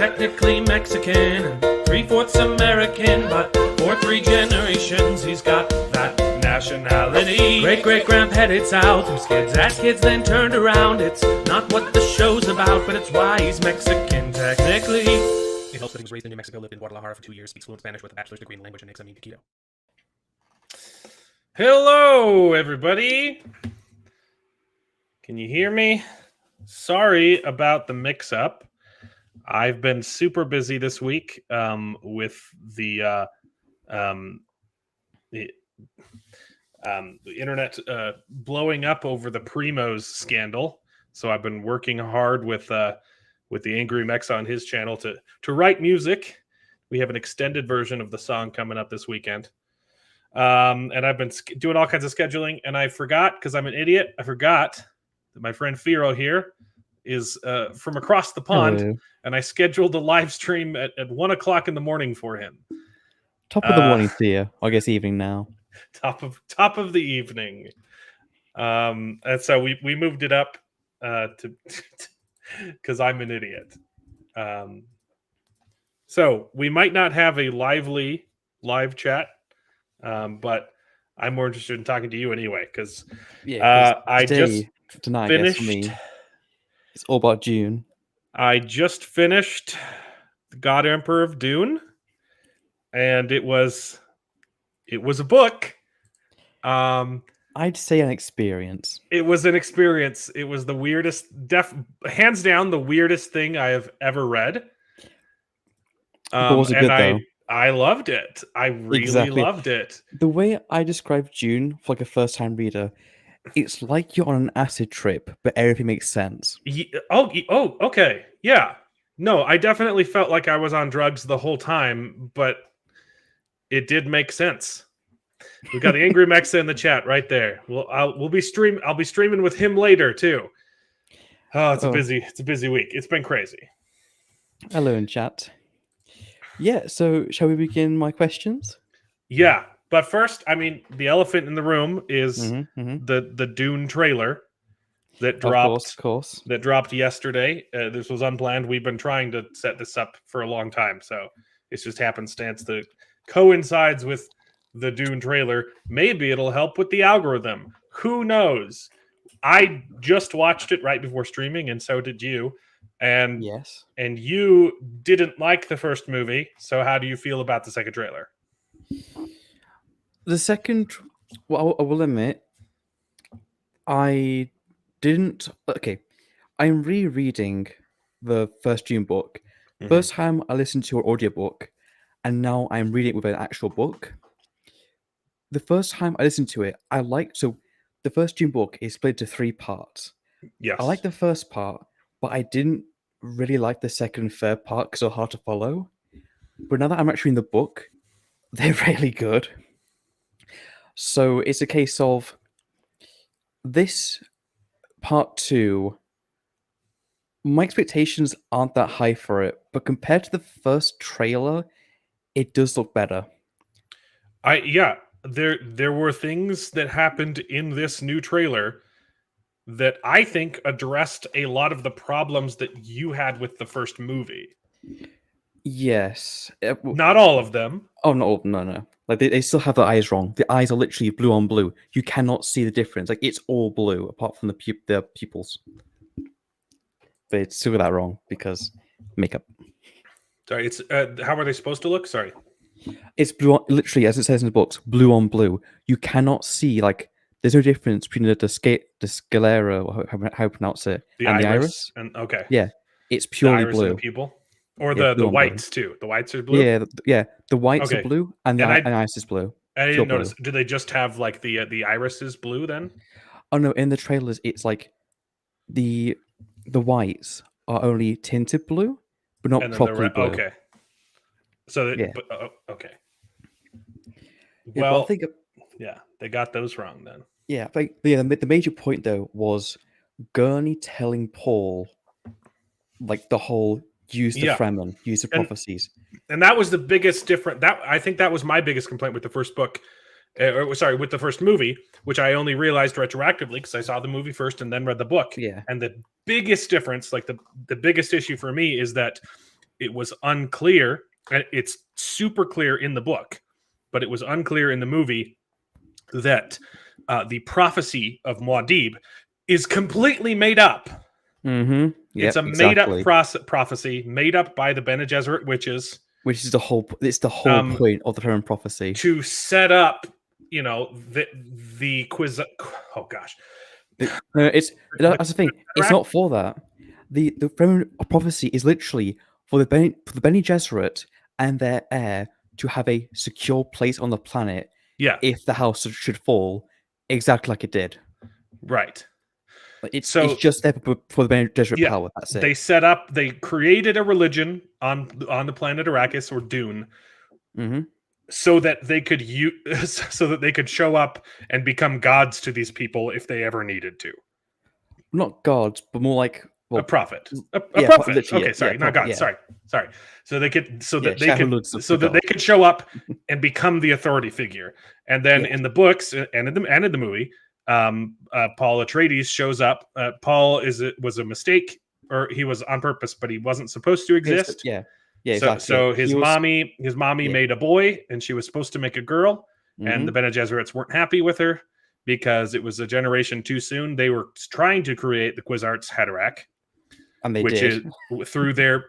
technically Mexican and 3/4 American, but for 3 generations he's got that nationality. Great-great-grandpa headed south, whose kids as kids then turned around. It's not what the show's about, but it's why he's Mexican technically. It helps that he was raised in New Mexico, lived in Guadalajara for 2 years, speaks fluent Spanish with a bachelor's degree in language, and makes a mean taquito. Hello, everybody. Can you hear me? Sorry about the mix-up. I've been super busy this week with the internet blowing up over the Primos scandal. So I've been working hard with the Angry Mex on his channel to write music. We have an extended version of the song coming up this weekend. And I've been doing all kinds of scheduling, and I forgot, because I'm an idiot, I forgot that my friend Firo here is from across the pond. Hello. And I scheduled a live stream at 1 o'clock in the morning for him. Top of the morning to you. I guess evening now. Top of the evening. And so we moved it up to because I'm an idiot. So we might not have a lively live chat, but I'm more interested in talking to you anyway, because I just tonight, finished. I guess, for me, it's all about Dune. I just finished The God Emperor of Dune, and it was a book. I'd say an experience. It was an experience. It was the weirdest, hands down, the weirdest thing I have ever read. Was it good, though? I loved it. I really loved it. The way I describe Dune for like a first-time reader, it's like you're on an acid trip, but everything makes sense. Oh, okay. Yeah. No, I definitely felt like I was on drugs the whole time, but it did make sense. We got the Angry Mexa in the chat right there. I'll be streaming with him later too. Oh, it's a busy week. It's been crazy. Hello in chat. Yeah, so shall we begin my questions? Yeah, but first, I mean, the elephant in the room is the Dune trailer that dropped. Of course. That dropped yesterday. This was unplanned. We've been trying to set this up for a long time, so it's just happenstance that coincides with the Dune trailer. Maybe it'll help with the algorithm. Who knows? I just watched it right before streaming, and so did you. And yes, and you didn't like the first movie. So how do you feel about the second trailer? The second, well, I will admit, I didn't. Okay, I'm rereading the first Dune book. First time I listened to an audiobook, and now I'm reading it with an actual book. The first time I listened to it, so the first Dune book is split into 3 parts. Yes. I like the first part, but I didn't really like the second and third part because they're hard to follow. But now that I'm actually in the book, they're really good. So it's a case of this part 2, my expectations aren't that high for it, but compared to the first trailer, it does look better. There were things that happened in this new trailer that I think addressed a lot of the problems that you had with the first movie. Yes. Not all of them. Oh, no. Like, they still have the eyes wrong. The eyes are literally blue on blue. You cannot see the difference. Like, it's all blue, apart from the pupils. They still got that wrong, because makeup. Sorry, it's how are they supposed to look? Sorry. It's blue, literally, as it says in the books, blue on blue. You cannot see, like, there's no difference between the sclera, or how you pronounce it, the iris. And okay. Yeah, it's purely the iris blue. And the pupil? Or the whites, too. The whites are blue? Yeah, the whites are blue, and the iris is blue. I didn't notice. Do they just have, like, the iris is blue, then? Oh, no, in the trailers, it's like the whites are only tinted blue, but not properly blue. Okay. So, okay. Well, I think... they got those wrong then. Yeah, but the major point, though, was Gurney telling Paul, like, the whole use the Fremen, use the prophecies. And that was the biggest difference. I think that was my biggest complaint with the first book. With the first movie, which I only realized retroactively because I saw the movie first and then read the book. Yeah. And the biggest difference, like the biggest issue for me, is that it was unclear. It's super clear in the book, but it was unclear in the movie that the prophecy of Muad'Dib is completely made up. Mm-hmm. It's Yep, a made up exactly. prophecy made up by the Bene Gesserit witches. Which is the whole. It's the whole point of the term prophecy. To set up, the quiz. Oh gosh, It's that's the thing. It's not for that. The Fremen prophecy is literally for the Bene Gesserit and their heir to have a secure place on the planet. Yeah. If the house should fall, exactly like it did. Right. It's just there for the Bene Gesserit power. That's it. They created a religion on the planet Arrakis or Dune, so that they could so that they could show up and become gods to these people if they ever needed to. Not gods, but more like a prophet. A yeah, prophet. Okay, sorry, not God. Yeah. Sorry. So they could, they could show up and become the authority figure. And then in the books and in the movie, Paul Atreides shows up. Paul was a mistake, or he was on purpose, but he wasn't supposed to exist. Yeah, exactly. So his mommy yeah. made a boy, and she was supposed to make a girl, and the Bene Gesserits weren't happy with her because it was a generation too soon. They were trying to create the Kwisatz Haderach, and they which did. is through their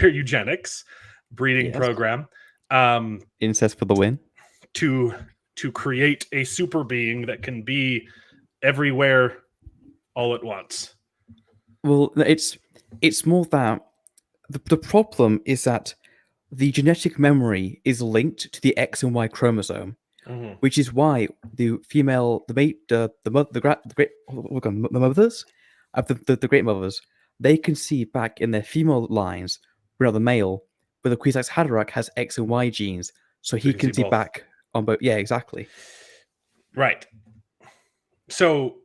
eugenics breeding program. Incest for the win. To create a super being that can be everywhere all at once. Well, it's more that the problem is that the genetic memory is linked to the X and Y chromosome, which is why the mothers of the great mothers, they conceive back in their female lines, but not the male. But the Kwisatz Haderach has X and Y genes, so he can see back on both. Yeah, exactly. Right. So,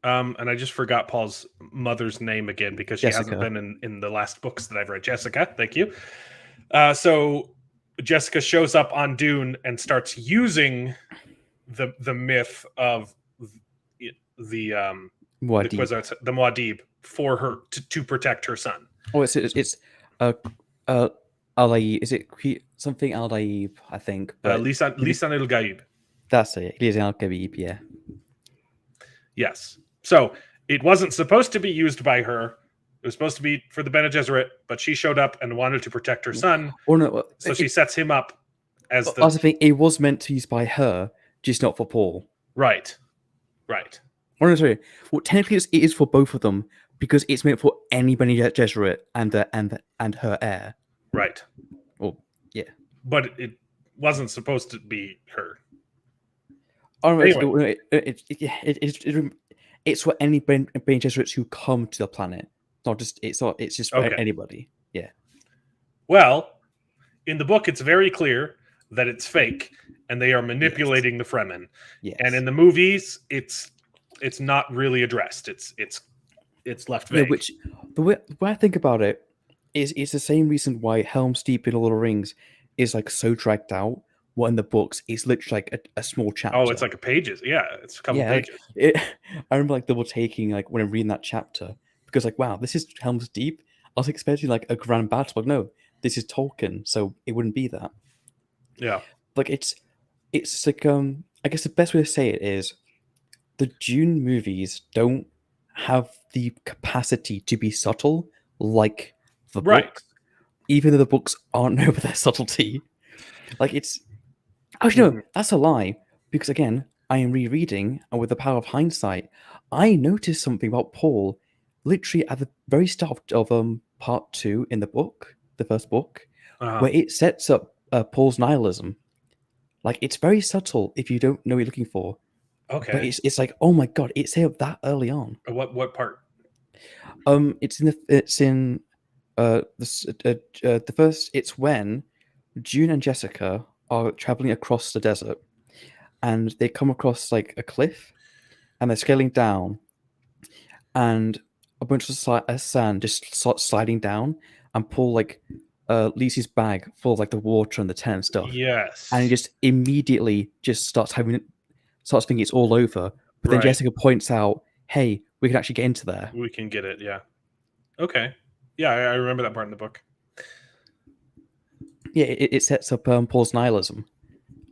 and I just forgot Paul's mother's name again because she hasn't been in the last books that I've read. Jessica, thank you. So Jessica shows up on Dune and starts using the myth of the Muad'Dib for her to protect her son. Oh, it's Alaib. Is it something Alaib? I think. Lisan el Gaib. That's it. Lisan el Gaib. Yeah. Yes. So it wasn't supposed to be used by her. It was supposed to be for the Bene Gesserit, but she showed up and wanted to protect her son. So she sets him up as the. I think it was meant to be used by her, just not for Paul. Right. Oh, no, sorry. Well, technically, it is for both of them because it's meant for any Bene Gesserit and her heir. Right. Well, yeah. But it wasn't supposed to be her. Oh, anyway. It's for any Bene Gesserits who come to the planet. It's just for anybody. Yeah. Well, in the book, it's very clear that it's fake, and they are manipulating the Fremen. Yes. And in the movies, it's not really addressed. It's left vague. Yeah, which the way I think about it is it's the same reason why Helm's Deep in Lord of the Rings is like so dragged out. What in the books is literally like a small chapter. Oh, it's like pages. Yeah, it's a couple pages. I remember like double taking like when I'm reading that chapter because like wow, this is Helm's Deep. I was expecting like a grand battle, but no, this is Tolkien, so it wouldn't be that. Yeah, like it's like I guess the best way to say it is the Dune movies don't have the capacity to be subtle like the books, even though the books aren't known for their subtlety. Like it's actually no, that's a lie because again, I am rereading and with the power of hindsight, I noticed something about Paul literally at the very start of part 2 in the book, the first book, where it sets up Paul's nihilism. Like it's very subtle if you don't know what you're looking for. Okay. But it's like, oh my god, it's here that early on. What part? It's in the first. It's when June and Jessica are traveling across the desert, and they come across like a cliff, and they're scaling down, and a bunch of sand just starts sliding down, and Paul like leaves his bag full of like the water and the tent and stuff. Yes. And he just immediately just starts thinking it's all over. But then Jessica points out, hey, we can actually get into there. We can get it, yeah. Okay. Yeah, I remember that part in the book. Yeah, it sets up Paul's nihilism.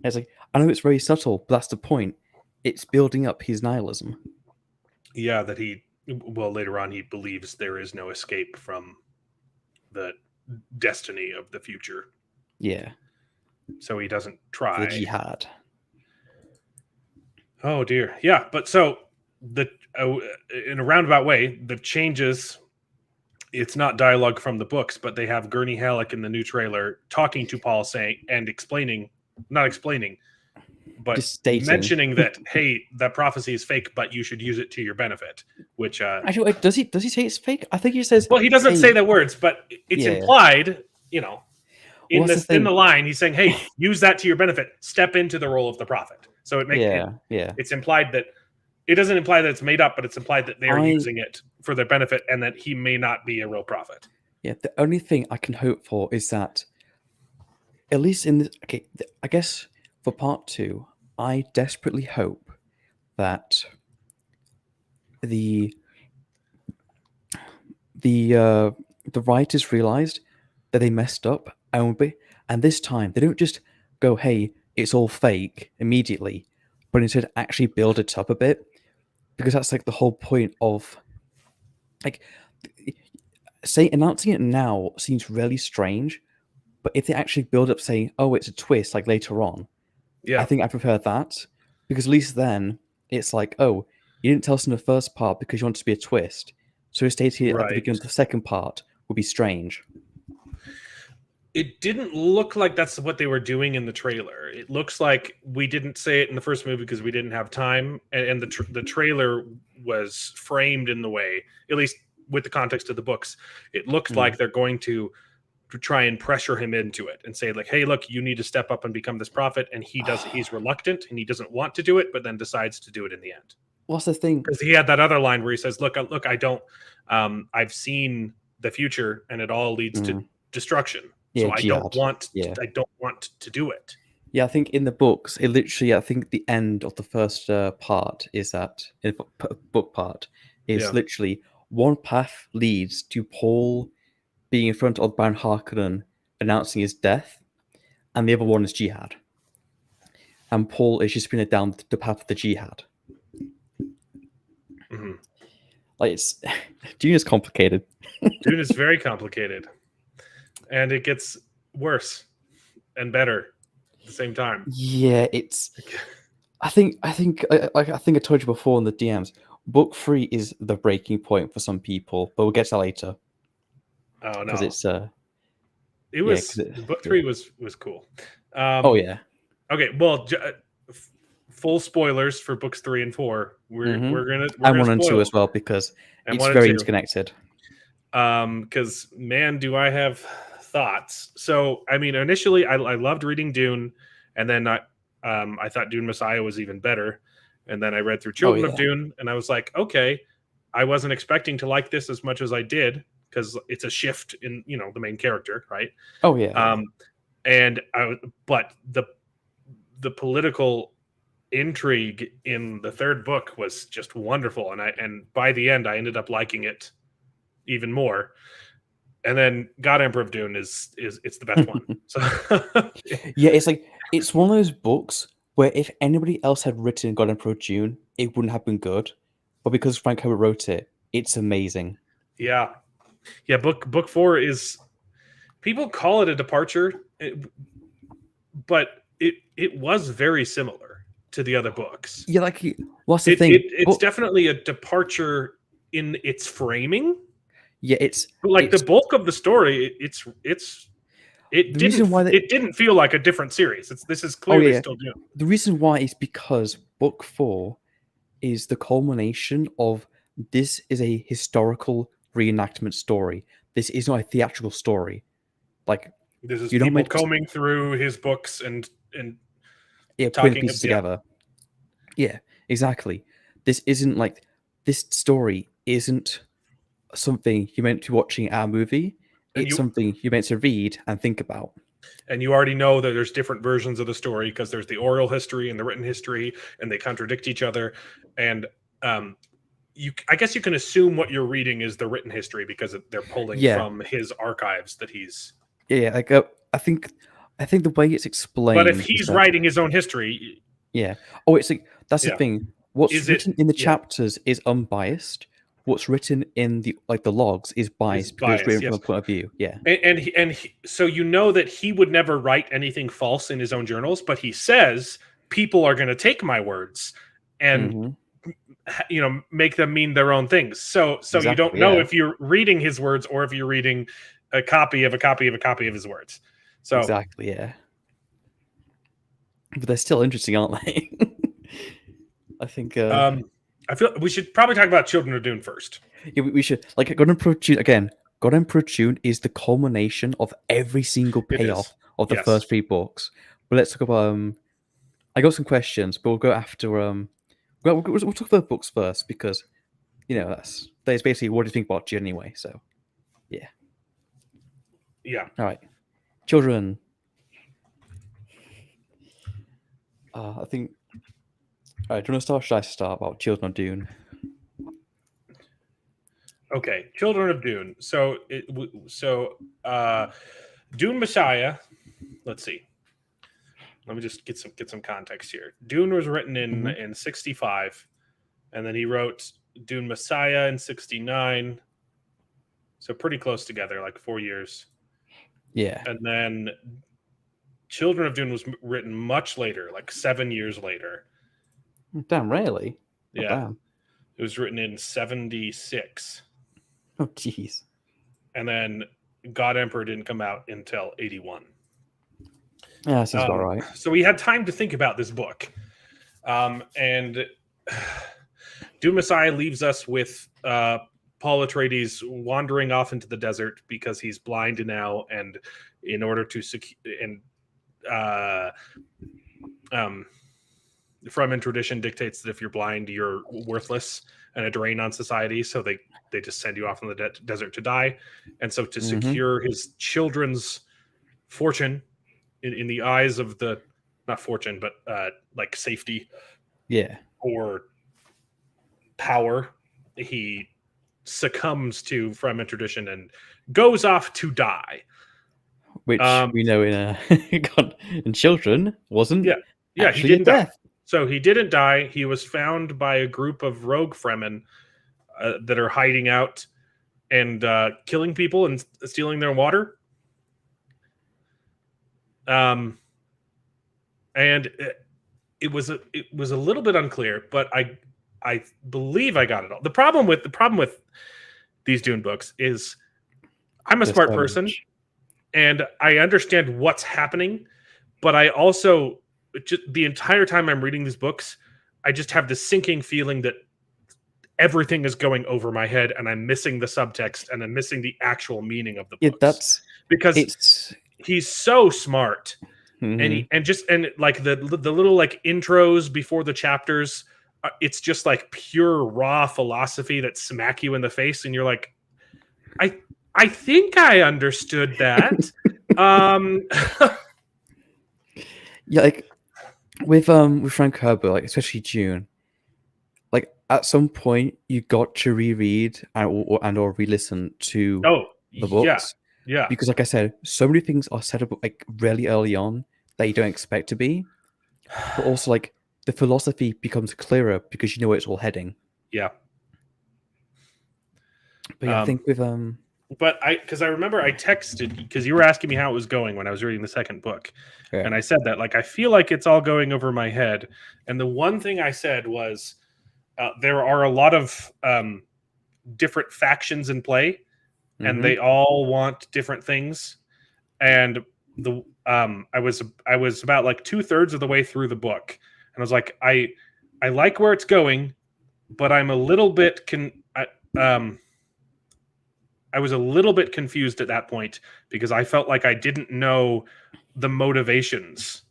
It's like, I know it's very subtle, but that's the point. It's building up his nihilism. Yeah, that later on he believes there is no escape from the destiny of the future. Yeah, So he doesn't for the try. jihad. Oh dear. Yeah, but so the in a roundabout way, the changes. It's not dialogue from the books, but they have Gurney Halleck in the new trailer talking to Paul, saying and explaining, not explaining, but Just stating. mentioning that hey, that prophecy is fake, but you should use it to your benefit. Which, Actually, wait, does he say it's fake? I think he says, well, he doesn't "Hey, say the words, but it's yeah." implied. You know, Well, that's the in the thing. line, he's saying, "Hey, use that to your benefit. Step into the role of the prophet." So Yeah. it's implied that it doesn't imply that it's made up, but it's implied that they are I using it for their benefit, and that he may not be a real prophet. Yeah, the only thing I can hope for is that, at least in this, okay, I guess for part two, I desperately hope that the the uh, the writers realized that they messed up and this time they don't just go, "Hey, it's all fake" immediately, but instead actually build it up a bit, because that's like the whole point of, like, say announcing it now seems really strange, but if they actually build up saying, "Oh, it's a twist," like later on, I Yeah, think I prefer that, because at least then it's like, "Oh, you didn't tell us in the first part because you wanted to be a twist, so stating it at the right. beginning of the second part would be strange." It didn't look like that's what they were doing in the trailer. It looks like we didn't say it in the first movie because we didn't have time, and the trailer was framed in the way, at least with the context of the books. It looks Mm. like they're going to try and pressure him into it and say like, "Hey, look, you need to step up and become this prophet," and he's reluctant and he doesn't want to do it, but then decides to do it in the end. What's the thing? Because he had that other line where he says, look, I don't, I've seen the future and it all leads to Mm. destruction. Yeah, So jihad. Yeah. I don't want to do it." Yeah, I think in the books, it literally, I think the end of the first part is that, in the book part, is Yeah. literally one path leads to Paul being in front of Baron Harkonnen announcing his death, and the other one is jihad. And Paul is just spinning down the path of the jihad. Hmm. Like, it's Dune is complicated. Dune is very complicated, and it gets worse and better at the same time. Yeah, it's. I think I told you before in the DMs. Book 3 is the breaking point for some people, but we'll get to that later Oh because no, it's it yeah, was book yeah. 3 was cool. Oh yeah. Okay, well, full spoilers for books 3 and 4. Mm-hmm. We're And gonna 1 and 2 spoil as well because and it's 1 and very 2. interconnected. Because man, do I have thoughts. So I mean, initially I loved reading Dune, and then I thought Dune Messiah was even better, and then I read through Oh Children of yeah. Dune, and I was like, okay, I wasn't expecting to like this as much as I did, because it's a shift in, the main character, right? Oh yeah. Yeah. um and but the political intrigue in the third book was just wonderful, and by the end I ended up liking it even more. And then God Emperor of Dune is it's the best one. So Yeah, it's like it's one of those books where if anybody else had written God Emperor Dune, it wouldn't have been good. But because Frank Herbert wrote it, it's amazing. yeah, yeah. Book 4 is, people call it a departure, but it was very similar to the other books. Yeah, like what's the thing? It's definitely a departure in its framing, Yeah, but like the it's bulk of the story, the reason why it didn't feel like a different series. This is oh clearly yeah, still Dune. the reason why is because book 4 is the culmination of, this is a historical reenactment story. This is not a theatrical story. Like, This is you're not people meant to, combing through his books and yeah, putting talking. pieces Yeah, together. Yeah, exactly. This isn't like, this story isn't something you're meant to be watching at a movie. and It's something you're meant to read and think about. you already know that there's different versions of the story because there's the oral history and the written history, and they contradict each other. And I guess you can assume what you're reading is the written history because they're pulling Yeah. from his archives that he's. Yeah, like I think the way it's explained. But if is he's that, writing his own history, yeah. Oh, it's like that's the Yeah. thing. What's Is it- written in the yeah. chapters is unbiased. What's written in the logs is biased because it's biased, written from yes. a point of view. Yeah. so you know that he would never write anything false in his own journals, but he says people are going to take my words and Mhm. make them mean their own things. So you don't Exactly, know yeah. if you're reading his words or if you're reading a copy of a copy of a copy of his words. So Exactly, yeah. But they're still interesting, aren't they? I think. I feel we should probably talk about Children of Dune first. Yeah, we should like God Emperor Dune again. God Emperor Dune is the culmination of every single It is. payoff of the Yes. first 3 books. But let's talk about. I got some questions, but we'll go after. We'll talk about the books first because that's basically what do you think about Dune anyway. So Yeah. all right, children. I think. All right, do you want to start? Or should I start about Children of Dune? Okay, Children of Dune. So Dune Messiah. Let's see. Let me just get some context here. Dune was written in 65, and then he wrote Dune Messiah in 69. So pretty close together, like 4 years. Yeah. And then Children of Dune was written much later, like 7 years later. Damn, really? Oh, Yeah. damn. It was written in 76. Oh, jeez. And then God Emperor didn't come out until 81. Yeah, that seems about right. So we had time to think about this book. And Dune Messiah leaves us with Paul Atreides wandering off into the desert because he's blind now, and in order to Fremen tradition dictates that if you're blind, you're worthless and a drain on society. So they just send you off in the desert to die. And so to secure his children's fortune in the eyes of the, not fortune, but like safety, or power, he succumbs to Fremen tradition and goes off to die. Which we know in Children wasn't. Yeah, he didn't die. So he didn't die. He was found by a group of rogue Fremen that are hiding out and killing people and stealing their water. And it was a little bit unclear, but I believe I got it all. The problem with these Dune books is I'm a smart person and I understand what's happening, but I also just the entire time I'm reading these books, I just have this sinking feeling that everything is going over my head and I'm missing the subtext and I'm missing the actual meaning of the books. That's because he's so smart. And like the little like intros before the chapters, it's just like pure raw philosophy that smack you in the face, and you're like, I think I understood that. Yeah, like with Frank Herbert, like especially Dune, like at some point you got to reread or re-listen to the books. Yeah. Because like I said, so many things are set up like really early on that you don't expect to be. But also like the philosophy becomes clearer because you know where it's all heading. Yeah. But yeah, I think with but because I remember I texted because you were asking me how it was going when I was reading the second book. And I said that like I feel like it's all going over my head. And the one thing I said was there are a lot of different factions in play, and they all want different things. And I was about like 2/3 of the way through the book, and I was like, I like where it's going, but I'm a little bit I was a little bit confused at that point because I felt like I didn't know the motivations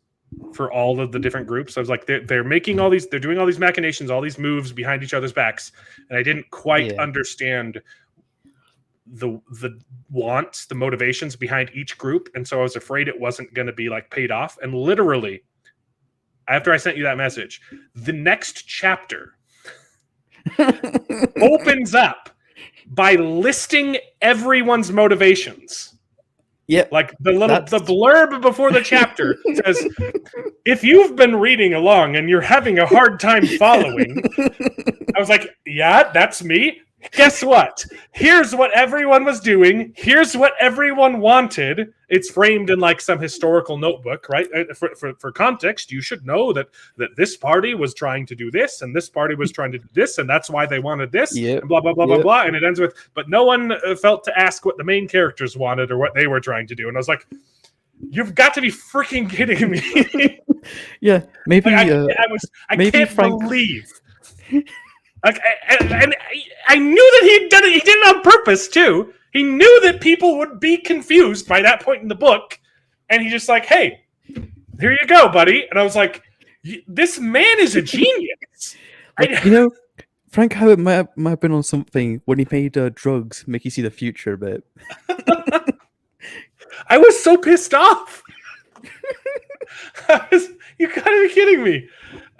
for all of the different groups. I was like, they're making all these, they're doing all these machinations, all these moves behind each other's backs, and I didn't quite understand the wants, the motivations behind each group, and so I was afraid it wasn't going to be like paid off. And literally, after I sent you that message, the next chapter opens up by listing everyone's motivations. Yep. Like the blurb before the chapter says, if you've been reading along and you're having a hard time following, I was like, yeah, that's me. Guess what? Here's what everyone was doing. Here's what everyone wanted. It's framed in like some historical notebook, right? For context, you should know that this party was trying to do this and this party was trying to do this, and that's why they wanted this, and blah, blah, blah, blah, blah. And it ends with, but no one felt to ask what the main characters wanted or what they were trying to do. And I was like, you've got to be freaking kidding me. Yeah, maybe. Like, I maybe can't Frank... believe. Like, and I knew that he'd done it. He did it on purpose too. He knew that people would be confused by that point in the book, and he just like, "Hey, here you go, buddy." And I was like, "This man is a genius." Like, Frank Herbert might have been on something when he made drugs make you see the future a bit. I was so pissed off. You gotta be kidding me.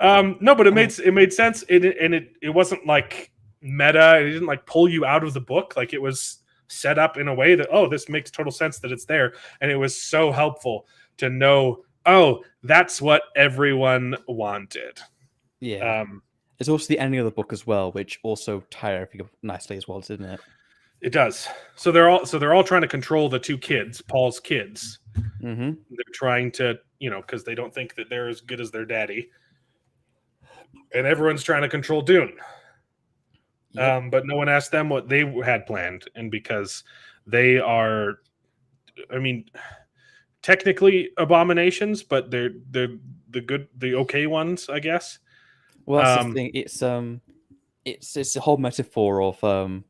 No, but it made sense. It wasn't like meta. It didn't like pull you out of the book. Like it was set up in a way that, oh, this makes total sense that it's there. And it was so helpful to know, oh, that's what everyone wanted. Yeah. It's also the ending of the book as well, which also tied everything up nicely as well, didn't it? It does. So they're all trying to control the two kids, Paul's kids. Mm-hmm. They're trying to, because they don't think that they're as good as their daddy. And everyone's trying to control Dune. Yep. But no one asked them what they had planned. And because they are, technically abominations, but they're the good, the okay ones, I guess. Well, that's the thing. It's a whole metaphor of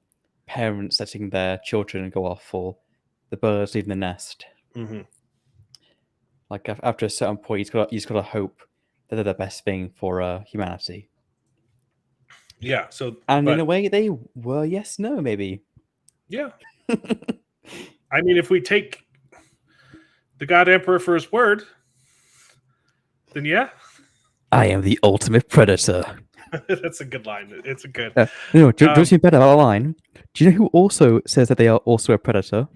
parents letting their children go off, or the birds leaving the nest. Mm-hmm. Like after a certain point, he's got to hope that they're the best thing for humanity. Yeah. In a way, they were yes, no, maybe. Yeah. If we take the God Emperor for his word, then yeah. I am the ultimate predator. That's a good line. It's a good. No, don't you better about a line? Do you know who also says that they are also a predator?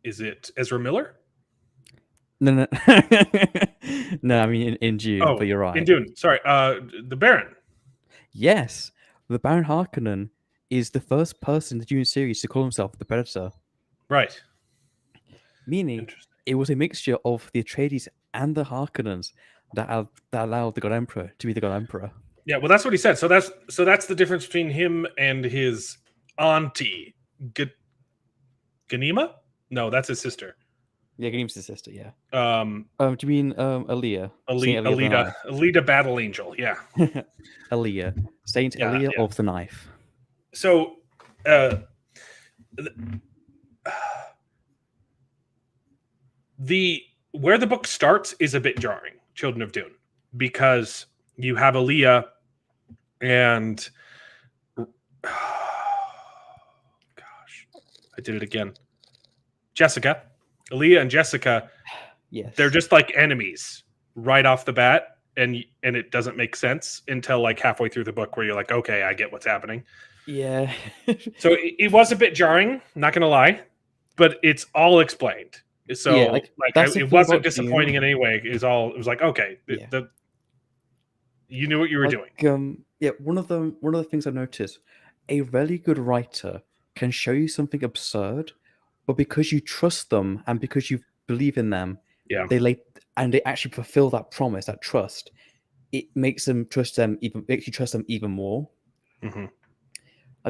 Is it Ezra Miller? No. No, I mean in Dune, but you're right. In Dune. Sorry, the Baron. Yes, the Baron Harkonnen is the first person in the Dune series to call himself the Predator. Right. Meaning, it was a mixture of the Atreides and the Harkonnens that allowed the God Emperor to be the God Emperor. Yeah, well, that's what he said. So that's the difference between him and his auntie, Ganima? No, that's his sister. Yeah, Ganima's his sister. Yeah. Do you mean Aaliyah? Alita Battle Angel. Yeah. Aaliyah, Saint Aaliyah of the Knife. So, where the book starts is a bit jarring, Children of Dune, because you have Aaliyah and gosh, I did it again. Jessica, Aaliyah and Jessica, yes, they're just like enemies right off the bat, and it doesn't make sense until like halfway through the book where you're like, okay, I get what's happening. Yeah. So it was a bit jarring, not gonna lie, but it's all explained. So yeah, it wasn't disappointing in any way. It was like, okay, you knew what you were doing. One of the things I noticed, a really good writer can show you something absurd, but because you trust them and because you believe in them, they actually fulfill that promise, that trust. It makes you trust them even more. Mm-hmm.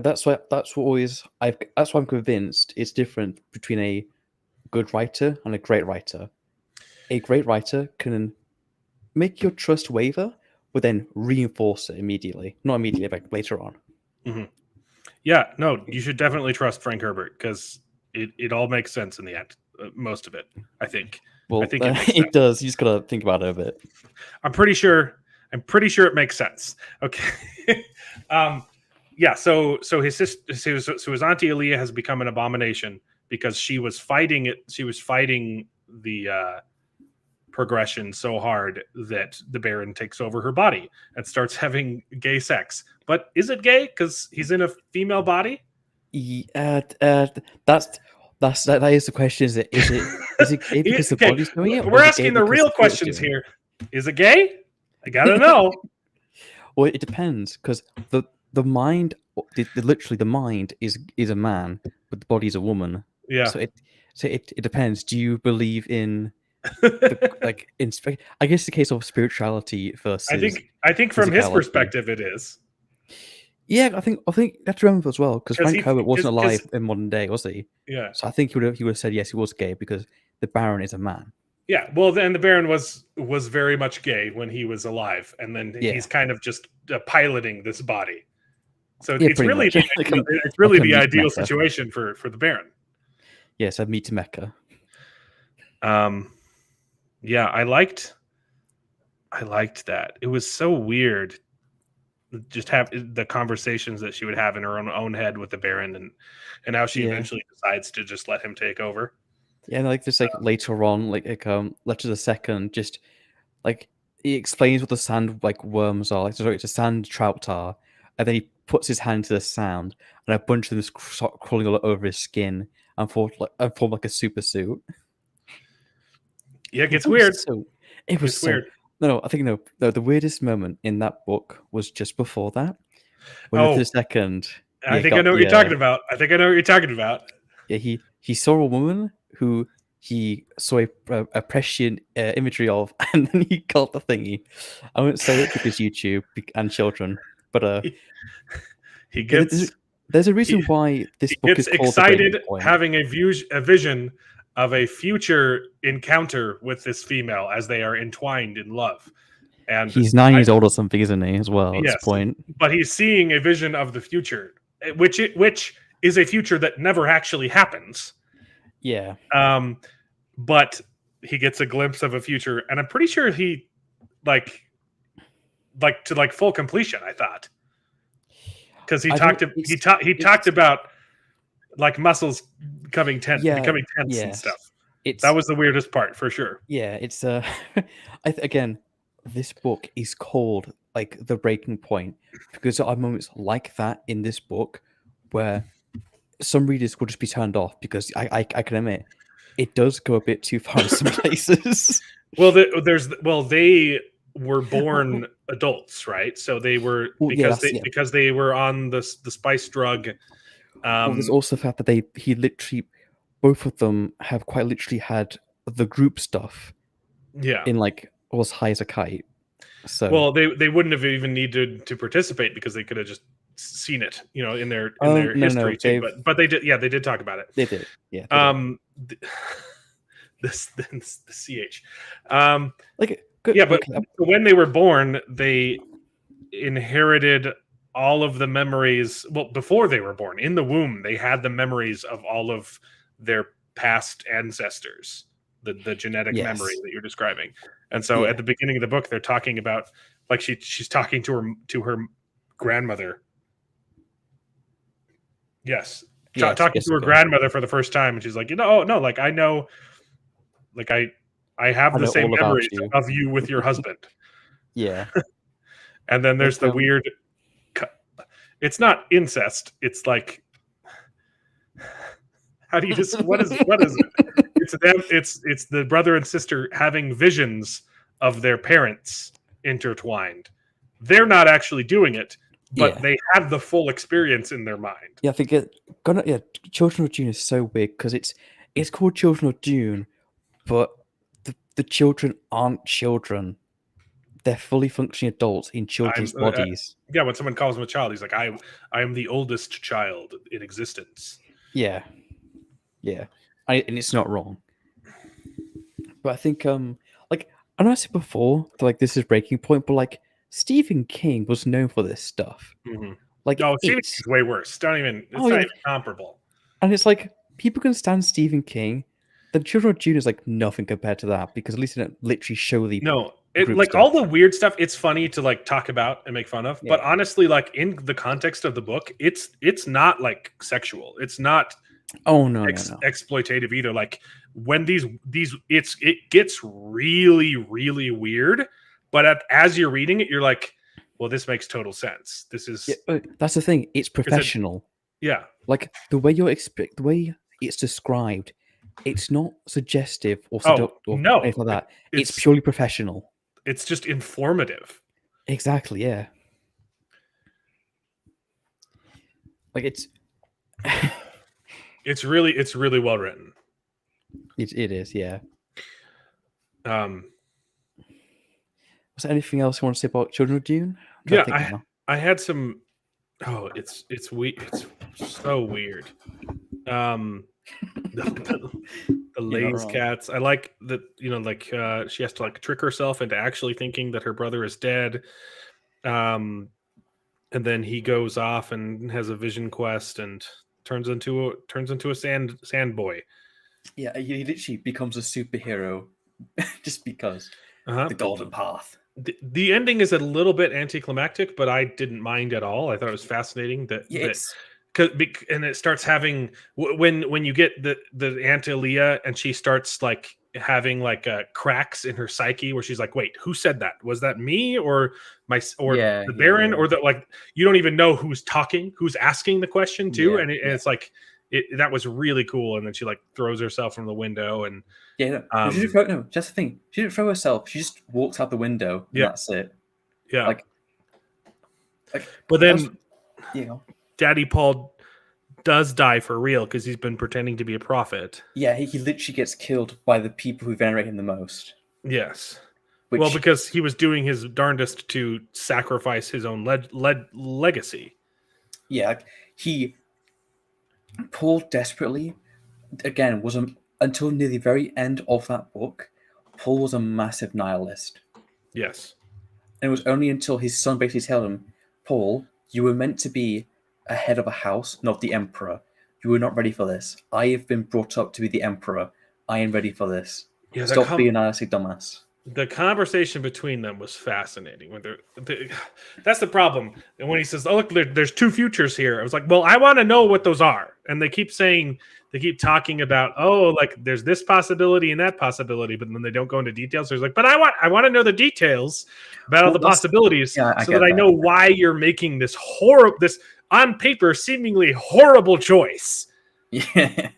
That's why I'm convinced it's different between a good writer and a great writer. A great writer can make your trust waver, but then reinforce it immediately. Not immediately, but later on. Mm-hmm. Yeah, no, you should definitely trust Frank Herbert because it all makes sense in the end. Most of it, I think. Well, I think it does. You just gotta think about it a bit. I'm pretty sure it makes sense. Okay. Yeah. So his sister, so his auntie Aaliyah has become an abomination because she was fighting it. She was fighting the progression so hard that the Baron takes over her body and starts having gay sex. But is it gay because he's in a female body? That is the question. Is it gay because the Okay, body's doing it, or we're is it gay asking the because real the spirit's questions doing it? here. Is it gay? I gotta know. Well, it depends because the mind, literally the mind is a man, but the body is a woman. Yeah. So it depends. Do you believe in like I guess the case of spirituality versus I think from his physicality. perspective it is. Yeah, I think that's remember as well because 'Cause Frank Herbert wasn't 'cause- alive in modern day, was he? Yeah. So I think he would have said yes, he was gay because the Baron is a man. Yeah. Well, then the Baron was very much gay when he was alive, and then Yeah. he's kind of just piloting this body. So Yeah, it's pretty really much. it's really Like a the meat ideal mecca. situation for the Baron. Yes, I'd meet to Mecca. Yeah, I liked that. It was so weird. Just have the conversations that she would have in her own head with the Baron, and how she Yeah. eventually decides to just let him take over. Yeah, and like just like later on, Lecter the Second, just like he explains what the sand like worms are. Like sorry, it's a sand trout are, and then he puts his hand to the sand, and a bunch of them start crawling all over his skin and form like a super suit. Yeah, it gets It was weird. It was It's so weird. no. I think no. The weirdest moment in that book was just before that. When Oh. the second, I think I know what you're talking about. Yeah, he saw a woman who he saw a prescient imagery of, and then he called the thingy. I won't say it because YouTube and children, but He gets there's a reason why this book gets is called The excited Breaking Point. having a vision of a future encounter with this female as they are entwined in love. And He's 9 years old or something, isn't he? As well at Yes. this point. but he's seeing a vision of the future, which is a future that never actually happens. Yeah, But he gets a glimpse of a future, and I'm pretty sure he like to full completion. I thought because he talked about like muscles becoming tense and stuff. That was the weirdest part for sure. Yeah, it's again, this book is called like The Breaking Point because there are moments like that in this book where some readers will just be turned off because I can admit it does go a bit too far in some places. Well, they were born adults, right? So they were because they were on the spice drug. Well, there's also the fact that both of them have quite literally had the group stuff. Yeah. In like as high as a kite. So well, they wouldn't have even needed to participate because they could have just seen it, in their history too. But they did. Yeah, they did talk about it. They did. Yeah. The CH. When they were born, they inherited all of the memories. Well, before they were born, in the womb, they had the memories of all of their past ancestors, the genetic memory that you're describing. And so at the beginning of the book, they're talking about like she's talking to her grandmother. Yes. Talking to her grandmother for the first time, and she's like, no, like I know, like I have the same memories of you with your husband. Yeah. And then there's the weird. It's not incest. It's like, how do you just what is it? It's them. It's the brother and sister having visions of their parents intertwined. They're not actually doing it, but they have the full experience in their mind. Yeah, I think Children of Dune is so weird because it's called Children of Dune, but the children aren't children. They're fully functioning adults in children's bodies. When someone calls him a child, he's like, I am the oldest child in existence. Yeah. And it's not wrong. But I think like I know I said before that, like this is Breaking Point, but like Stephen King was known for this stuff. Mm-hmm. Like Stephen King's way worse. It's not even comparable. And it's like people can stand Stephen King. The Children of Dune is like nothing compared to that because at least they don't literally show the all the weird stuff. It's funny to like talk about and make fun of, but honestly, like in the context of the book, it's not like sexual. It's not Oh no, no, no. exploitative either. Like when it gets really really weird, but as you're reading it, you're like, well, this makes total sense. This Yeah, is that's the thing. It's because it professional. yeah Like the way it's described, it's not suggestive or oh seductive or no anything like that. It's it's purely professional. it's just informative. Exactly. Yeah. Like It's really well written. it is. Yeah. um Was there anything else you want to say about Children of Dune? I'm trying to yeah think now. I had some. Oh, it's weird. It's so weird. um the You're not Lays wrong. cats. I like that, like she has to like trick herself into actually thinking that her brother is dead. Um and then he goes off and has a vision quest and turns into a sand boy. Yeah, he literally becomes a superhero just because Uh-huh. the golden path. The ending is a little bit anticlimactic, but I didn't mind at all. I thought it was fascinating Yeah, that it's and it starts having when you get the Aunt Aaliyah and she starts like having like cracks in her psyche where she's like, wait, who said that? Was that me or or yeah, the yeah, Baron yeah, or the like? You don't even know who's talking, who's asking the question too, yeah, and yeah. it's like that was really cool. And then she like throws herself from the window and Yeah, no, she didn't throw. No, that's the thing. She didn't throw herself. She just walked out the window, and yeah, that's it. yeah. Like, like But that's then you know. Daddy Paul does die for real because he's been pretending to be a prophet. Yeah, he literally gets killed by the people who venerate him the most. Yes. Well, Which, because he was doing his darndest to sacrifice his own legacy. yeah, like, he Paul desperately again was until near the very end of that book. Paul was a massive nihilist. Yes. And it was only until his son basically told him, Paul, you were meant to be a head of a house, not the emperor. You were not ready for this. I have been brought up to be the emperor. I am ready for this. Yeah, Stop being a nihilistic dumbass. the conversation between them was fascinating. When that's the problem. And when he says, "Oh, look, there's two futures here," I was like, "Well, I want to know what those are." And they keep talking about, "Oh, like there's this possibility and that possibility," but then they don't go into details. So he's like, "But I want to know the details about all the possibilities, yeah, I so get that I that. know why you're making this this on paper seemingly horrible choice." Yeah.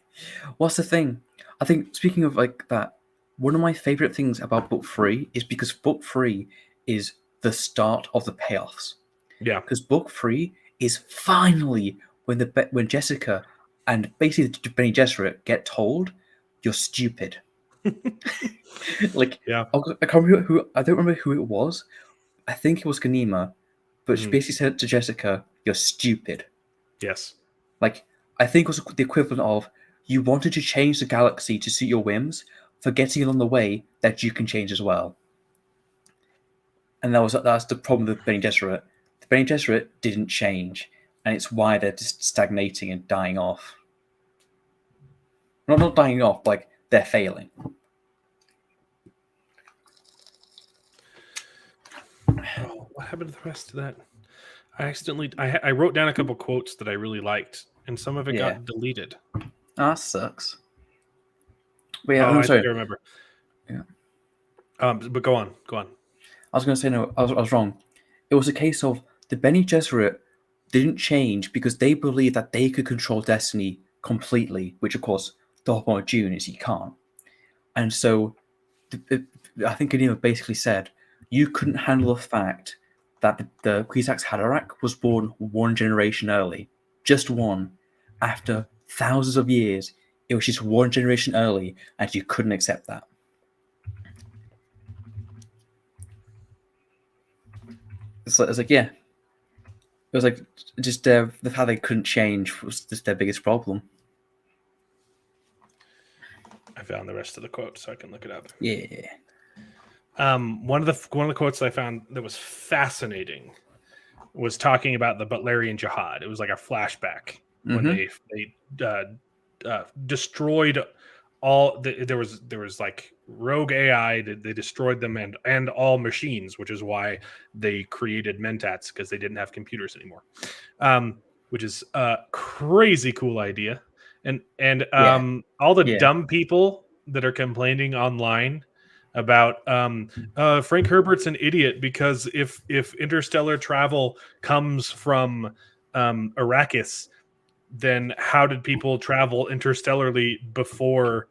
What's the thing? I think speaking of like that, one of my favorite things about book 3 is because book 3 is the start of the payoffs. Yeah. Because book 3 is finally when Jessica and basically Benny Gesserit get told you're stupid. Like, Yeah. I can't remember who. I don't remember who it was. I think it was Ganima, but she Mhm. basically said to Jessica, "You're stupid." Yes. Like, I think it was the equivalent of you wanted to change the galaxy to suit your whims, forgetting along the way that you can change as well. And that's the problem with Benny Gesserit. The Benny Gesserit didn't change, and it's why they're just stagnating and dying off. Not dying off, like they're failing. Oh, what happened to the rest of that? I wrote down a couple quotes that I really liked, and some of it Yeah. got deleted. Ah, sucks. But yeah, Oh, I'm I think sorry. I remember. Yeah. But go on, go on. I was going to say no. I was wrong. It was a case of the Bene Gesserit didn't change because they believed that they could control destiny completely, which of course the whole point of Dune is you can't. And so, I think Ganima basically said you couldn't handle the fact that the Kwisatz Haderach was born one generation early, just one, after thousands of years. It was just one generation early, and you couldn't accept that. It's like yeah, it was like just the how they couldn't change was just their biggest problem. I found the rest of the quote so I can look it up. Yeah. One of the quotes I found that was fascinating was talking about the Butlerian Jihad. It was like a flashback when they destroyed all. There was like rogue AI. They destroyed them and all machines, which is why they created Mentats because they didn't have computers anymore. Which is a crazy cool idea. and Yeah. all the Yeah. dumb people that are complaining online about Frank Herbert's an idiot because if interstellar travel comes from Arrakis, then how did people travel interstellarly before?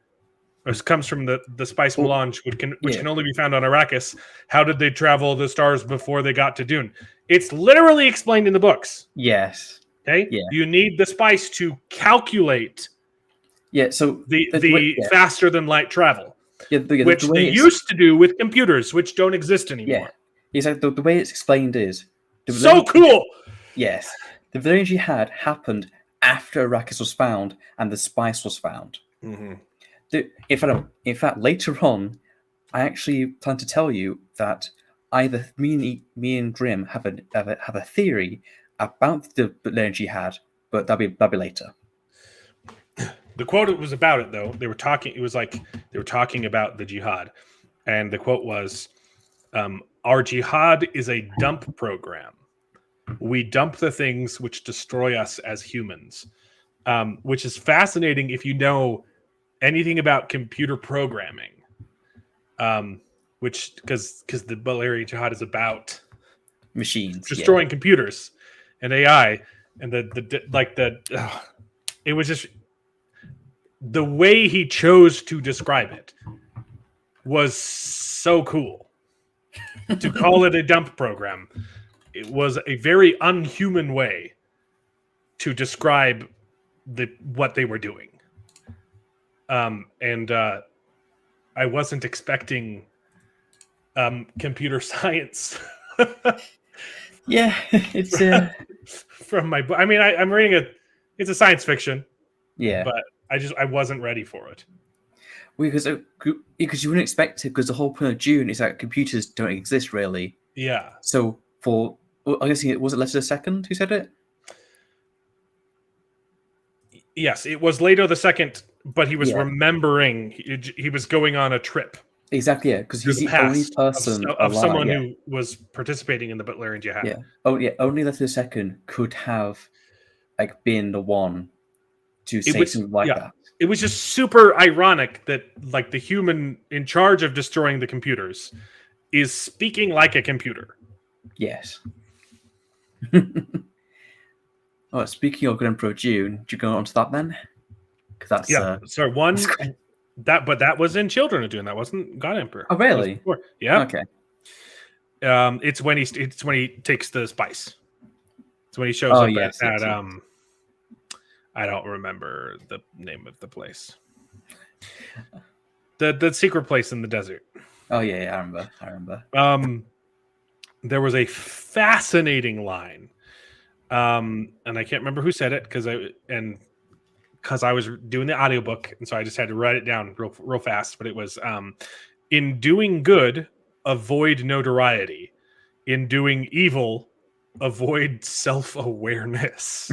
Or it comes from the spice Well, melange, which yeah. can only be found on Arrakis. How did they travel the stars before they got to Dune? It's literally explained in the books. Yes. Okay, Yeah. you need the spice to calculate Yeah. So the yeah. faster than light travel, Yeah. The which way they it's used to do with computers, which don't exist anymore. it's like the way it's explained is So cool. Yes, the Valerian Jihad happened after Arrakis was found and the spice was found. Mm-hmm. In fact, later on, I actually plan to tell you that either me and Grim have a theory about the Valerian Jihad, but that'll be later. The quote was about it though. They were talking. It was like they were talking about the jihad, and the quote was, "Our jihad is a dump program. We dump the things which destroy us as humans," which is fascinating if you know anything about computer programming. Which because the Valerian Jihad is about Machines destroying computers and AI, and it was just the way he chose to describe it was so cool. To call it a dump program, it was a very unhuman way to describe what they were doing. And I wasn't expecting computer science. Yeah, it's from my book. I mean, I'm reading it's a science fiction, yeah. but I wasn't ready for it. Because you wouldn't expect it, because the whole point of Dune is that computers don't exist really. Yeah. So I guess was it Letter II who said it? Yes, it was Leto II, but he was Yeah. remembering he was going on a trip. Exactly, yeah, because he's the only person of alive, someone yeah. who was participating in the Valerian Jihad. Yeah. Oh, yeah. Only Letter II could have like been the one to say something like that. It was just super ironic that like the human in charge of destroying the computers is speaking like a computer. Yes. Oh, speaking of Good Emperor Dune, do you go on to that then? Because that's sorry, one that was in Children of Dune. That wasn't God Emperor. Oh, really? Yeah. Okay. It's when he takes the spice. It's when he shows up at I don't remember the name of the place. The secret place in the desert. Oh yeah, I remember. There was a fascinating line. And I can't remember who said it because I was doing the audiobook, and so I just had to write it down real fast. But it was in doing good, avoid notoriety. In doing evil, avoid self-awareness.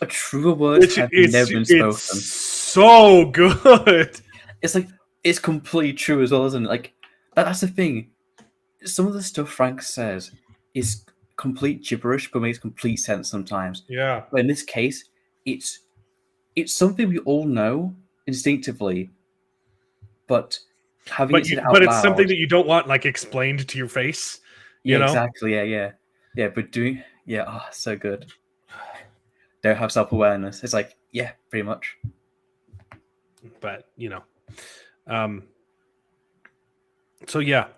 A truer word have never been spoken. It's so good. It's like it's completely true as well, isn't it? Like that's the thing. Some of the stuff Frank says is complete gibberish, but makes complete sense sometimes. Yeah. But in this case, it's something we all know instinctively, but having it said out loud, it's something that you don't want like explained to your face. You know? Exactly. Yeah. But doing so good. Don't have self-awareness. It's like pretty much. But so yeah,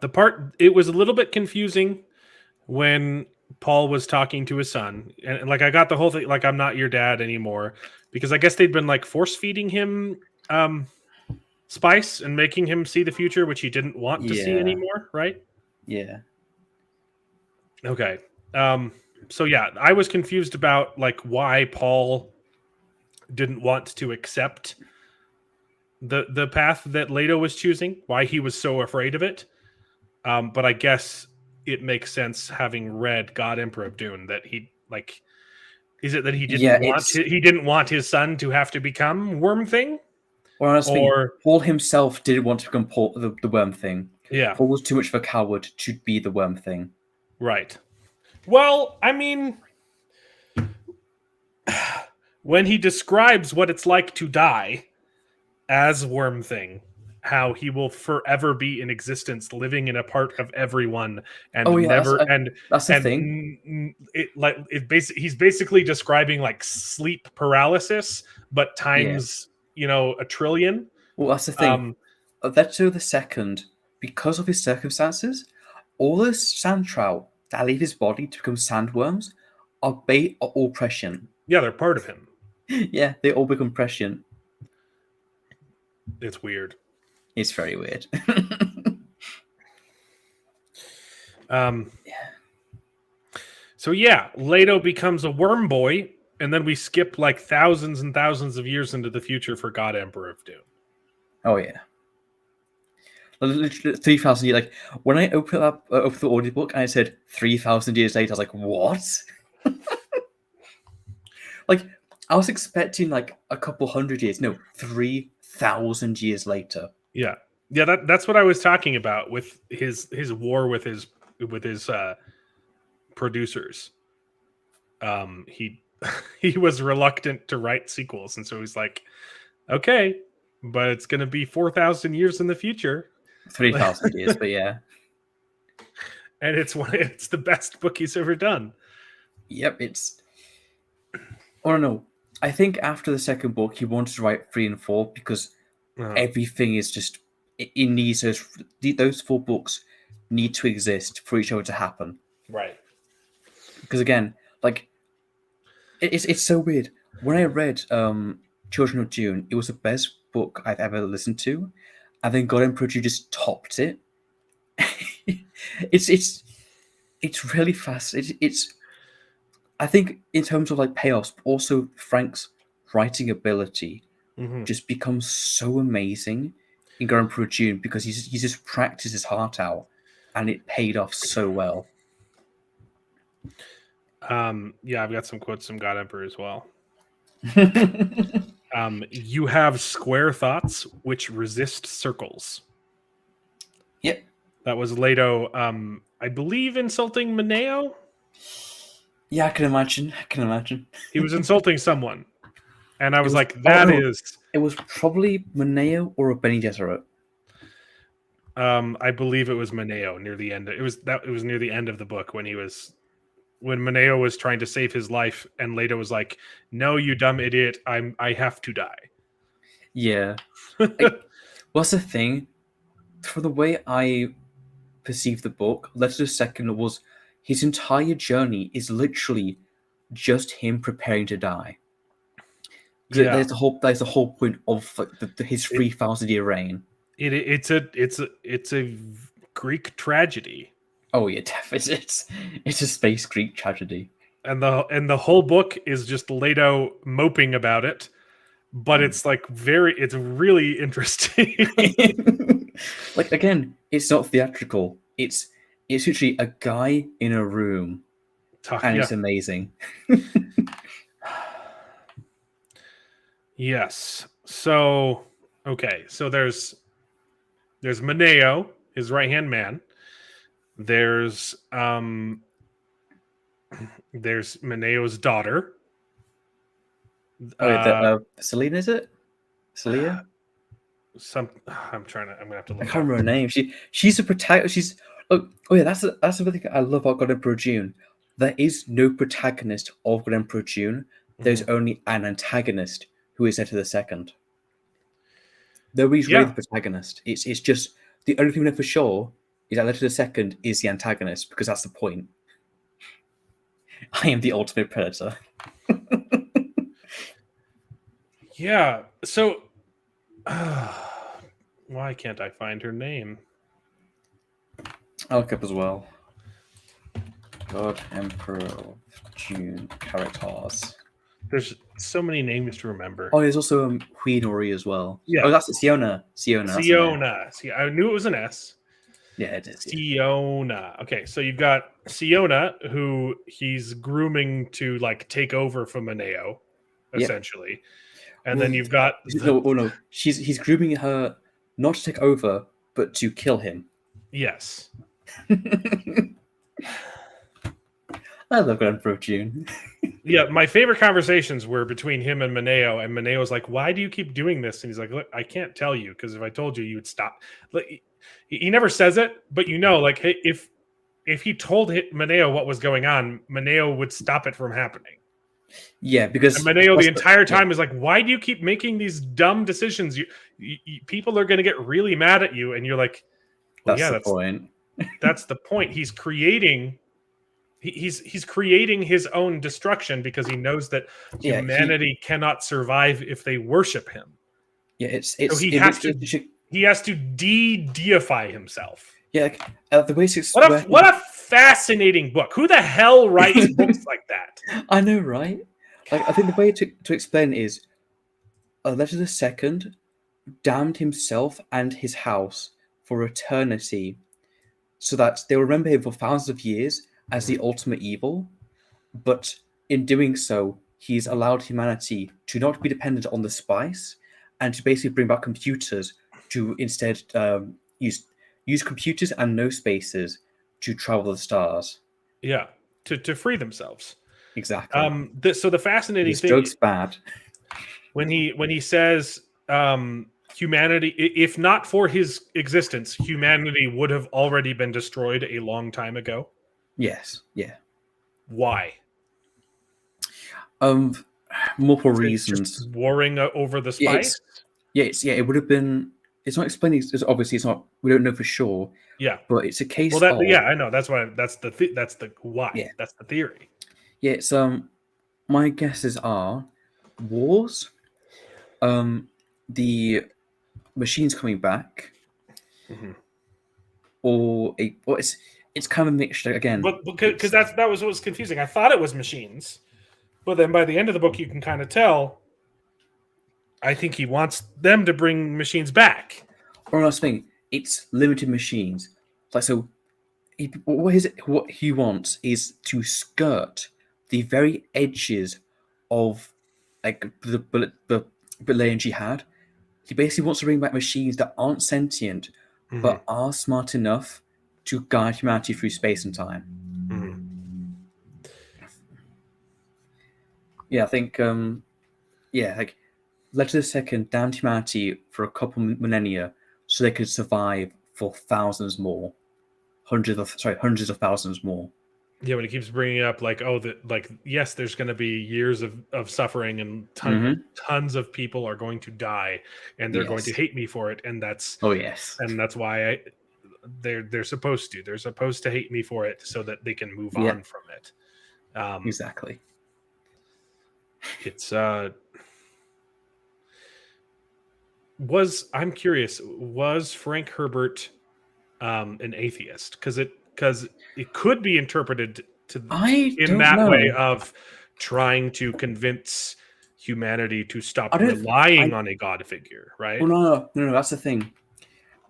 it was a little bit confusing when Paul was talking to his son, and like I got the whole thing, like I'm not your dad anymore, because I guess they'd been like force feeding him spice and making him see the future, which he didn't want to see anymore, right? Yeah. Okay. So yeah, I was confused about like why Paul didn't want to accept the path that Leto was choosing, why he was so afraid of it. But I guess it makes sense having read God Emperor of Dune that he like is it that he didn't want his son to have to become Worm Thing? Well, honestly, Paul himself didn't want to become the Worm Thing. Yeah. Paul was too much of a coward to be the Worm Thing. Right. Well, I mean, when he describes what it's like to die as Worm Thing, how he will forever be in existence, living in a part of everyone, and Oh yeah, never that's the thing. he's basically describing like sleep paralysis, but Yeah. times a trillion. Well, that's the thing. Leto the Second, because of his circumstances, all those sand trout that leave his body to become sandworms are all prescient. Yeah, they're part of him. Yeah, they all become prescient. It's weird. It's very weird. So yeah, Leto becomes a worm boy, and then we skip like thousands and thousands of years into the future for God Emperor of Dune. Oh yeah. Literally 3,000 years. Like when I opened the audiobook and it said 3,000 years later, I was like, what? Like I was expecting like a couple hundred years. No, 3,000 years later. Yeah. That's what I was talking about with his war with his producers. He he was reluctant to write sequels, and so he's like, okay, but it's going to be 4,000 years in the future. 3,000 years, but yeah. And it's the best book he's ever done. Yep, I don't know. I think after the second book, he wanted to write 3 and 4 because everything is just it needs those 4 books need to exist for each other to happen. Right. Because again, like it's so weird. When I read Children of Dune, it was the best book I've ever listened to, and then God Emperor Dune just topped it. It's really fast. It's I think in terms of like payoffs, but also Frank's writing ability just becomes so amazing in God Emperor Dune because he just practiced his heart out, and it paid off so well. Yeah, I've got some quotes from God Emperor as well. You have square thoughts which resist circles. Yep. That was Leto, I believe, insulting Mineo. Yeah, I can imagine. He was insulting someone. And I was like, It was probably Mineo or a Bene Gesserit. I believe it was Mineo near the end. It was near the end of the book when Mineo was trying to save his life, and Leto was like, "No, you dumb idiot! I have to die." Yeah. What's the thing? For the way I perceive the book, Letter the Second was his entire journey is literally just him preparing to die. Yeah. There's the whole point of like, his 3,000 year reign. It's a Greek tragedy. Oh yeah, definitely. It's a space Greek tragedy. And the whole book is just Leto moping about it, but it's really interesting. Like again, it's not theatrical. It's literally a guy in a room, and it's amazing. Yes. So okay. So there's Mineo, his right hand man. There's Mineo's daughter. Selena, is it? Celia? I'm gonna have to look. I can't remember her name. She's a protagonist. That's the thing I love about God Emperor Dune. There is no protagonist of God Emperor Dune. There's only an antagonist who is Leto the Second. Nobody's really the protagonist. It's just the only thing we know for sure is that Leto the Second is the antagonist because that's the point. I am the ultimate predator. Yeah. So, why can't I find her name? I'll look up as well. God Emperor Dune characters. There's so many names to remember. Oh, there's also Queen Ori as well. Yeah. Oh, that's Siona. Siona. See, I knew it was an S. Yeah, it is. Siona. Okay, so you've got Siona, who he's grooming to like take over from Mineo, essentially. And then you've got no. He's grooming her not to take over, but to kill him. Yes. I love God Emperor Dune. Yeah, my favorite conversations were between him and Maneo's like, "Why do you keep doing this?" And he's like, "Look, I can't tell you because if I told you, you would stop." Like, he never says it, but like, hey, if he told Maneo what was going on, Maneo would stop it from happening. Yeah, because And Maneo the entire time is like, "Why do you keep making these dumb decisions? You people are going to get really mad at you." And you're like, "Well, that's the point. That's the point. He's creating." He's creating his own destruction because he knows that humanity cannot survive if they worship him. Yeah, it's so he has to de-deify himself. Yeah, the way to what a fascinating book. Who the hell writes books like that? I know, right? Like, I think the way to explain it is Alexander II damned himself and his house for eternity so that they will remember him for thousands of years as the ultimate evil, but in doing so, he's allowed humanity to not be dependent on the spice and to basically bring back computers to instead use computers and no spaces to travel the stars. Yeah, to free themselves. Exactly. So the fascinating this thing, joke's bad. When he says humanity, if not for his existence, humanity would have already been destroyed a long time ago. Yes. Yeah. Why? Multiple reasons. Just warring over the spice. It would have been. It's not explaining. Obviously, it's not. We don't know for sure. Yeah, but it's a case. Well, I know. That's why. That's the why. Yeah. That's the theory. Yeah, it's my guesses are wars, the machines coming back, or it's kind of a mixture again. But because that was what was confusing. I thought it was machines, but then by the end of the book, you can kind of tell. I think he wants them to bring machines back. Or another thing, it's limited machines. Like so, what he wants is to skirt the very edges of like the Belayan Jihad. He basically wants to bring back machines that aren't sentient but are smart enough to guide humanity through space and time. Yeah, I think like Letter II damned humanity for a couple millennia so they could survive for thousands more. Hundreds of thousands more. Yeah, when he keeps bringing up yes, there's going to be years of suffering and tons of people are going to die and they're going to hate me for it, and that's and that's why they're supposed to hate me for it so that they can move on from it. Exactly. It's I'm curious, was Frank Herbert an atheist? Because it could be interpreted in that way of trying to convince humanity to stop relying on a god figure, right? Well, no, that's the thing.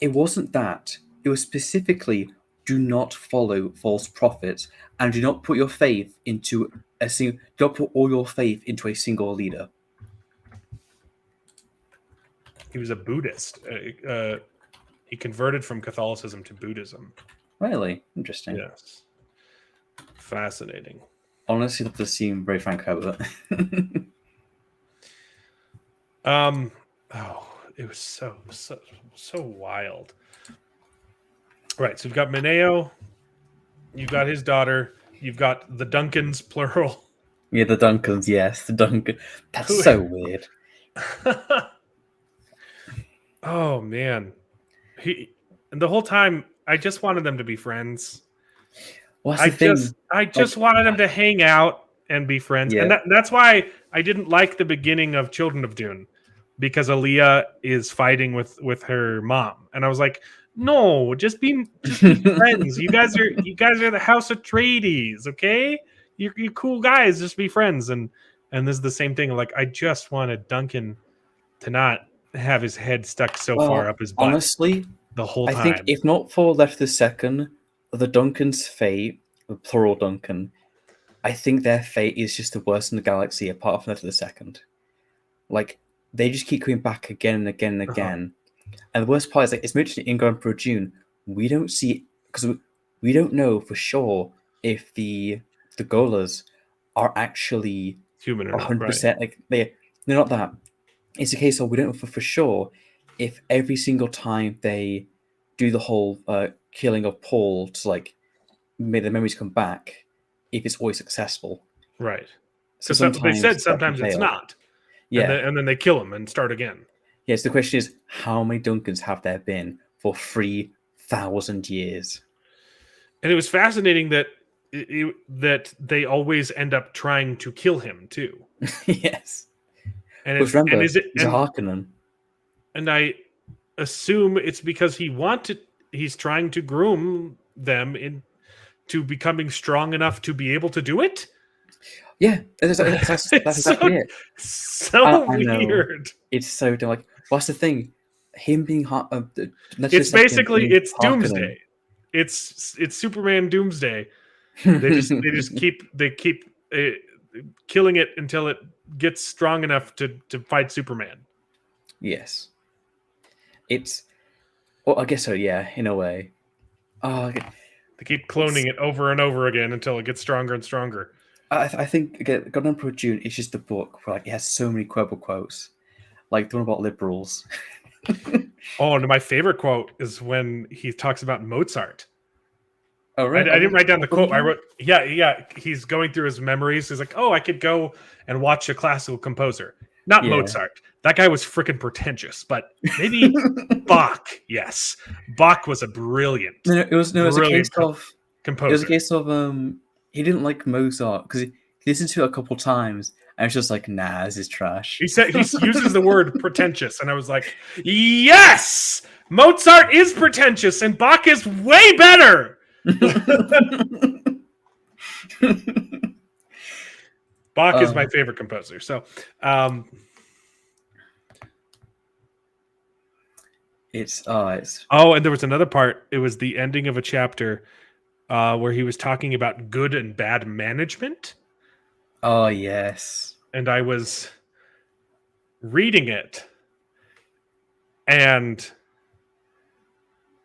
It wasn't that. It was specifically do not follow false prophets and do not put your faith into don't put all your faith into a single leader. He was a Buddhist. He converted from Catholicism to Buddhism. Really? Interesting. Yes. Fascinating. Honestly, that does seem very Frank Herbert. It was so wild. Right, so you've got Maneo, you've got his daughter, you've got the Duncans, plural. Yeah, the Duncans, yes. The Duncan. That's so weird. Oh, man. And the whole time, I just wanted them to be friends. I just wanted them to hang out and be friends. Yeah. And that's why I didn't like the beginning of Children of Dune, because Aaliyah is fighting with her mom. And I was like, no, just be friends. You guys are the House Atreides, okay? You're cool guys, just be friends. And this is the same thing. Like, I just wanted Duncan to not have his head stuck so far up his butt. Honestly, the whole time. I think if not for Letter II, the Duncan's fate, the plural Duncan, I think their fate is just the worst in the galaxy apart from Letter II. Like, they just keep coming back again and again and again. And the worst part is, like, it's mentioned in Grand Pro Dune, we don't see, because we don't know for sure if the Golas are actually Human or not, 100%. Like they're not that. It's a case of we don't know for sure if every single time they do the whole killing of Paul to like make the memories come back, if it's always successful. right? So Because they said that can sometimes it's fail. not. Yeah. And then they kill him and start again. Yes. The question is, how many Duncans have there been for 3,000 years? And it was fascinating that that they always end up trying to kill him too. Yes. And But remember, is it he's a Harkonnen. and I assume it's because he's trying to groom them into becoming strong enough to be able to do it. Yeah, that's exactly it. So I know. weird. It's so dumb. Like, what's the thing? Him being It's basically it's Doomsday. It's Superman Doomsday. They just keep killing it until it gets strong enough to fight Superman. Yes. It's. Well, I guess so. Yeah, in a way. Oh, They keep cloning it over and over again until it gets stronger and stronger. I think again, God Emperor Dune is just a book where like it has so many quotable quotes, like the one about liberals. Oh, and my favorite quote is when he talks about Mozart. Oh, right. I didn't write down the quote. I wrote, yeah. He's going through his memories. He's like, oh, I could go and watch a classical composer. Not Mozart. That guy was freaking pretentious, but maybe Bach. Yes. Bach was a brilliant. It was a case of composer. It was a case of he didn't like Mozart because he listened to it a couple times and it's just like, nah, this is trash. He said he uses the word pretentious, and I was like, yes, Mozart is pretentious, and Bach is way better. Bach is my favorite composer. So, it's and there was another part. It was the ending of a chapter where he was talking about good and bad management. Oh yes, and I was reading it, and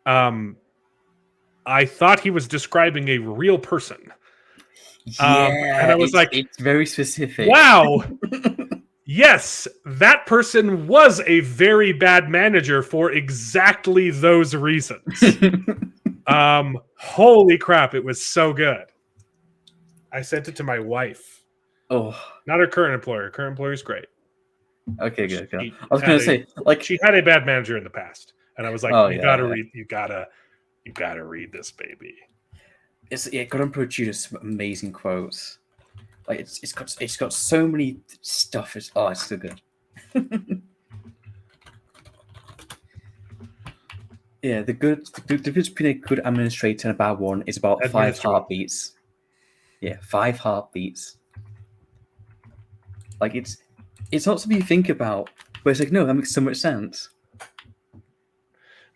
I thought he was describing a real person. Yeah, and I was like, it's very specific. Wow. Yes, that person was a very bad manager for exactly those reasons. Holy crap, it was so good. I sent it to my wife. Oh, not her current employer. Her current employer is great. Okay, good. I was going to say, like, she had a bad manager in the past, and I was like, you gotta read this, baby. God Emperor Judas, some amazing quotes. Like it's got so many stuff. It's so good. Yeah, the difference between a good administrator and a bad one is about 5 heartbeats. Yeah, 5 heartbeats. Like it's not something you think about, but it's like, no, that makes so much sense.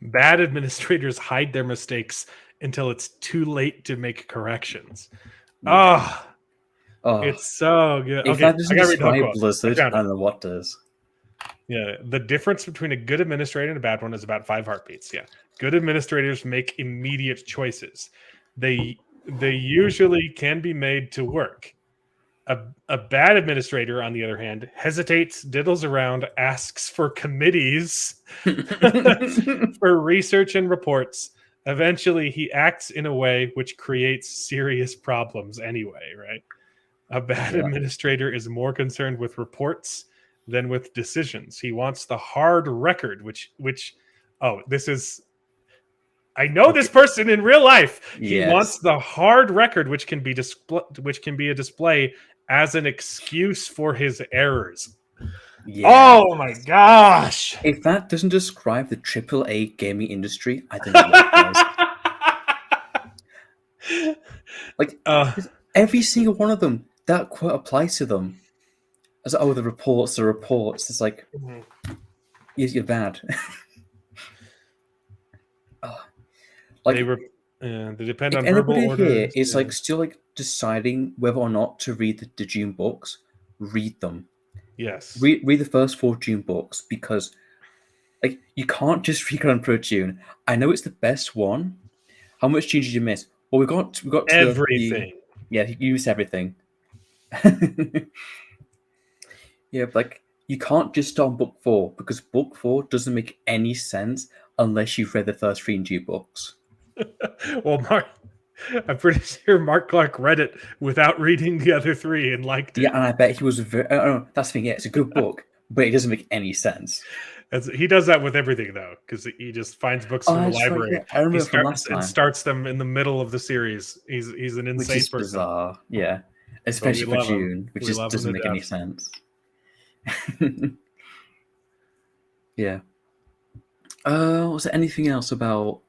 Bad administrators hide their mistakes until it's too late to make corrections. Yeah. It's so good. If that doesn't describe Blizzard, I don't know what does. Yeah, the difference between a good administrator and a bad one is about 5 heartbeats. Yeah, good administrators make immediate choices. They usually can be made to work. A bad administrator, on the other hand, hesitates, diddles around, asks for committees for research and reports. Eventually, he acts in a way which creates serious problems anyway, right? A bad administrator is more concerned with reports than with decisions. He wants the hard record, I know this person in real life. He wants the hard record, which can be a display as an excuse for his errors. Yeah. Oh my gosh! If that doesn't describe the AAA gaming industry, I don't know what does. Like every single one of them, that quote applies to them. As the reports. It's like, you're bad. They depend on verbal orders. Here is like still like deciding whether or not to read the Dune books. Read them. Yes. Read the first 4 Dune books, because like you can't just read on Pro Dune. I know it's the best one. How much Dune did you miss? Well, we got everything. You missed everything. Yeah, like you can't just start on book 4 because book 4 doesn't make any sense unless you've read the first 3 new books. Well, I'm pretty sure Mark Clark read it without reading the other 3 and liked it. Yeah, and I bet he was very. Oh, that's the thing. Yeah, it's a good book, but it doesn't make any sense. He does that with everything, though, because he just finds books from the That's right, library. yeah. I remember from last and time. starts them in the middle of the series. He's an Which insane is person. bizarre, yeah. Especially for love him. Dune, which We just love him doesn't to make any death. sense. Yeah. Was there anything else about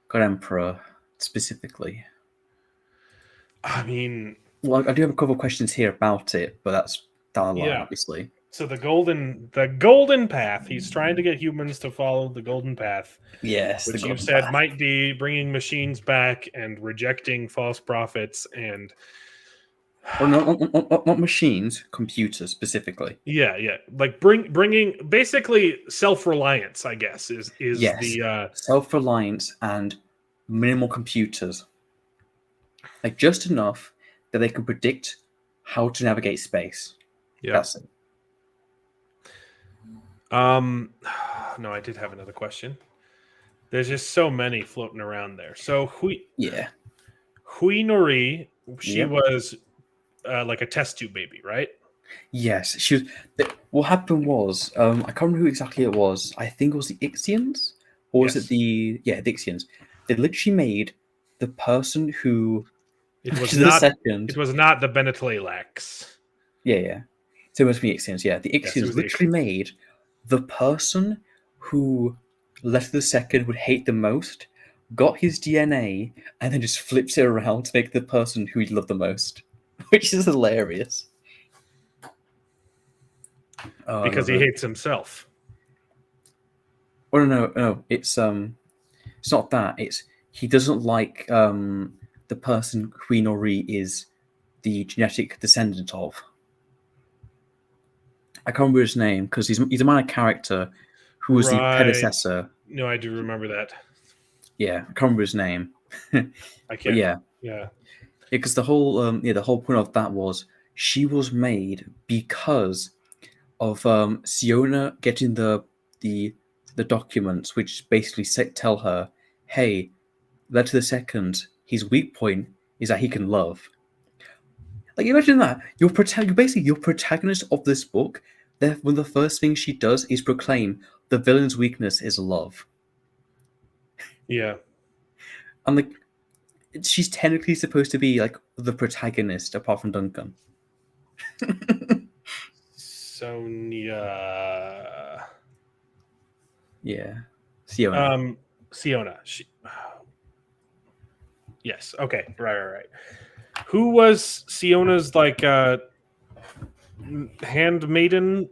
God Emperor specifically? I mean, Well, I do have a couple of questions here about it, but that's down the line, Yeah. obviously. so the golden path. He's trying to get humans to follow the golden path, Yes, which the you God said Path. might be bringing machines back and rejecting false prophets and Or not machines, computers specifically. yeah, like bringing basically self-reliance, I guess, is Yes, the self-reliance and minimal computers, like just enough that they can predict how to navigate space. yeah. That's it. No, I did have another question. There's just so many floating around there. So Yeah. Hui Nori, she Yep. was like a test tube baby, right? Yes, she was. What happened was, I can't remember who exactly it was. I think it was the Ixians, or was Yes. it the Ixians? They literally made the person who It was to the not. second. It was not the Benetlax. Yeah. So it must be Ixians. Yeah, the it Ixians was the literally made the person who Letter the Second would hate the most, got his DNA, and then just flips it around to make the person who he'd love the most, which is hilarious. Oh, I Because love he it. hates himself. Oh no! It's not that. It's he doesn't like the person Queen Ori is the genetic descendant of. I can't remember his name because he's a minor character who was the Right. predecessor. No, I do remember that. Yeah, I can't remember his name. I But can't. yeah, Yeah. because the whole point of that was she was made because of Siona getting the documents, which basically tell her, "Hey, Letter the Second, his weak point is that he can love." Like imagine that you're basically your protagonist of this book. One of the first things she does is proclaim the villain's weakness is love, Yeah. and like she's technically supposed to be like the protagonist apart from Duncan. Sonia. Yeah, Siona. Siona. Yes. Okay. Right. Who was Siona's like handmaiden?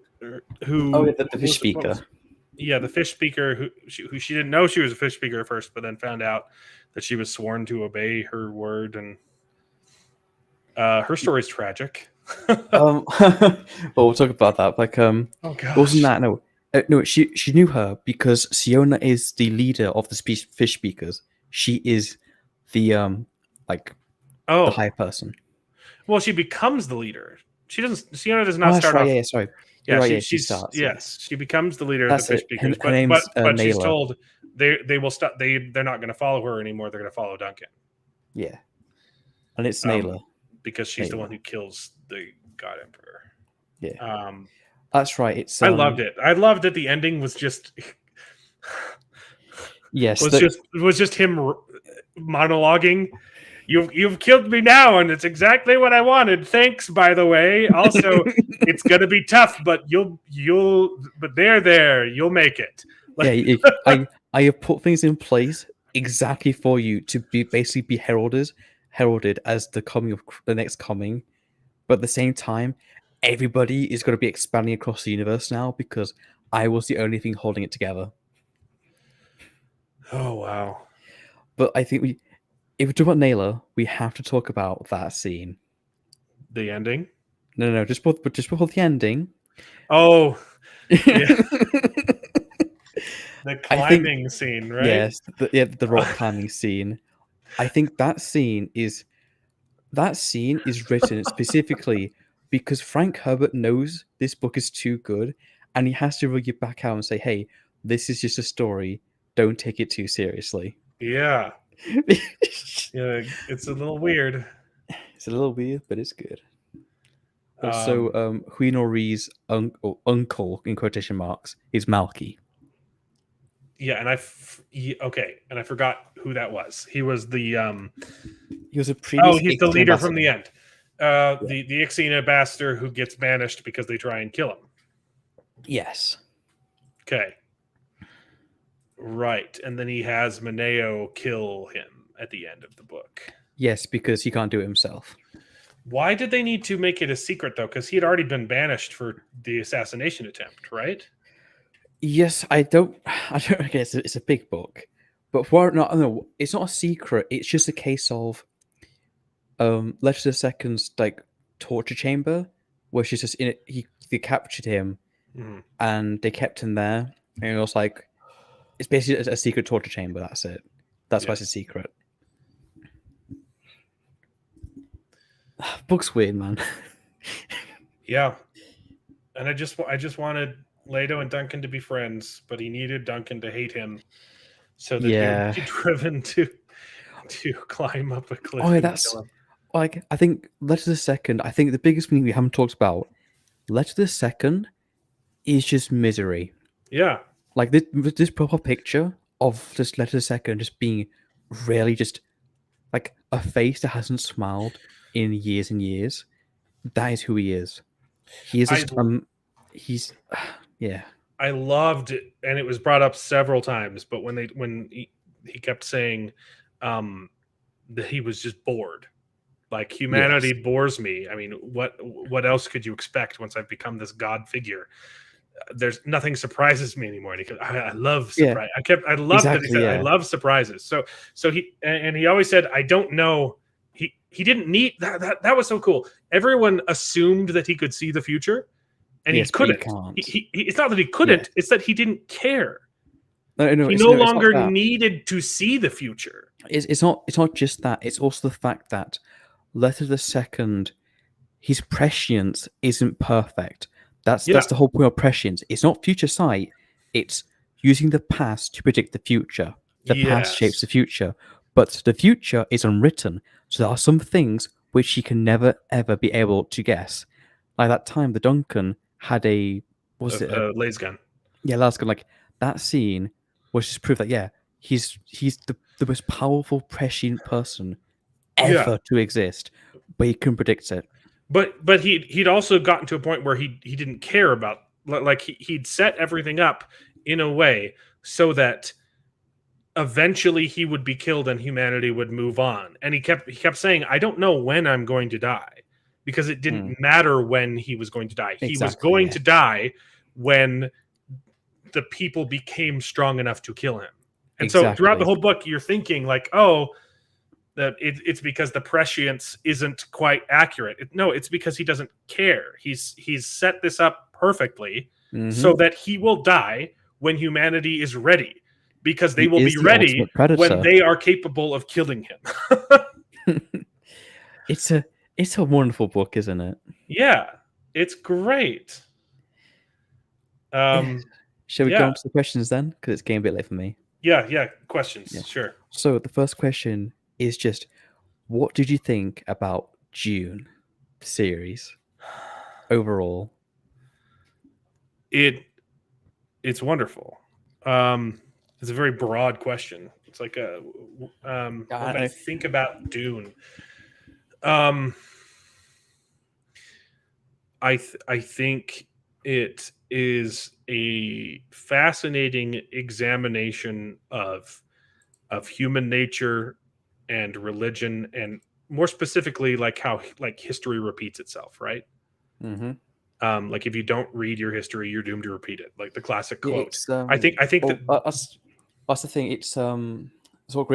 Who? Oh, yeah, the fish speaker. Yeah, the fish speaker who she didn't know she was a fish speaker at first, but then found out that she was sworn to obey her word, and her story's tragic. Well, we'll talk about that. Like, Oh gosh. wasn't that no? She knew her because Siona is the leader of the fish speakers. She is the like the high person. Well, she becomes the leader. Siona does Oh, not that's start right. off. Yeah, sorry. Yeah, You're right, she starts. yes, she becomes the leader That's of the fish it. speakers. Her name's but she's Nayla. told they will stop. They're not going to follow her anymore. They're going to follow Duncan. Yeah, and it's Nayla because she's the Nayla. one who kills the God Emperor. Yeah, that's right. It's I loved it. I loved that the ending was just yes, was just him monologuing. You've killed me now, and it's exactly what I wanted. Thanks, by the way. Also, it's gonna be tough, but you'll you'll make it. Yeah, I have put things in place exactly for you to basically be heralded as the coming of the next coming, but at the same time, everybody is going to be expanding across the universe now because I was the only thing holding it together. Oh wow! But I think if we talk about Nayla, we have to talk about that scene. The ending? No, just before the ending. Oh, yeah. The climbing scene, right? Yes, the rock climbing scene. I think that scene is written specifically because Frank Herbert knows this book is too good, and he has to rig it back out and say, "Hey, this is just a story. Don't take it too seriously." Yeah. Yeah, it's a little weird. It's a little weird, but it's good. Also, Huinori's uncle, in quotation marks, is Malky. Yeah, and okay, and I forgot who that was. He was the He was a previous. he's the Ixtal leader from ambassador. the end. The Ixina ambassador who gets banished because they try and kill him. Yes. Okay. Right, and then he has Mineo kill him at the end of the book. Yes, because he can't do it himself. Why did they need to make it a secret though? Because he had already been banished for the assassination attempt, right? Yes, I don't. I guess it's a big book, but no, it's not a secret. It's just a case of Letter the Second's like torture chamber, where she's just in it. They captured him and they kept him there, and it was like it's basically a secret torture chamber. That's it. That's why it's a secret. Book's weird, man. Yeah, and I just wanted Leto and Duncan to be friends, but he needed Duncan to hate him so that he would be driven to climb up a cliff. Oh, that's like I think Letter the Second. I think the biggest thing we haven't talked about, Letter the Second, is just misery. Yeah, like this proper picture of just Letter the Second just being really just like a face that hasn't smiled in years and years. That is who he is. He is just he's yeah. I loved it, and it was brought up several times. But when he kept saying that he was just bored, like humanity bores me. I mean, what else could you expect once I've become this god figure? There's nothing surprises me anymore. And I love surprise. I love that he said I love surprises. So he always said I don't know. He didn't need that was so cool. Everyone assumed that he could see the future. And he couldn't. It's not that he couldn't; it's that he didn't care. No, he no longer needed to see the future. It's not just that. It's also the fact that Letter the Second, his prescience isn't perfect. That's the whole point of prescience. It's not future sight. It's using the past to predict the future. The past shapes the future, but the future is unwritten. So there are some things which he can never ever be able to guess. Like that time, the Duncan had a laser gun. Yeah, laser gun. Like that scene was just proof that he's the most powerful prescient person ever to exist, but he can predict it. But he'd also gotten to a point where he didn't care about, like he'd set everything up in a way so that eventually he would be killed and humanity would move on. And he kept saying, I don't know when I'm going to die. Because it didn't matter when he was going to die. He was going to die when the people became strong enough to kill him. And so throughout the whole book, you're thinking like, oh, it's because the prescience isn't quite accurate. No, it's because he doesn't care. He's set this up perfectly so that he will die when humanity is ready. Because they will be ready when they are capable of killing him. It's a wonderful book, isn't it? Yeah, it's great. Shall we go on to the questions then? Because it's getting a bit late for me. Yeah, questions. Yeah. Sure. So the first question is just, what did you think about Dune series overall? It's wonderful. It's a very broad question. It's like what I think about Dune. I think it is a fascinating examination of human nature and religion, and more specifically, like how history repeats itself, right? Mm-hmm. Like if you don't read your history, you're doomed to repeat it. Like the classic quote. I think that's the thing. It's what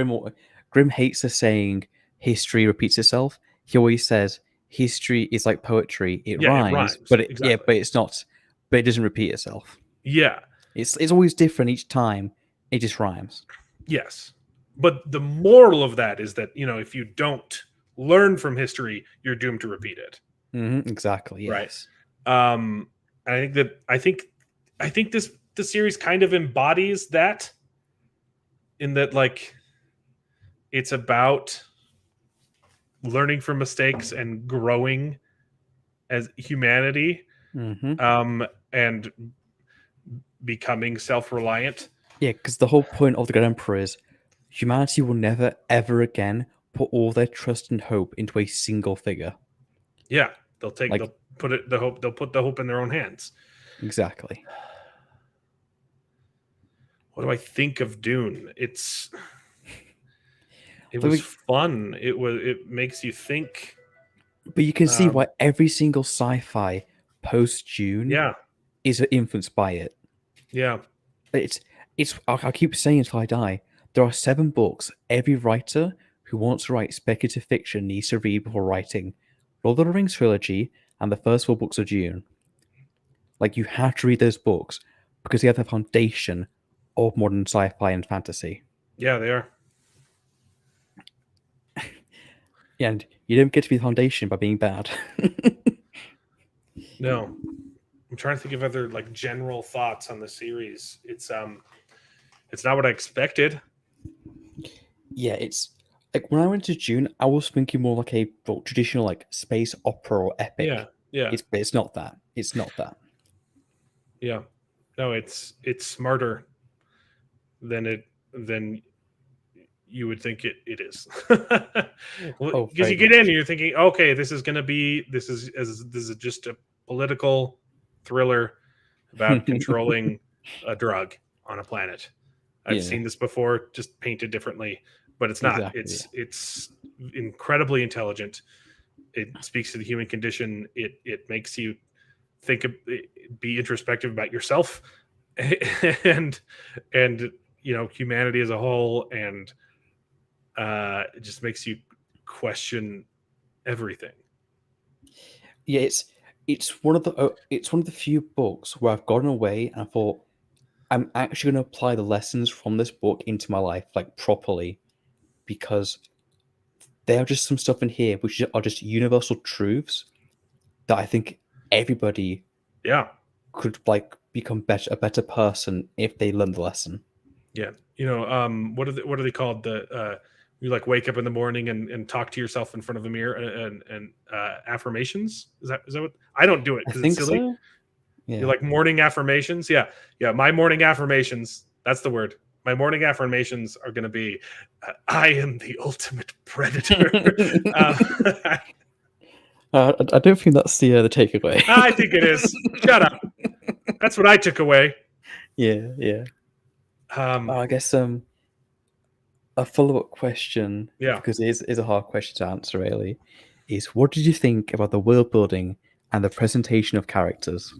Grimm hates the saying history repeats itself. He always says history is like poetry. It rhymes, but it's not. But it doesn't repeat itself. Yeah, it's always different each time. It just rhymes. Yes, but the moral of that is that if you don't learn from history, you're doomed to repeat it. Exactly. Right. Yes. I think the series kind of embodies that, in that, like, it's about learning from mistakes and growing as humanity, hmm and becoming self-reliant. Yeah, because the whole point of the Good Emperor is humanity will never, ever again put all their trust and hope into a single figure. Yeah, Like, they'll put the hope in their own hands. exactly. What do I think of Dune? It But, was we, fun. It makes you think. but you can see Um, why every single sci-fi post June yeah, is influenced by it. yeah, It's I'll keep saying it until I die. There are 7 books every writer who wants to write speculative fiction needs to read before writing Lord of the Rings trilogy and the first 4 books of Dune. Like, you have to read those books because they have the foundation of modern sci-fi and fantasy. yeah. They are. And you don't get to be the foundation by being bad. No, I'm trying to think of other, like, general thoughts on the series. It's not what I expected. Yeah, it's like when I went to June, I was thinking more like a traditional like space opera or Yeah, epic. yeah, It's not that. It's not that. yeah. No, it's smarter than you would think it is. Oh, Because very you get in much. and you're thinking, okay, this is just a political thriller about controlling a drug on a planet. I've Yeah, seen this before, just painted differently, but it's not. exactly. Yeah. It's incredibly intelligent. It speaks to the human condition. It makes you think of, be introspective about yourself, and humanity as a whole, and it just makes you question everything. Yeah, it's one of the few books where I've gone away and I thought I'm actually going to apply the lessons from this book into my life like properly because there are just some stuff in here which are just universal truths that I think everybody Yeah, could like become a better person if they learn the lesson. yeah. What are they called? You, like, wake up in the morning and talk to yourself in front of a mirror, and affirmations. Is that what? I don't do it I because it's think silly. so. You Yeah. like morning affirmations? Yeah, yeah. My morning affirmations. That's the word. My morning affirmations are going to be, "I am the ultimate predator." uh, I don't think that's the takeaway. I think it is. Shut up. That's what I took away. Yeah, yeah. Um, I guess a follow-up question, yeah. because it is a hard question to answer really, is what did you think about the world building and the presentation of characters?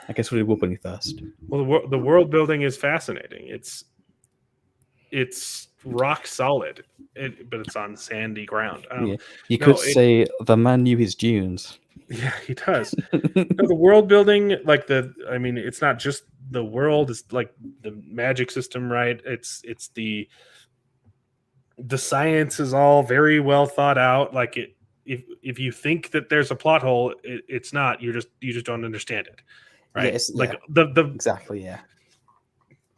I guess we'll do world building first. Well, the world building is fascinating. It's rock solid, but it's on sandy ground. Yeah. You could No, say the man knew his dunes. yeah, he does. No, the world building, like, I mean, it's not just the world; it's like the magic system, right? It's the science is all very well thought out. Like, if you think that there's a plot hole, it's not. You just don't understand it, Yeah, right? it's Like, yeah, the exactly, yeah.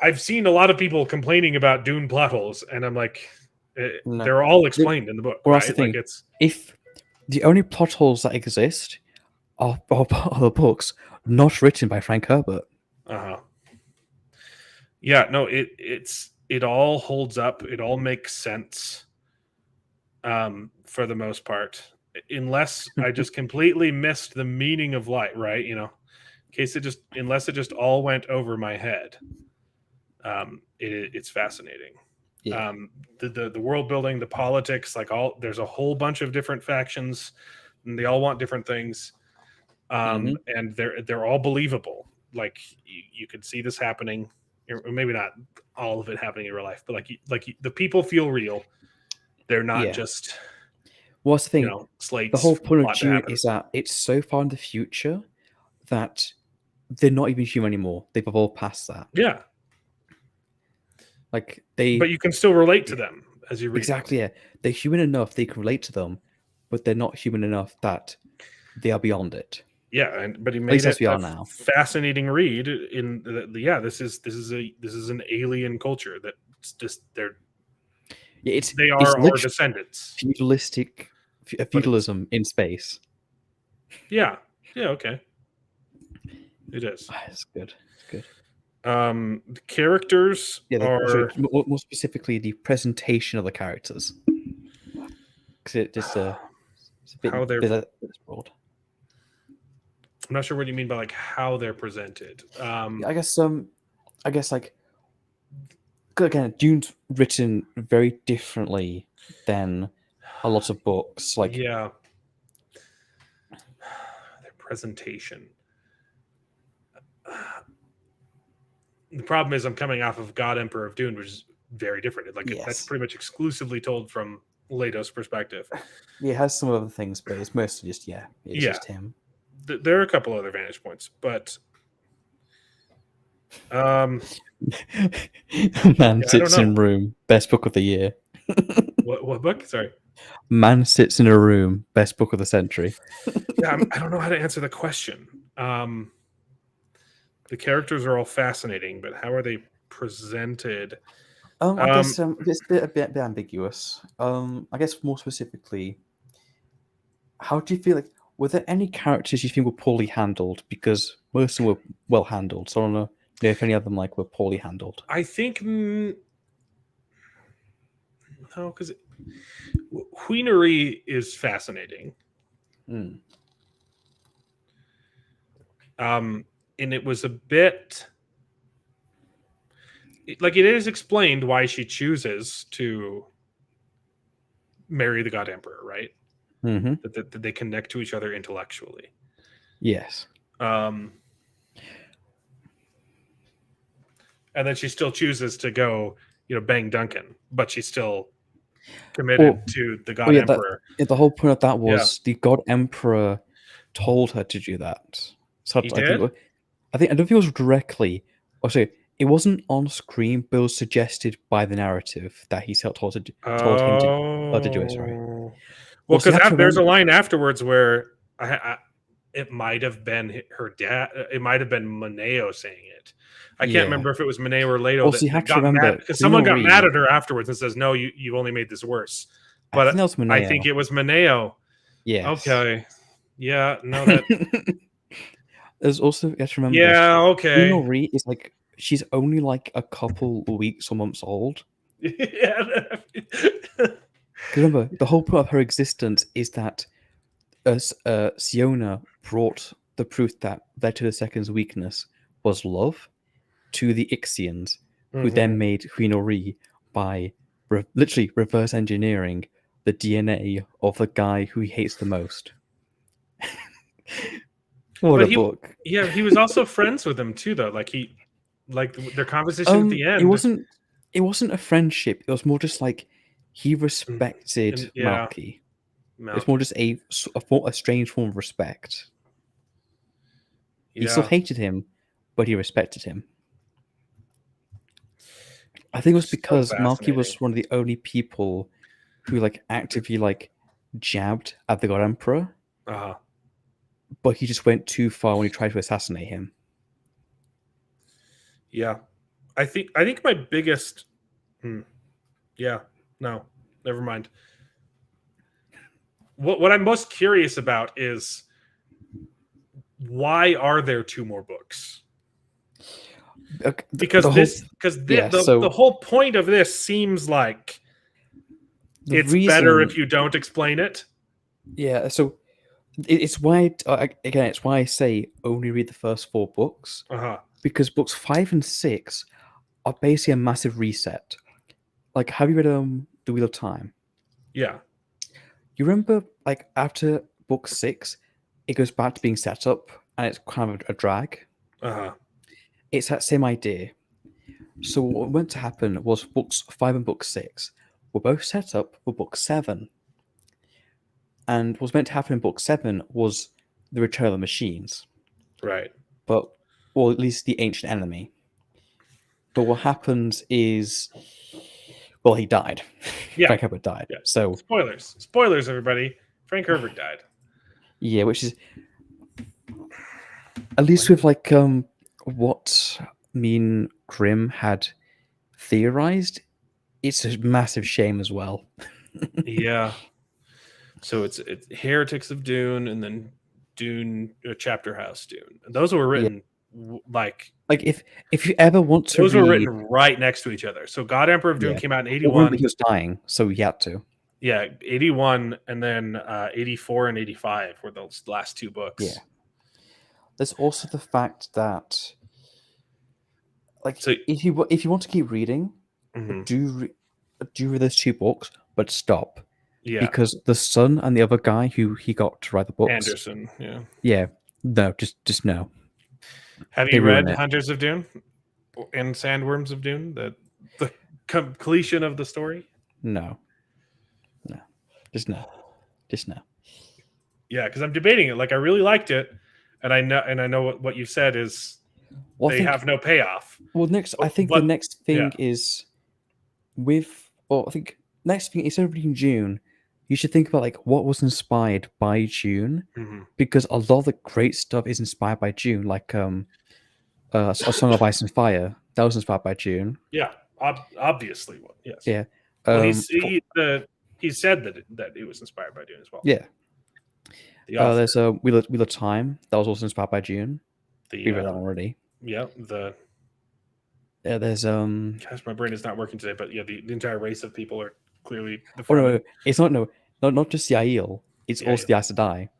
I've seen a lot of people complaining about Dune plot holes, and I'm like, No. they're all explained in the book, Well, that's the right? Like, thing. it's If the only plot holes that exist are the books not written by Frank Herbert. uh yeah, no, it all holds up. It all makes sense, for the most part, unless I just completely missed the meaning of light, right? In case unless it just all went over my head. It's fascinating. Yeah. The world building, the politics, like, there's a whole bunch of different factions, and they all want different things. hmm And they're all believable. Like, you could see this happening, or maybe not all of it happening in real life, but like the people feel real. They're not Yeah. just What's the thing? The slates whole for the point of plot to Dune happen. is that it's so far in the future that they're not even human anymore. They've evolved past that. Yeah, Like but you can still relate to them as you read them. exactly, yeah. They're human enough they can relate to them, but they're not human enough that they are beyond it. Yeah, but he At made least as it we a are now. fascinating read. Yeah, this is an alien culture that's just Yeah, they it's are our literally descendants. feudalistic feudalism in space. Yeah, okay, it is. It's good. It's good. The characters Yeah, are more specifically the presentation of the characters, because it's a bit, how they're. bit broad. I'm not sure what you mean by like how they're presented. Yeah, I guess like again, Dune's written very differently than a lot of books. Like, yeah, their presentation. The problem is I'm coming off of God Emperor of Dune, which is very different. Like that's yes, pretty much exclusively told from Leto's perspective. yeah, it has some other things, but it's mostly just it's Yeah. just him. There are a couple other vantage points, but Man I sits don't in room, best book of the year. what book? Sorry. Man sits in a room, best book of the century. Yeah, I don't know how to answer the question. The characters are all fascinating, but how are they presented? I guess it's a bit ambiguous. I guess more specifically, how do you feel like? Were there any characters you think were poorly handled? Because most of them were well handled. So I don't know if any of them were poorly handled. I think no, because Queenery is fascinating. Mm. And it was a bit like it is explained why she chooses to marry the God Emperor, right? Mm-hmm. That they connect to each other intellectually. Yes. And then she still chooses to go, bang Duncan, but she's still committed to the God Emperor. The whole point of that was the God Emperor told her to do that. So He I did? I don't think it was directly. Sorry, it wasn't on screen, but it was suggested by the narrative that he told him to do it. Sorry. Well, Also, because there's a line afterwards where it might have been her dad. It might have been Moneo saying it. I can't remember if it was Moneo or Leto. Also, you have to remember because someone got mad at her afterwards and says, "No, you only made this worse." But I think it was Moneo. Yes. Okay. Yeah. No. That. There's also you have to remember. Yeah. Okay. Queen is she's only a couple weeks or months old. Yeah. Remember, the whole point of her existence is that Siona brought the proof that Leto II's weakness was love to the Ixians, who then made Queen Ori by literally reverse engineering the DNA of the guy who he hates the most. What a book! Yeah, he was also friends with him too, though. Their conversation at the end. It wasn't a friendship. It was more just he respected Malky. It's more just a strange form of respect. Yeah. He still hated him, but he respected him. I think it was because Malky was one of the only people who actively jabbed at the God Emperor. Uh-huh. But he just went too far when he tried to assassinate him. Yeah. I think my biggest yeah, no, never mind. What I'm most curious about is why are there 2 more books? Because the whole point of this seems like it's better if you don't explain it. Yeah, so it's why it's why I say only read the first 4 books. Because books 5 and 6 are basically a massive reset. Have you read The Wheel of Time? Yeah. You remember after book 6, it goes back to being set up and it's kind of a drag. It's that same idea. So what meant to happen was books 5 and book 6 were both set up for book 7. And what's meant to happen in book 7 was the return of the machines. Right. Or at least the ancient enemy. But what happens is, well, he died. Yeah. Frank Herbert died. Yeah. So spoilers, everybody. Frank Herbert died. Yeah, which is at least with like what me and Grim had theorized, it's a massive shame as well. Yeah. So it's Heretics of Dune, and then Dune Chapter House Dune. And those were Yeah. written like Like if you ever want to those read, were written right next to each other. So God Emperor of Dune Yeah. came out in well, remember 81. he was dying, so he had to. Yeah, 81, and then 84 and 85 were those last two books. Yeah. There's also the fact that, like, So if you want to keep reading, mhm, do read those two books, but stop yeah, because the son and the other guy who he got to write the books, Anderson. Yeah. yeah, no, just no. Have They you ruin read it. Hunters of Dune and Sandworms of Dune? The completion of the story? No, just no. Yeah, because I'm debating it. Like I really liked it, and I know what you've said is Well, I they think, have no payoff. I think the But next thing is I think next thing instead of reading June, you should think about like what was inspired by June, mhm. because a lot of the great stuff is inspired by June, like A Song of Ice and Fire. That was inspired by June. Yeah, obviously, yes. Yeah. Well, For- he said that it was inspired by Dune as well. yeah. The author, There's Wheel of Time. That was also inspired by June. We read that already. yeah, There's gosh, my brain is not working today, but yeah, the entire race of people are clearly the Oh no, Fremen. it's not just the Aiel. It's also the Aes Sedai.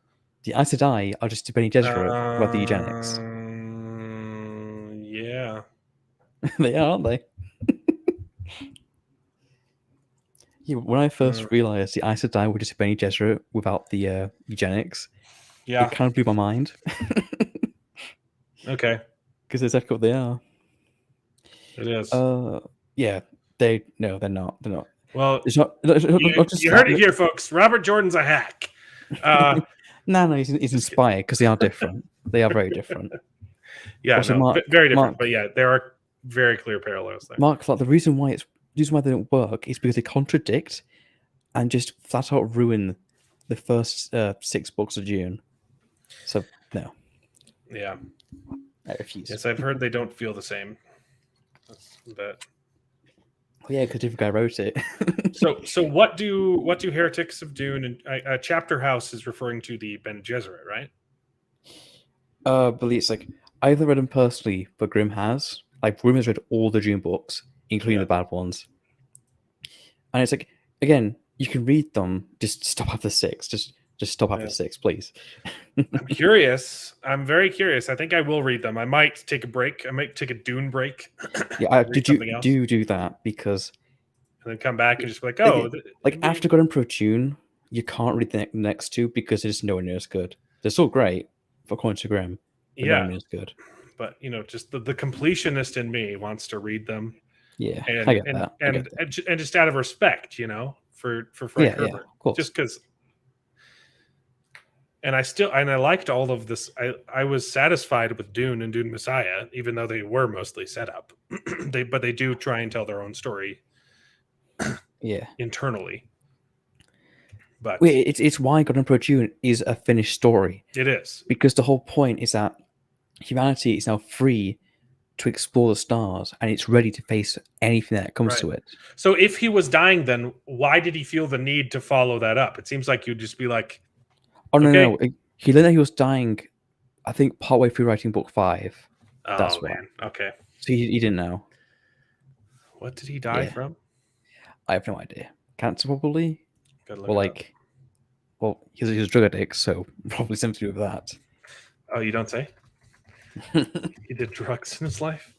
The Aes Sedai are just Bene Gesserit about the eugenics. Yeah. They are, aren't they? Yeah, when I first realized the Aes Sedai were just Bene Gesserit without the eugenics, Yeah. it kind of blew my mind. Okay. Because that's exactly what they are. It is. Yeah, they're not. They're not. Well, It's not just you heard it here, folks. Robert Jordan's a hack. No, he's inspired because they are different. They are very different. Yeah, Also, no, Mark- very different. Mark- But yeah, there are very clear parallels there. Mark, like the reason why they don't work is because they contradict and just flat out ruin the first 6 books of June. So no, Yeah. I refuse. Yes, I've heard they don't feel the same. But Yeah, because different guy wrote it. so what do Heretics of Dune and Chapter House is referring to the Bene Gesserit, right? But it's like I haven't read them personally, but Grimm has. Like Grimm has read all the June books, including the bad ones. And it's like, again, you can read them. Just stop after 6. Just stop after 6, please. I'm curious. I'm very curious. I think I will read them. I might take a break. I might take a Dune break. Yeah, Read something else. do that because And then come back and just be like, oh, after God Emperor June, you can't read the next 2 because it's nowhere near as good. They're still great, according to Grimm. But nowhere near as good. But just the completionist in me wants to read them. Yeah, and I get that. And just out of respect, for Frank Herbert, of course. just because. And I liked all of this. I was satisfied with Dune and Dune Messiah, even though they were mostly set up. But they do try and tell their own story. Yeah, internally. But it's why God Emperor June is a finished story. It is, because the whole point is that humanity is now free to explore the stars, and it's ready to face anything that comes to it. So if he was dying, then why did he feel the need to follow that up? It seems like you'd just be like, "Oh no, he learned that he was dying." I think partway through writing book 5. That's why. Man. Okay. So he didn't know. What did he die from? I have no idea. Cancer, probably. Well, he was a drug addict, so probably something to do with that. Oh, you don't say? He did drugs in his life?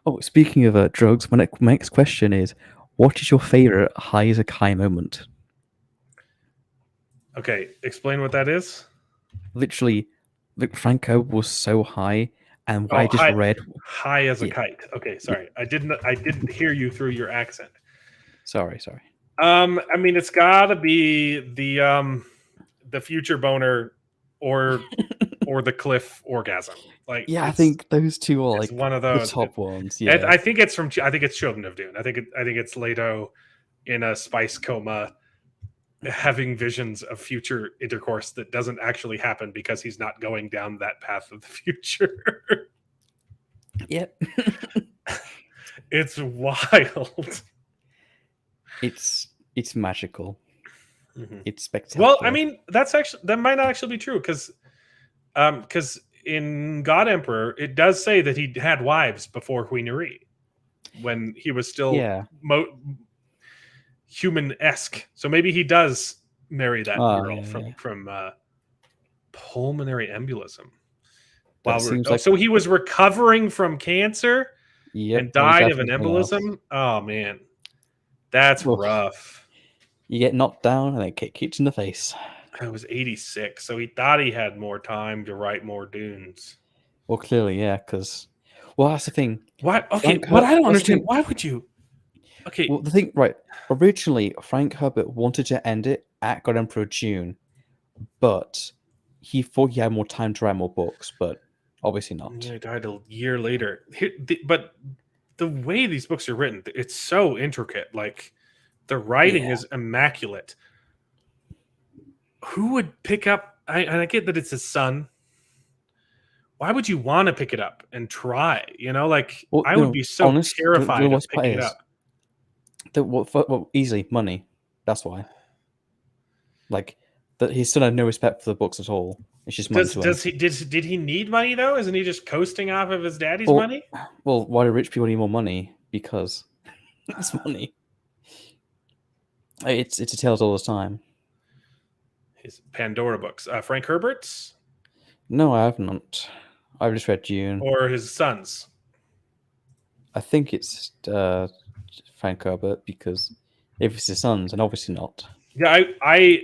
Oh, speaking of drugs, my next question is, what is your favorite high as a Kai moment? Okay, explain what that is. Literally, Franco was so high, and what I just read high as a kite. Okay, sorry, I didn't hear you through your accent. Sorry. I mean, it's gotta be the future boner or the cliff orgasm. Like, I think those two are like one of those the top ones. Yeah, I think it's Children of Dune. I think it's Leto in a spice coma, having visions of future intercourse that doesn't actually happen because he's not going down that path of the future. Yep. It's wild. It's magical. Mhm. It's spectacular. Well, I mean, that might not actually be true because in God Emperor it does say that he had wives before Huinari when he was still yeah. human-esque. So maybe he does marry that girl Yeah. from pulmonary embolism. That seems like So he was recovering from cancer yep. and Well, he's died had of an something else. embolism. Oh man, that's Oof. rough. You get knocked down and then get kicked in the face. I was 86, so he thought he had more time to write more Dunes. Well, clearly, yeah, because well, that's the thing. Why? Okay, Frank what I don't that's the understand. thing. Why would you? Okay, Well, the thing, right? Originally, Frank Herbert wanted to end it at God Emperor Dune, but he thought he had more time to write more books, but obviously not. he died a year later. But the way these books are written, it's so intricate. Like the writing Yeah. is immaculate. Who would pick up? And I get that it's his son. Why would you want to pick it up and try? Like Well, I would be so honest, terrified of worst part picking it is up. well, easily money. That's why. Like that, he still had no respect for the books at all. It's just money to him. Did he need money though? Isn't he just coasting off of his daddy's Well, money? Well, why do rich people need more money? Because it's money. It's a tales all the time. His Pandora books, Frank Herbert's, No, I haven't. I've just read Dune. or his sons. I think it's Frank Herbert because if it's his sons, and obviously not. Yeah, I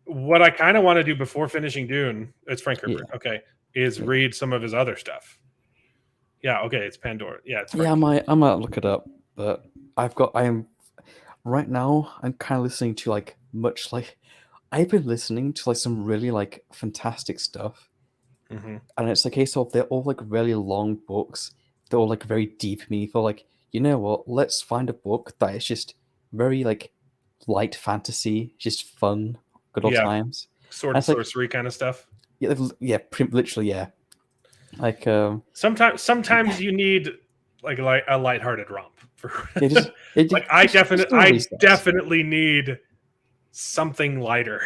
what I kind of want to do before finishing Dune, it's Frank Herbert. Yeah. Okay, is read some of his other stuff. Yeah, okay, it's Pandora. Yeah, it's Frank. Yeah, I might look it up, but right now I'm kind of listening to I've been listening to like some really like fantastic stuff, Mhm. and it's a case of they're all like really long books. They're all like very deep, meaningful. Like, you know what? Let's find a book that is just very like light fantasy, just fun, good old Yeah. times. Sword and That's like- sorcery kind of stuff. Yeah, literally, yeah. Like, Sometimes you need like a lighthearted romp. it just, Like I just definitely need something lighter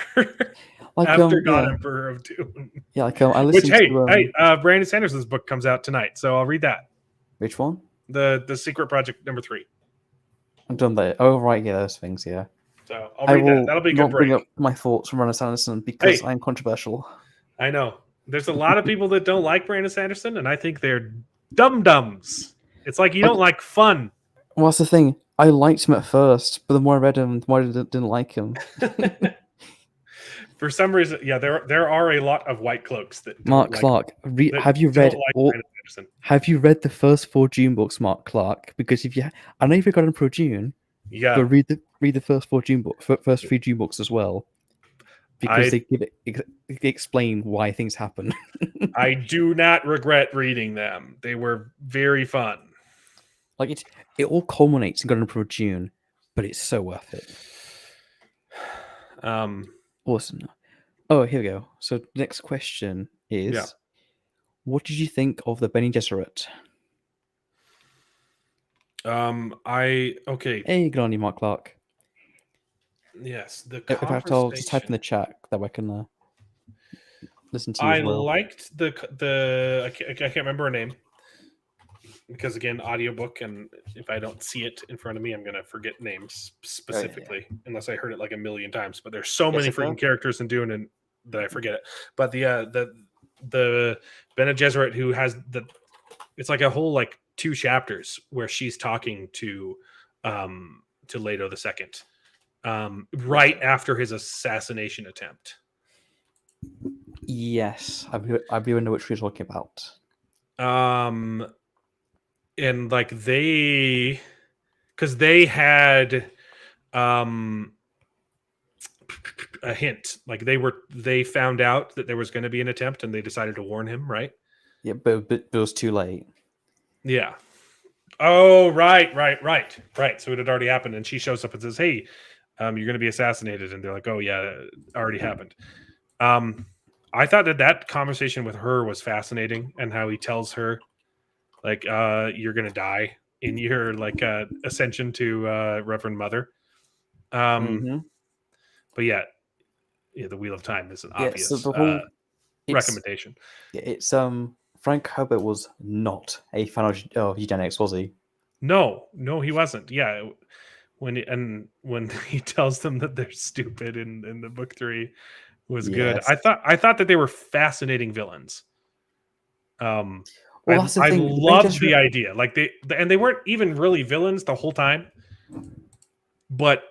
like after God yeah, Emperor of Dune. yeah. Like I Which listened to Brandon Sanderson's book comes out tonight, so I'll read that. which one? The Secret Project #3. I've done that. Oh right, yeah, those things, yeah. So I'll read that. That'll be a good not bring break. up my thoughts from Brandon Sanderson because Hey. I'm controversial. I know. There's a lot of people that don't like Brandon Sanderson, and I think they're dum-dums. It's like you don't like fun. Well, that's the thing. I liked him at first, but the more I read him, the more I didn't like him. For some reason, yeah, there are a lot of white cloaks that don't Mark like, Clark, that have you don't read like all? Brandon Sanderson. Have you read the first 4 Dune books, Mark Clark? Because I know you've got him pro Dune, Yeah, but read the first 4 Dune books, first 3 Dune books as well, because they they explain why things happen. I do not regret reading them. They were very fun. Like it all culminates in God Emperor Dune, but it's so worth it. Awesome. Oh, here we go. So next question is, Yeah. what did you think of the Bene Gesserit? Okay. Hey, good on you, Mark Clark. Yes, the In fact, I'll just type in conversation. the chat that I can listen to you I as well. liked the I can't remember her name because again, audiobook, and if I don't see it in front of me, I'm gonna forget names specifically unless I heard it like a million times. But there's so many Jessica? freaking characters in Dune and that I forget it. But the Bene Gesserit who has it's like a whole like 2 chapters where she's talking to Leto II right after his assassination attempt. Yes, I believe I know which you're talking about. And like because they had a hint, like they found out that there was going to be an attempt and they decided to warn him, right? Yeah, but it was too late. Yeah. Oh, right. So it had already happened, and she shows up and says, "Hey, you're going to be assassinated. And they're like, oh, yeah, it already happened. I thought that conversation with her was fascinating, and how he tells her, like, you're going to die in your, like, ascension to Reverend Mother. Mhm. But yeah, the Wheel of Time is an Yeah, so obvious the whole it's recommendation. it's Frank Herbert was not a fan of eugenics, was he? No, he wasn't. Yeah, when he tells them that they're stupid in the book 3 was good. Yes. I thought that they were fascinating villains. Um, Well, that's the I thing. The Bene loved the Gesserit, idea. Like they weren't even really villains the whole time, but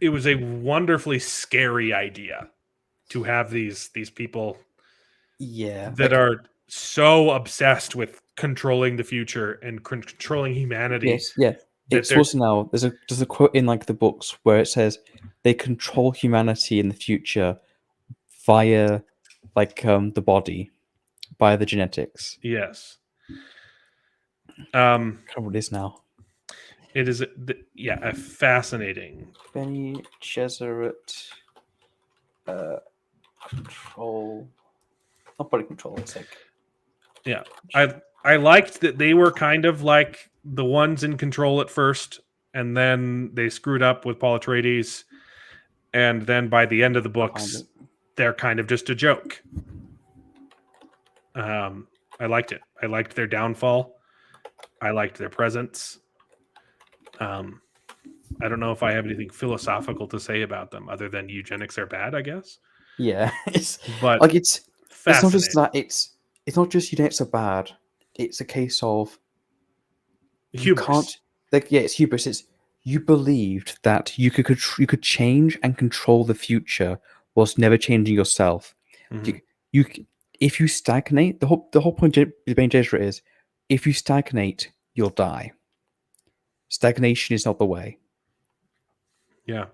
it was a wonderfully scary idea to have these people yeah, that are so obsessed with controlling the future and controlling humanity yes, yeah. that It's they're also now there's a quote in like the books where it says they control humanity in the future via like the body, via the genetics. yes. I can't remember what it is now. It is a fascinating. Bene Gesserit control. Not body control. It's like Yeah, I liked that they were kind of like the ones in control at first, and then they screwed up with Paul Atreides, and then by the end of the books, they're kind of just a joke. I liked it. I liked their downfall. I liked their presence. I don't know if I have anything philosophical to say about them other than eugenics are bad, I guess. yeah, it's But like it's not just fascinating. that it's not just eugenics are bad. It's a case of you Hubris. can't like yeah, it's hubris. It's you believed that you could change and control the future whilst never changing yourself. Mhm. You if you stagnate, the whole point of Bene Gesserit is if you stagnate, you'll die. Stagnation is not the way. Yeah.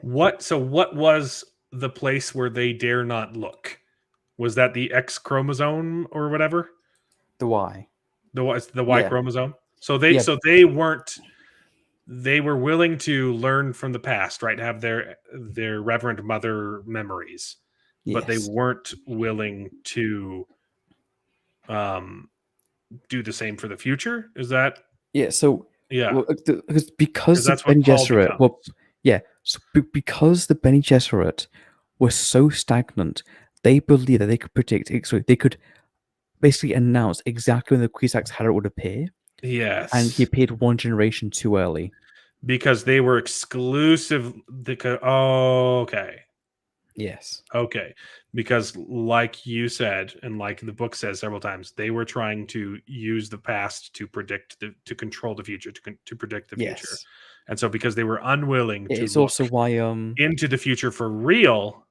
What was the place where they dare not look? Was that the X chromosome or whatever? The why? The Y Yeah, chromosome. yeah, They weren't, they were willing to learn from the past, right? Have their Reverend Mother memories, but they yes, weren't willing to um do the same for the future. Is that yeah. So yeah? well, Because because the that's what Bene Paul Gesserit, well, becomes. yeah, so because the Bene Gesserit were so stagnant, they believed that they could predict. So they could basically announce exactly when the Kwisatz Haderach would appear, and he Yes. appeared one generation too early. Because they were exclusive. Okay. Yes, Okay. Because, like you said, and like the book says several times, they were trying to use the past to to control the future, to predict the future. yes. And so, because they were unwilling to It's look also why into the future for real,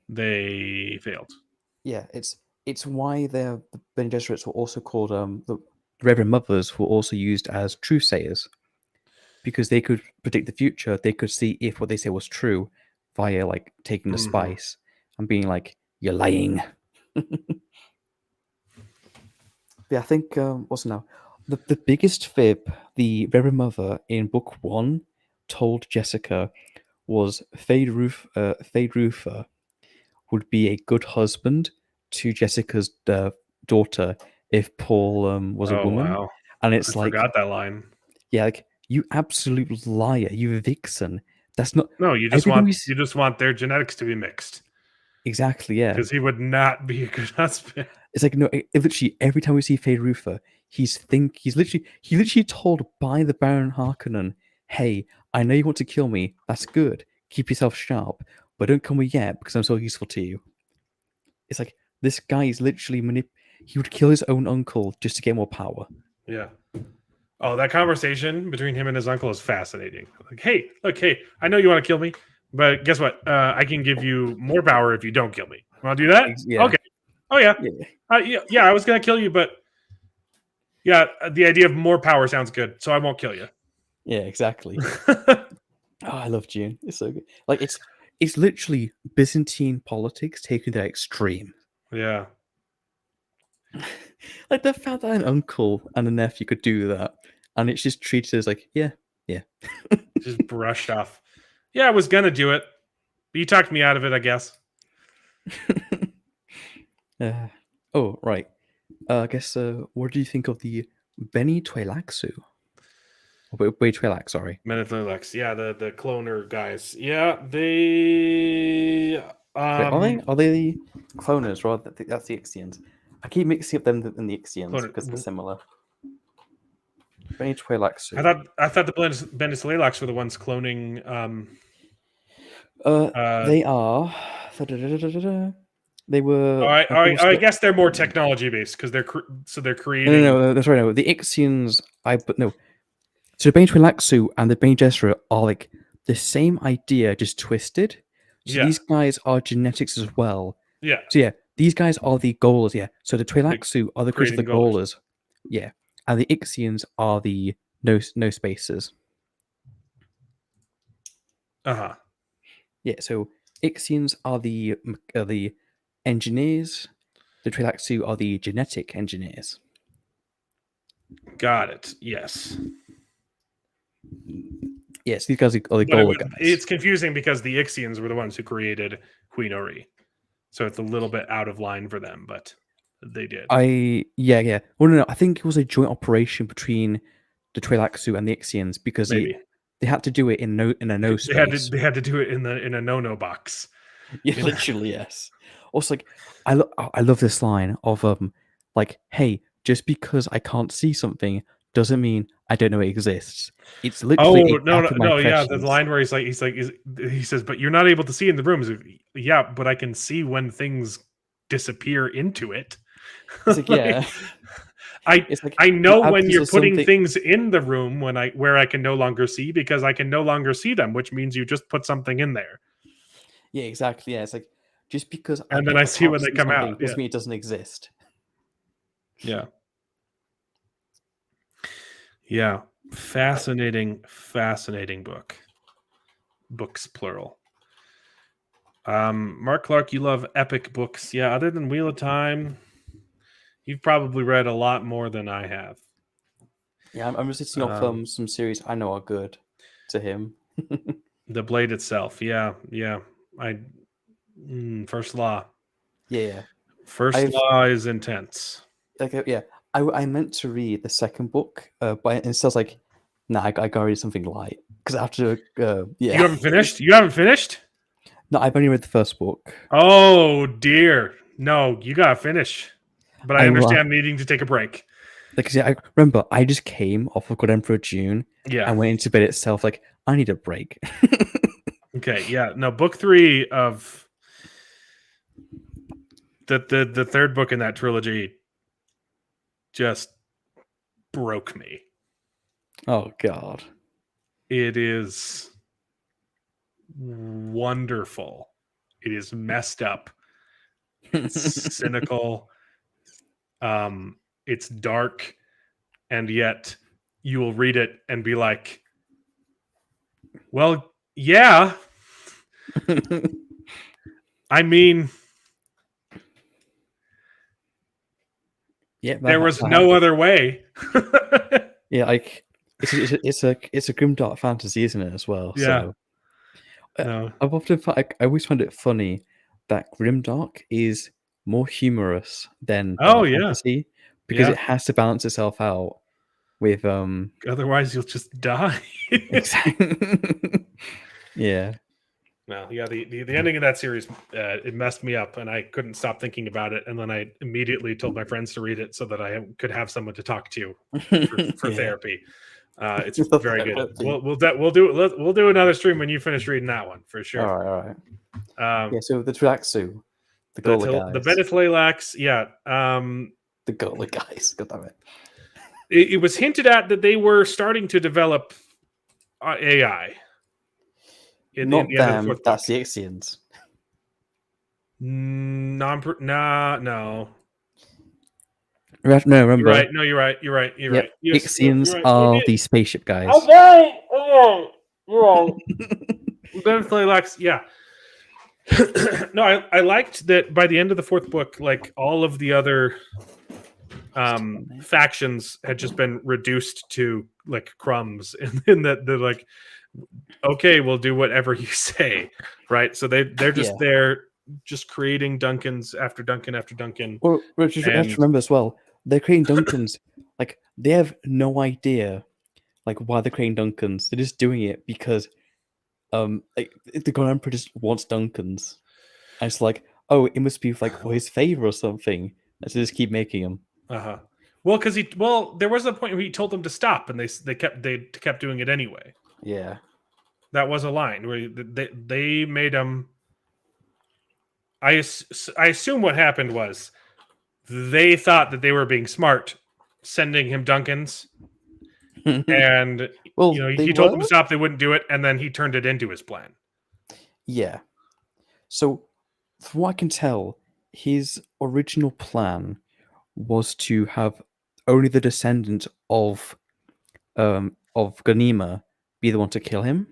they failed. yeah, it's why the Bene Gesserits were also called the Reverend Mothers were also used as truthsayers because they could predict the future. They could see if what they say was true via like taking the Mhm. spice and being like, "You're lying." Yeah, I think what's it now the biggest fib the Reverend Mother in Book One told Jessica was Fade Ruther would be a good husband to Jessica's daughter if Paul was a Oh, woman. wow. And I it's like, forgot that line. yeah, like you absolute liar, you vixen. That's not No, everything you just want their genetics to be mixed exactly, yeah. because he would not be a good husband. It's like no, literally every time we see Fade Ruther, he literally told by the Baron Harkonnen, "Hey, I know you want to kill me. That's good. Keep yourself sharp, but don't kill me yet because I'm so useful to you." It's like this guy is literally he would kill his own uncle just to get more power. Yeah. Oh, that conversation between him and his uncle is fascinating. Like, hey, look, hey, I know you want to kill me, but guess what? I can give you more power if you don't kill me. Want to do that? Yeah, Okay. Oh yeah. yeah, Yeah. I was gonna kill you, but yeah, the idea of more power sounds good, so I won't kill you. yeah, exactly. Oh, I love Dune. It's so good. Like it's literally Byzantine politics taken to the extreme. Yeah. Like the fact that an uncle and a nephew could do that, and it's just treated as like, yeah, yeah. Just brushed off. Yeah, I was gonna do it, but you talked me out of it, I guess. Oh, right. I guess, what do you think of the Benny Twi'leksu? Wait, Twi'lek, sorry. Menethlex, yeah, the cloner guys. Yeah, they Wait, are they the cloners, or that's the Ixians? I keep mixing up them and the Ixians Cloner- because they're similar. Benny Twi'leksu. I thought the Benethlex were the ones cloning They are. They were. I guess they're more technology based because they're creating. No, that's right. No, the Ixians. No. So the Bane Twi'leksu and the Bane Gesserit are like the same idea, just twisted. So Yeah. these guys are genetics as well. Yeah. So yeah, these guys are the goalers. Yeah. So the Twi'leksu are the creators of the creating goalers. goalers. Yeah, and the Ixians are the no spacers. Uh-huh. Yeah. So Ixians are the engineers. The Twi'leksu are the genetic engineers. Got it. Yes. Yes, these guys are the But goaler guys. it's confusing because the Ixians were the ones who created Queenori. So it's a little bit out of line for them, but they did. Yeah. Well, no, I think it was a joint operation between the Twi'leksu and the Ixians because Maybe. they had to do it in a no space. They had to do it in a no box. Yeah, literally, yes. Also, like, I love this line of like, hey, just because I can't see something doesn't mean I don't know it exists. It's literally yeah, the line where he says, but you're not able to see in the room. Yeah, but I can see when things disappear into it. It's like, yeah. I know when you're putting things in the room where I can no longer see because I can no longer see them, which means you just put something in there. Yeah, exactly. Yeah, it's like just because I see when they come out doesn't mean it doesn't exist. Yeah. Yeah. Fascinating book. Books plural. Mark Clark, you love epic books. Yeah, other than Wheel of Time, you've probably read a lot more than I have. Yeah, I'm just listing off some series I know are good to him. The Blade itself. Yeah. First Law. Yeah. First Law is intense. Like, yeah. I meant to read the second book, but instead I was like, nah, I gotta read something light. Because after, yeah. You haven't finished? You haven't finished? No, I've only read the first book. Oh, dear. No, you gotta finish. But I understand needing to take a break. Like, I remember, I just came off of God Emperor Dune. Yeah. And went into bed itself, like, I need a break. Okay, yeah. No, book 3 of the third book in that trilogy just broke me. Oh, God. It is wonderful. It is messed up. It's cynical. It's dark, and yet you will read it and be like, well, yeah. I mean, yeah, there was no other way. Yeah, like it's a grimdark fantasy, isn't it? As well. Yeah. So, No. I always find it funny that grimdark is more humorous than fantasy because it has to balance itself out with Otherwise, you'll just die. Yeah. No, yeah, the ending of that series, it messed me up, and I couldn't stop thinking about it. And then I immediately told my friends to read it so that I could have someone to talk to for therapy. It's very good. We'll do another stream when you finish reading that one for sure. All right. Yeah. So the Twi'leksu, the Gola guys, the Benethlex, yeah. The Gola guys. God damn it. It was hinted at that they were starting to develop AI. Not them. That's the Ixians. No. No, remember. You're right. No, you're right. You're right. Yes, Ixians are the spaceship guys. Okay. You're Benethlex, yeah. No, I liked that by the end of the fourth book, like all of the other factions had just been reduced to like crumbs, and then the like okay, we'll do whatever you say, right? So they're just Yeah. there, just creating Duncans after Duncan after Duncan. Well, you have to And remember as well, they're creating Duncans. Like, they have no idea, like, why they're creating Duncans. They're just doing it because, like, the Grand Emperor just wants Duncans. And it's like, oh, it must be, like, for his favor or something. And so they just keep making them. uh-huh. There was a point where he told them to stop, and they kept doing it anyway. Yeah. That was a line where they made him. I assume what happened was they thought that they were being smart, sending him Duncans, and Well, they he told them were? to stop. They wouldn't do it, and then he turned it into his plan. Yeah. So, from what I can tell, his original plan was to have only the descendant of Ganima be the one to kill him,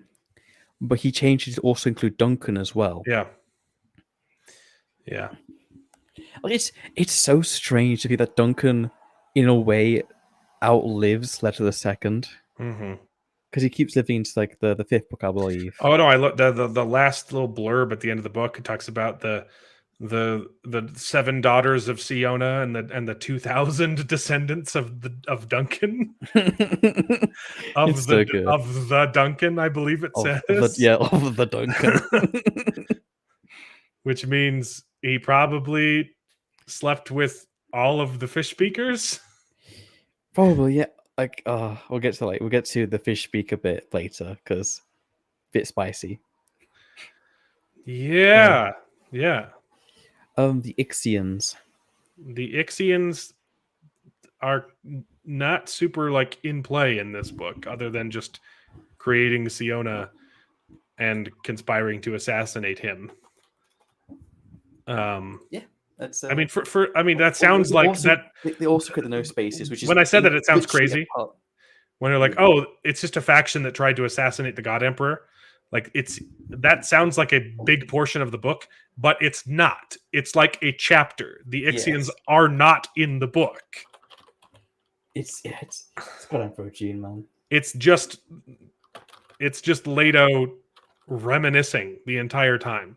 but he changed it to also include Duncan as well. Yeah, yeah. Like, it's so strange to be that Duncan, in a way, outlives Letter the Second Mm-hmm. because he keeps living into like the fifth book, I believe. Oh no, I look the last little blurb at the end of the book. It talks about the 7 daughters of Siona and the 2,000 descendants of Duncan It's so good. of the Duncan, I believe it says. Of the Duncan. Which means he probably slept with all of the fish speakers. Probably, yeah. Like, we'll get to the fish speak a bit later because bit spicy. Yeah, yeah. The Ixians. The Ixians are not super like in play in this book, other than just creating Siona and conspiring to assassinate him. Yeah, that's. I mean, that sounds like also, that. They also create the no spaces, which is When I said that, it sounds literally crazy. a part- When they're like, "Oh, it's just a faction that tried to assassinate the God Emperor," like that sounds like a big portion of the book, but it's not. It's like a chapter. The Ixians Yes. are not in the book. It's God Emperor Dune, man. It's just Leto reminiscing the entire time.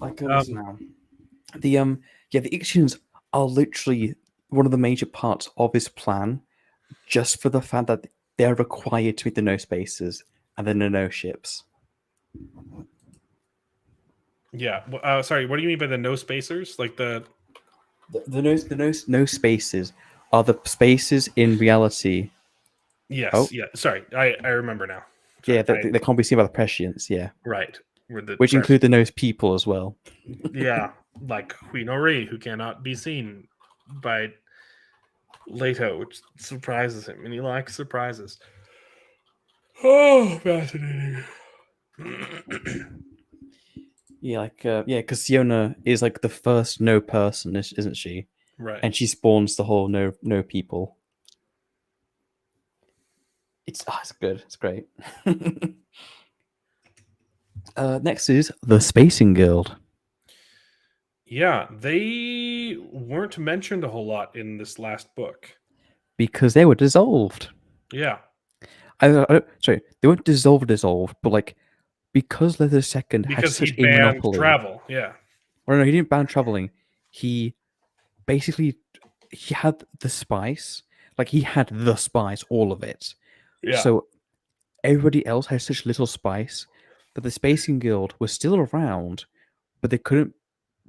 Like goodness now. The Ixians are literally one of the major parts of his plan, just for the fact that they're required to meet the no spaces and the no ships. Yeah. Sorry. What do you mean by the no spacers? Like the No spaces are the spaces in reality. yes. Oh. Yeah. Sorry. I remember now. Sorry, Yeah, they can't be seen by the prescience. Yeah, right. which include the nose people as well. Yeah, like Huinori, who cannot be seen by Leto, which surprises him, and he likes surprises. Oh, fascinating. Yeah, because Siona is like the first no person, isn't she? Right. And she spawns the whole no people. It's good. It's great. Next is the Spacing Guild. Yeah, they weren't mentioned a whole lot in this last book. Because they were dissolved. Yeah. Sorry, they weren't dissolved, but like because Leather Second had Because such he a banned monopoly. travel. Yeah. Or no, he didn't ban traveling. He had the spice. Like he had the spice, all of it. Yeah. So everybody else had such little spice that the Spacing Guild was still around, but they couldn't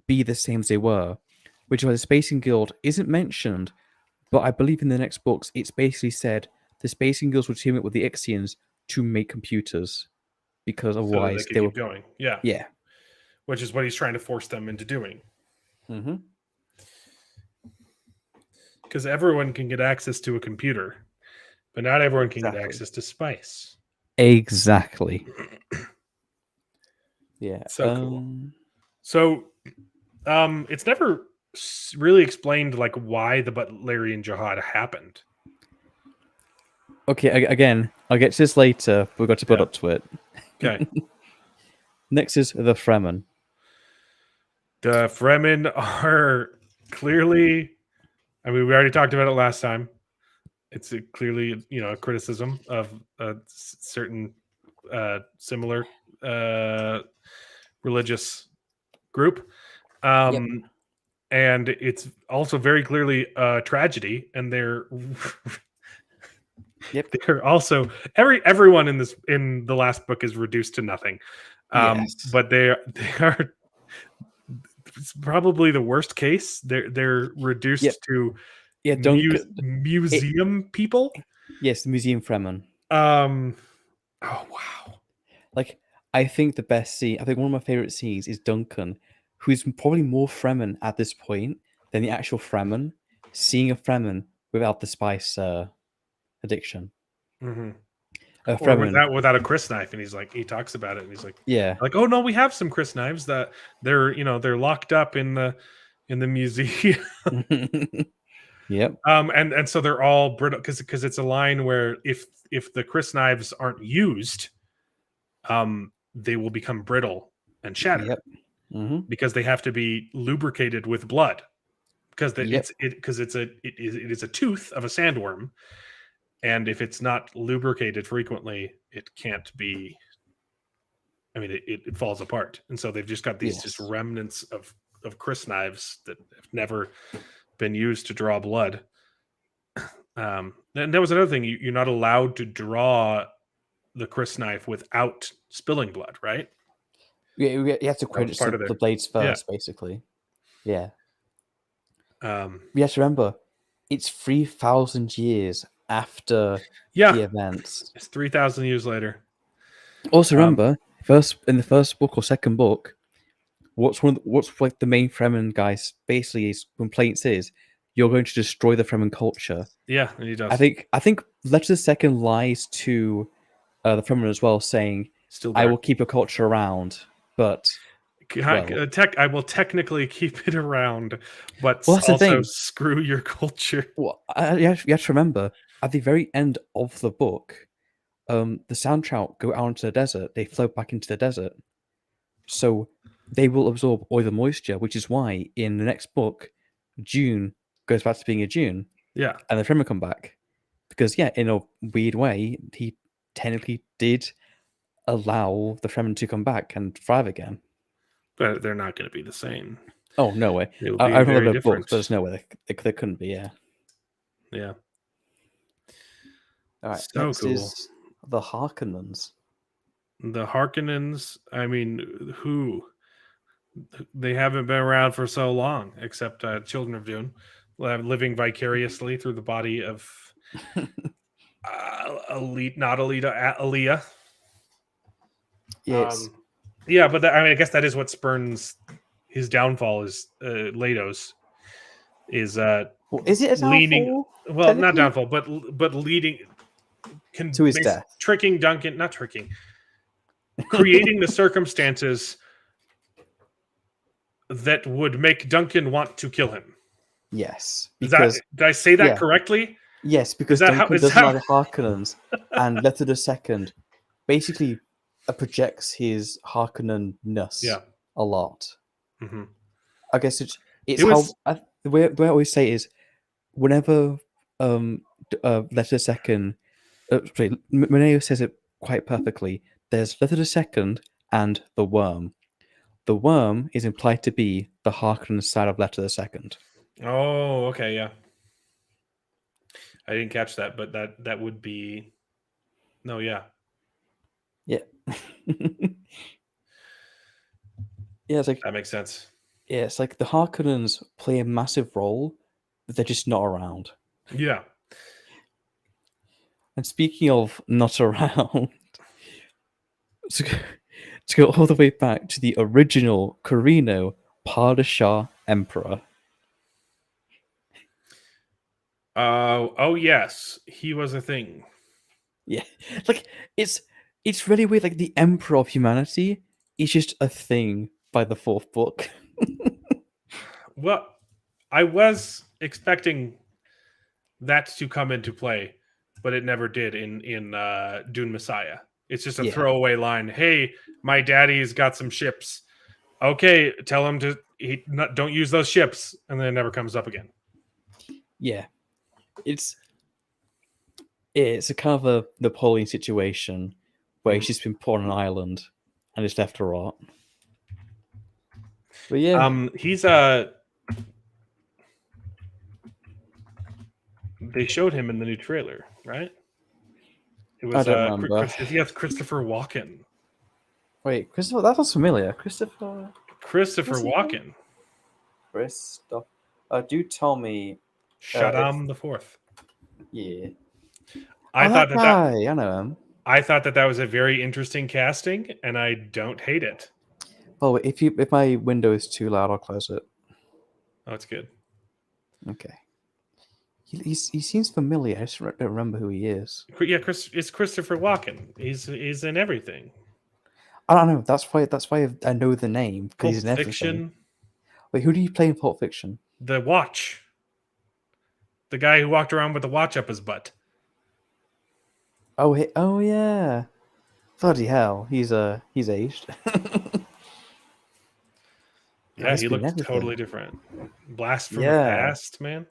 be the same as they were. Which is why the Spacing Guild isn't mentioned, but I believe in the next books it's basically said the Spacing Guilds would team up with the Ixians to make computers. Because otherwise so they could keep going. Yeah. Yeah. Which is what he's trying to force them into doing. Mm-hmm. Because everyone can get access to a computer, but not everyone can get access to spice. Exactly. Yeah. So cool. So, it's never really explained like why the Butlerian Jihad happened. Okay, again, I'll get to this later. We've got to put up to it. Okay. Next is the Fremen. The Fremen are clearly, I mean, we already talked about it last time. It's clearly, a criticism of a certain similar religious group. And it's also very clearly a tragedy, and they're they're also everyone in the last book is reduced to nothing. Yes. But they are it's probably the worst case. They're reduced to museum people. Yes, the Museum Fremen. Oh wow. Like, I think the best scene, I think one of my favorite scenes is Duncan, who's probably more Fremen at this point than the actual Fremen, seeing a Fremen without the spice addiction. Mm-hmm. A Or Fremen, without a Chris knife, and he talks about it, and he's like, yeah, oh no, we have some Chris knives that they're locked up in the museum. yep, And so they're all brittle because it's a line where if the Chris knives aren't used, they will become brittle and shatter. yep, because they have to be lubricated with blood because Yep. it is a tooth of a sandworm, and if it's not lubricated frequently, it can't be. I mean, it falls apart, and so they've just got these just remnants of Chris knives that have never been used to draw blood. And that was another thing. You're not allowed to draw the Chris knife without spilling blood, right? Yeah, you have to That was credit part of the blades first, basically. Yeah. You have to remember, it's 3,000 years after Yeah, the events. it's 3,000 years later. Also, remember, in the first book or second book, what's like the main Fremen guys basically his complaints is you're going to destroy the Fremen culture. Yeah, and he does. I think Letter II lies to the Fremen as well, saying, Still "I there. will keep your culture around, but I will technically keep it around, but Well, that's the also thing. screw your culture." well, you have to remember at the very end of the book, the Sandtrout go out into the desert. They float back into the desert, so they will absorb all the moisture, which is why in the next book, Dune goes back to being a Dune, Yeah, and the Fremen come back because, yeah, in a weird way, he technically did allow the Fremen to come back and thrive again. but they're not going to be the same. Oh, no way! It will be I very read the different. books, but there's no way they couldn't be. Yeah. Yeah. All right. So Next cool. is the Harkonnens. The Harkonnens. I mean, who? They haven't been around for so long, except Children of Dune, living vicariously through the body of Aaliyah. Yes. Yeah, but I guess that is what spurns his downfall. Is Lados is is it a leaning? downfall, Well, not downfall, but leading to his death, tricking Duncan, not tricking, creating the circumstances that would make Duncan want to kill him. Yes, because did I say that correctly? Yes, because Duncan doesn't like the Harkonnens, and Letter II basically projects his Harkonnen-ness a lot. Mm-hmm. I guess it's how the way I always say is whenever Letter II, Mineo says it quite perfectly. There's Letter II and the Worm. The Worm is implied to be the Harkonnen side of Letter II. Oh, okay, yeah. I didn't catch that, but that would be yeah. Yeah. Yeah, it's like that makes sense. Yeah, it's like the Harkonnens play a massive role, but they're just not around. Yeah. And speaking of not around, to go all the way back to the original Corino Padishah Emperor. Oh yes, he was a thing. Yeah, like it's really weird. Like the Emperor of Humanity is just a thing by the fourth book. Well, I was expecting that to come into play, but it never did in Dune Messiah. It's just a throwaway line. Hey, my daddy's got some ships. Okay, tell him to don't use those ships, and then it never comes up again. Yeah, it's it's a kind of a Napoleon situation where he's Mhm. just been put on an island and just left to rot. But yeah, He's they showed him in the new trailer, right? It I was don't remember. yes, Christopher Walken. Wait, Christopher, that sounds familiar. Christopher. Christopher Walken. Christopher. Do tell me. Shaddam the Fourth. Yeah. I Oh, thought that that guy. I know him. I thought that was a very interesting casting, and I don't hate it. Oh, if my window is too loud, I'll close it. Oh, it's good. Okay. He seems familiar. I just don't remember who he is. Yeah, it's Christopher Walken. He's in everything. I don't know. That's why I know the name because Pulp he's in everything. Fiction, Wait, who do you play in Pulp Fiction? The Watch, the guy who walked around with the watch up his butt. Oh yeah. Bloody hell, he's aged. Yeah, He's he been in looks everything. totally different. Blast from the Yeah. past, man.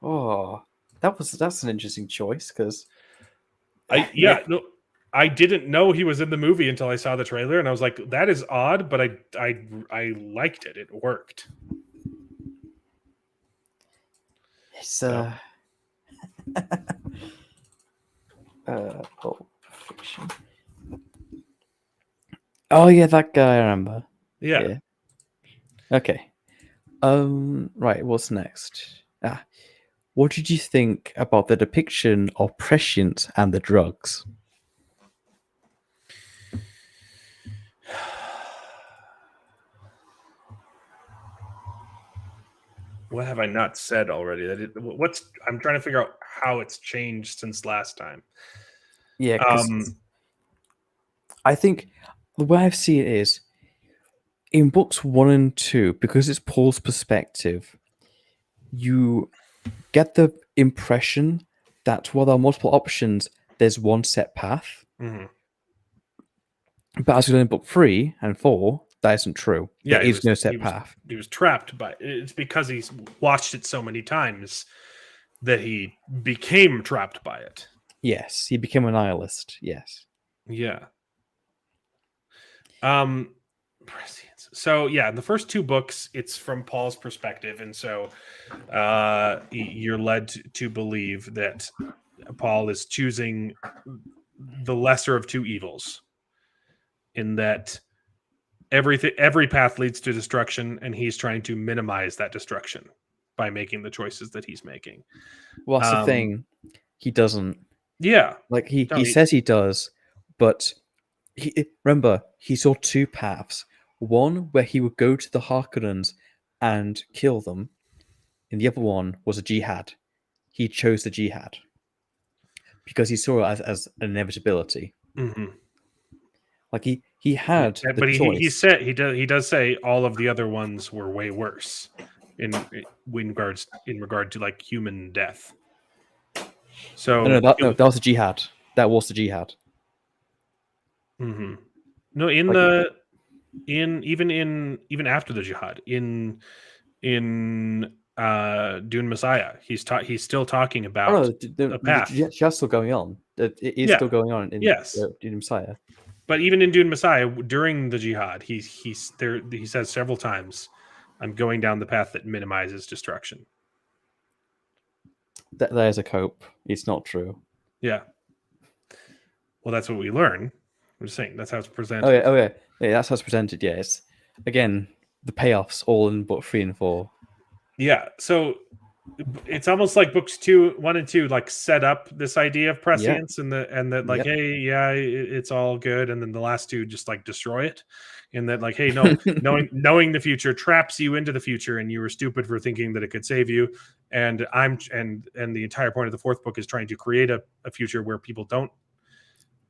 Oh, that's an interesting choice because I didn't know he was in the movie until I saw the trailer, and I was like, "That is odd," but I liked it. It worked. it's Pulp Fiction. Oh yeah, that guy I remember. Yeah. Okay. Right. What's next? What did you think about the depiction of prescience and the drugs? What have I not said already? I'm trying to figure out how it's changed since last time. Yeah, because I think the way I see it is in books 1 and 2, because it's Paul's perspective, you get the impression that while there are multiple options, there's one set path. Mhm. But as we learn in book 3 and 4, that isn't true. Yeah, There is no set path. He was trapped by it's because he's watched it so many times that he became trapped by it. Yes, he became a nihilist. Yes. Yeah. Prescience. So yeah, in the first 2 books, it's from Paul's perspective, and so you're led to believe that Paul is choosing the lesser of 2 evils, in that every path leads to destruction, and he's trying to minimize that destruction by making the choices that he's making. Well, that's the thing. He doesn't. Yeah. Like he says he does, but remember, he saw 2 paths. One where he would go to the Harkonnens and kill them, and the other one was a jihad. He chose the jihad because he saw it as an inevitability. Mm-hmm. Like he had but choice. he said he does say all of the other ones were way worse in regard to like human death. So No, that was the jihad. That was the jihad. Mm-hmm. No, even after the jihad in Dune Messiah, he's still talking about the path. The jihad's still going on. It is still going on in Dune Messiah. But even in Dune Messiah, during the jihad, he says several times, "I'm going down the path that minimizes destruction." There's a cope. It's not true. Yeah. Well, that's what we learn. I'm just saying that's how it's presented. Yeah, that's how it's presented. Yeah, it's again the payoffs all in book 3 and 4. Yeah, so it's almost like books 1 and 2 like set up this idea of prescience and that like, hey, yeah, it's all good, and then the last 2 just like destroy it, and that like, hey, no, knowing the future traps you into the future, and you were stupid for thinking that it could save you, and the entire point of the 4th book is trying to create a future where people don't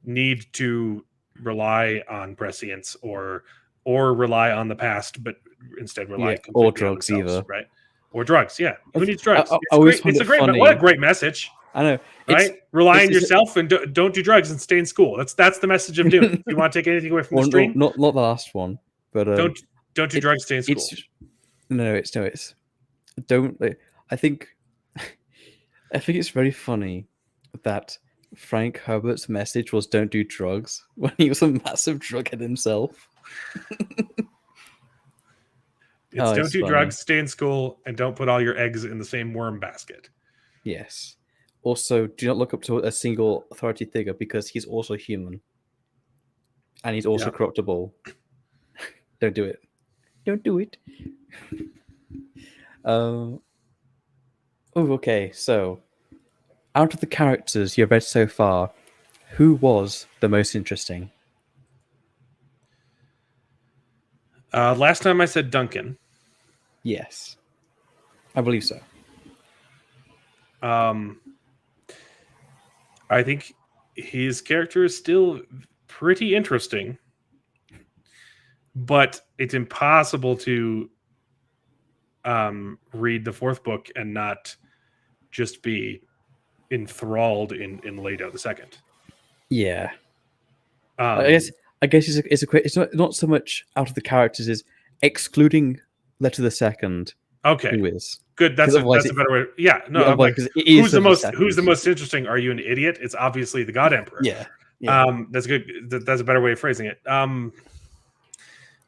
need to rely on prescience or rely on the past, but instead rely or drugs either, right? Or drugs, yeah. Who needs drugs? It's a great what a great message. I know, right? Rely on yourself and don't do drugs and stay in school. That's the message of Dune. If you want to take anything away from the stream, not the last one, but don't do drugs. Stay in school. It's don't. I think it's very funny that Frank Herbert's message was don't do drugs when he was a massive drughead himself. It's don't It's do funny. drugs, stay in school, and don't put all your eggs in the same worm basket. Yes. Also, do not look up to a single authority figure because he's also human. And he's also Yeah. corruptible. Don't do it. Don't do it. Oh, okay. So, out of the characters you've read so far, who was the most interesting? Last time I said Duncan. Yes. I believe so. I think his character is still pretty interesting, but it's impossible to read the fourth book and not just be enthralled in Leto the Second. Yeah. Um, I guess it's not so much out of the characters is excluding Letter the Second. okay, Who is good. That's a better way. Yeah, no, Yeah, I'm like, because it is who's the most second. interesting? Are you an idiot? It's obviously the God Emperor. Yeah. That's good. That's a better way of phrasing it.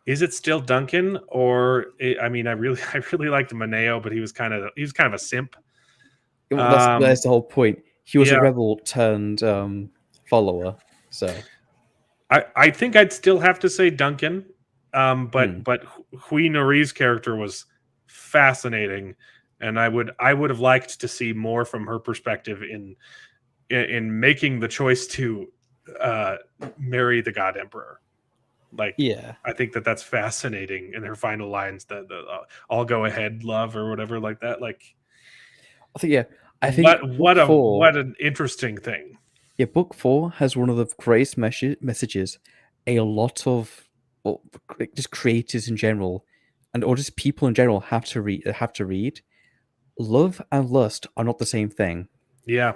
Is it still Duncan, or I mean, I really liked Maneo, but he was kind of a simp. Well, that's the whole point. He was yeah. a rebel turned follower. So I think I'd still have to say Duncan, but Hui Nori's character was fascinating, and I would have liked to see more from her perspective in making the choice to marry the God Emperor. Like, yeah, I think that's fascinating in her final lines, the "I'll go ahead, love" or whatever like that. Like, I think what an interesting thing. Yeah, book 4 has one of the greatest messages a lot of just creators in general or just people in general have to read. Love and lust are not the same thing. Yeah.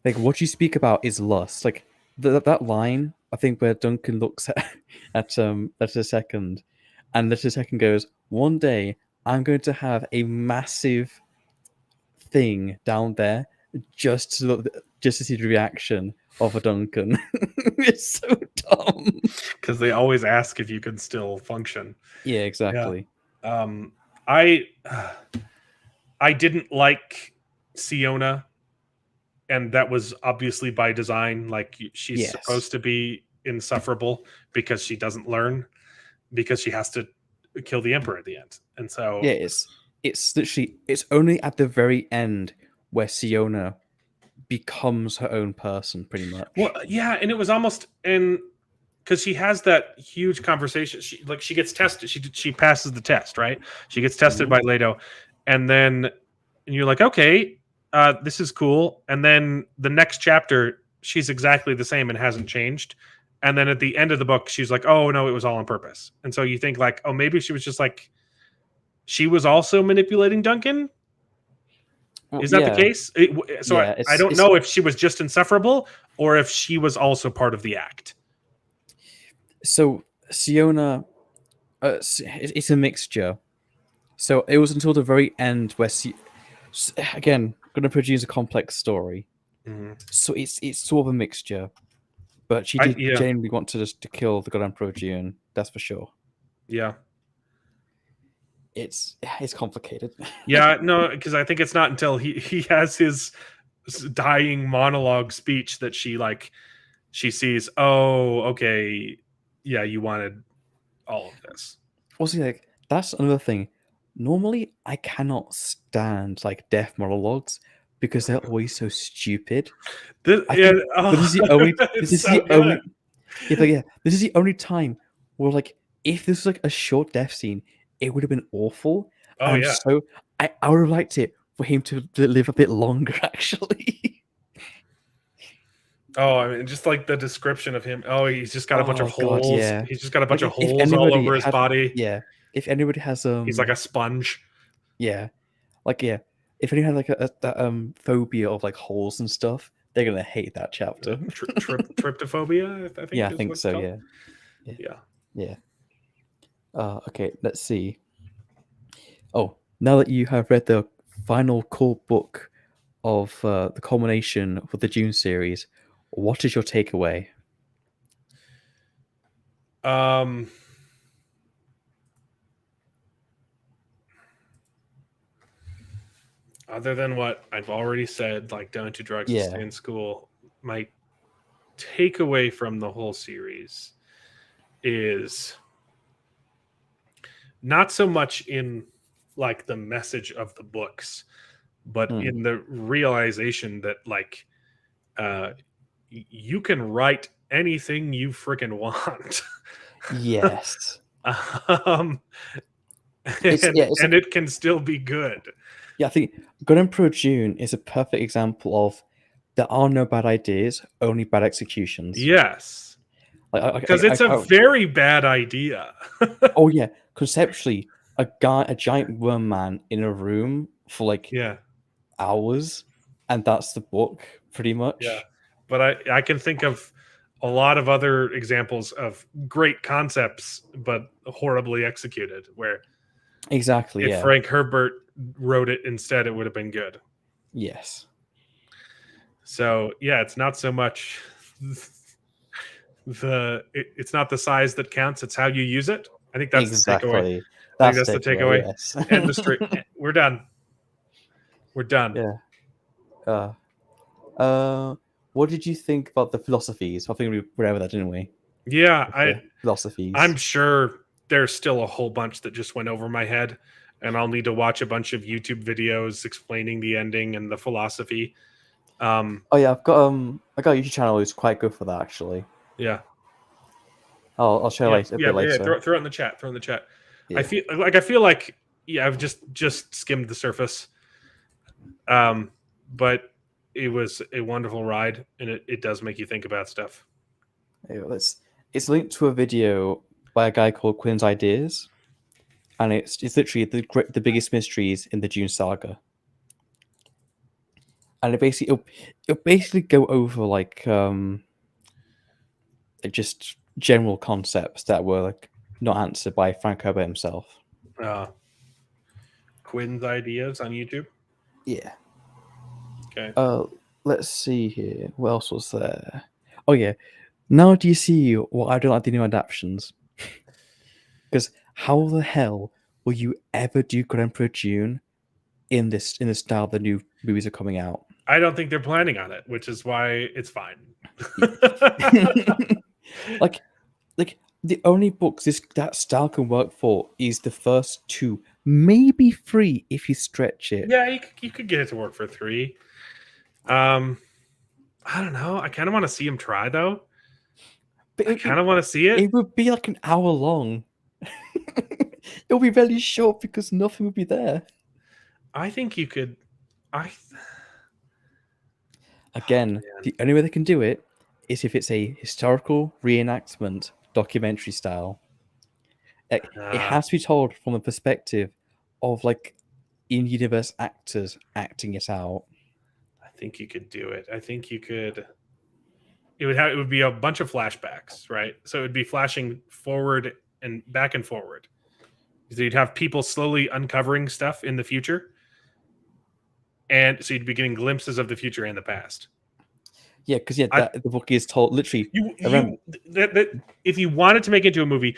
Like what you speak about is lust. Like that line, I think, where Duncan looks at Letter Second, and Letter Second goes, "One day I'm going to have a massive thing down there just to see the reaction of a Duncan." It's so dumb. Because they always ask if you can still function. Yeah, exactly. Yeah. I didn't like Siona, and that was obviously by design. Like, she's supposed to be insufferable because she doesn't learn, because she has to kill the Emperor at the end. And so yeah, it's literally it's only at the very end where Siona becomes her own person, pretty much. Well, yeah, and it was almost because she has that huge conversation. She gets tested. She passes the test, right? She gets tested by Leto, and you're like, okay, this is cool. And then the next chapter, she's exactly the same and hasn't changed. And then at the end of the book, she's like, oh no, it was all on purpose. And so you think like, oh, maybe she was just like, she was also manipulating Duncan. Is that the case? I don't know if she was just insufferable or if she was also part of the act. So Siona, it's a mixture. So it was until the very end where again, going to produce a complex story. Mm-hmm. So it's sort of a mixture, but she did genuinely want to kill the God Emperor Dune. That's for sure. Yeah. It's complicated. Yeah, no, because I think it's not until he has his dying monologue speech that she sees, oh, okay, yeah, you wanted all of this. Also, like that's another thing. Normally, I cannot stand like death monologues because they're always so stupid. This is the only. This is the only time where, like, if this was like a short death scene, it would have been awful. Oh yeah. So I would have liked it for him to live a bit longer, actually. Oh, I mean, just like the description of him. Oh, he's just got a bunch of holes. Yeah. He's just got a bunch of holes all over his body. Yeah. If anybody has he's like a sponge. Yeah. Like, yeah. If anyone had like a phobia of like holes and stuff, they're gonna hate that chapter. Tryptophobia, I think. Yeah, I think so. Yeah. Okay, let's see. Oh, now that you have read the final core book of the culmination of the Dune series, what is your takeaway? Um, other than what I've already said, like don't do drugs and Yeah. stay in school, my takeaway from the whole series is not so much in like the message of the books, but Hmm. in the realization that like you can write anything you freaking want. Yes. um, It's and like, it can still be good. yeah, I think Good Emperor June is a perfect example of there are no bad ideas, only bad executions. Yes, Like, because it's a very bad idea. oh yeah, conceptually, a giant worm man in a room for like Yeah, hours, and that's the book pretty yeah. much. But I can think of a lot of other examples of great concepts, but horribly executed, where Exactly. if Yeah. Frank Herbert wrote it instead, it would have been good. Yes. So yeah, it's not so much it's not the size that counts, it's how you use it. I think that's the takeaway. Exactly. I think That's that's the takeaway. takeaway. Yes. And the straight we're done. We're done. Yeah. Uh. What did you think about the philosophies? I think we went over that, didn't we? Yeah, The philosophies. I'm sure there's still a whole bunch that just went over my head, and I'll need to watch a bunch of YouTube videos explaining the ending and the philosophy. Oh yeah, I got a YouTube channel who's quite good for that actually. Yeah. I'll share Yeah, a bit later. throw it in the chat. Throw it in the chat. Yeah. I feel like yeah, I've just skimmed the surface. But it was a wonderful ride, and it does make you think about stuff. Yeah, it's linked to a video by a guy called Quinn's Ideas, and it's literally the biggest mysteries in the Dune saga. And it'll basically go over like just general concepts that were like not answered by Frank Herbert himself. Quinn's Ideas on YouTube. Yeah. Okay. Let's see here. What else was there? Oh yeah. Now do you see what I don't like the new adaptations? Because how the hell will you ever do Good Emperor Dune in the style the new movies are coming out? I don't think they're planning on it, which is why it's fine. like the only books that style can work for is the first two, maybe three if you stretch it. Yeah, you could get it to work for 3. I don't know. I kind of want to see him try though. But I kind of want to see it. It would be like an hour long. It'll be very short because nothing would be there. I think you could. Again, the only way they can do it is if it's a historical reenactment, documentary style. It has to be told from the perspective of like in-universe actors acting it out. I think you could do it. I think you could. It would be a bunch of flashbacks, right? So it would be flashing forward and back and forward. So you'd have people slowly uncovering stuff in the future, and so you'd be getting glimpses of the future and the past. Yeah, because the book is told literally. If you wanted to make it into a movie,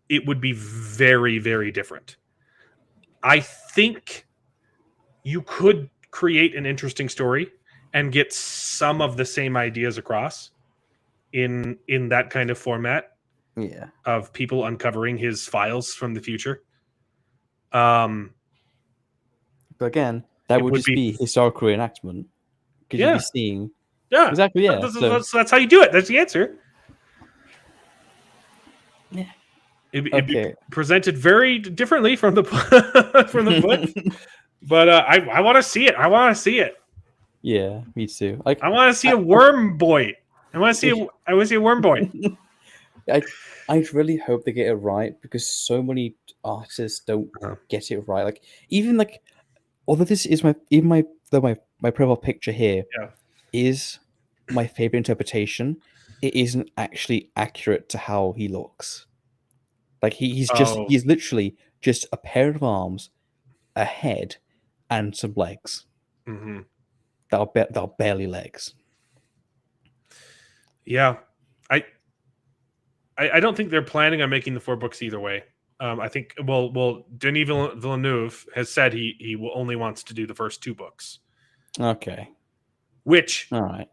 it would be very, very different. I think you could create an interesting story and get some of the same ideas across in that kind of format. Yeah. Of people uncovering his files from the future. But again, that would just be historical reenactment. Because you'd be seeing. Yeah. Exactly, yeah. That's how you do it. That's the answer. Yeah. It'd be presented very differently from the from the book. But I want to see it. I want to see it. Yeah, me too. I want to see a worm boy. I want to see a worm boy. I really hope they get it right because so many artists don't get it right. Like even like, although this is my profile picture here is my favorite interpretation, it isn't actually accurate to how he looks. Like he's literally just a pair of arms, a head, and some legs. Mm-hmm. that are barely legs. Yeah, I don't think they're planning on making the 4 books either way. I think Denis Villeneuve has said he will only wants to do the first 2 books, Okay, which all right.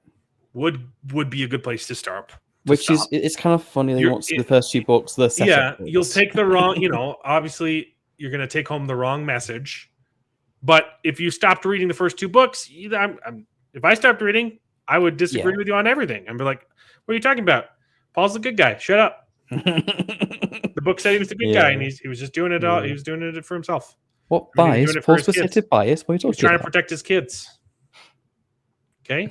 would be a good place to start. Which is it's kind of funny that he You're- wants the first 2 books, the setup. Yeah, books. you'll take the wrong. Obviously, you're going to take home the wrong message. But if you stopped reading the first 2 books, if I stopped reading, I would disagree with you on everything and be like, "What are you talking about? Paul's the good guy. Shut up." The book said he was the good guy, and he was just doing it all. He was doing it for himself. What I mean, he was bias? doing it for Paul his kids. specific bias? What are you He was talking trying to about? protect his kids. Okay.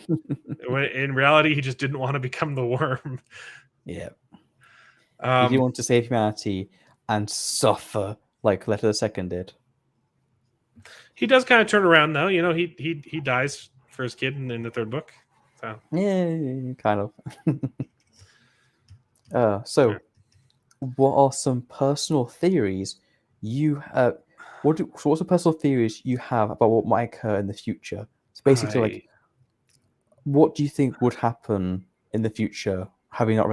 When in reality, he just didn't want to become the worm. Yeah. He want to save humanity and suffer like Letter the Second did. He does kind of turn around, though. He dies for his kid in the 3rd book. So Yeah, kind of. So, what are some personal theories you what's the personal theories you have about what might occur in the future? So basically, like, what do you think would happen in the future? Having not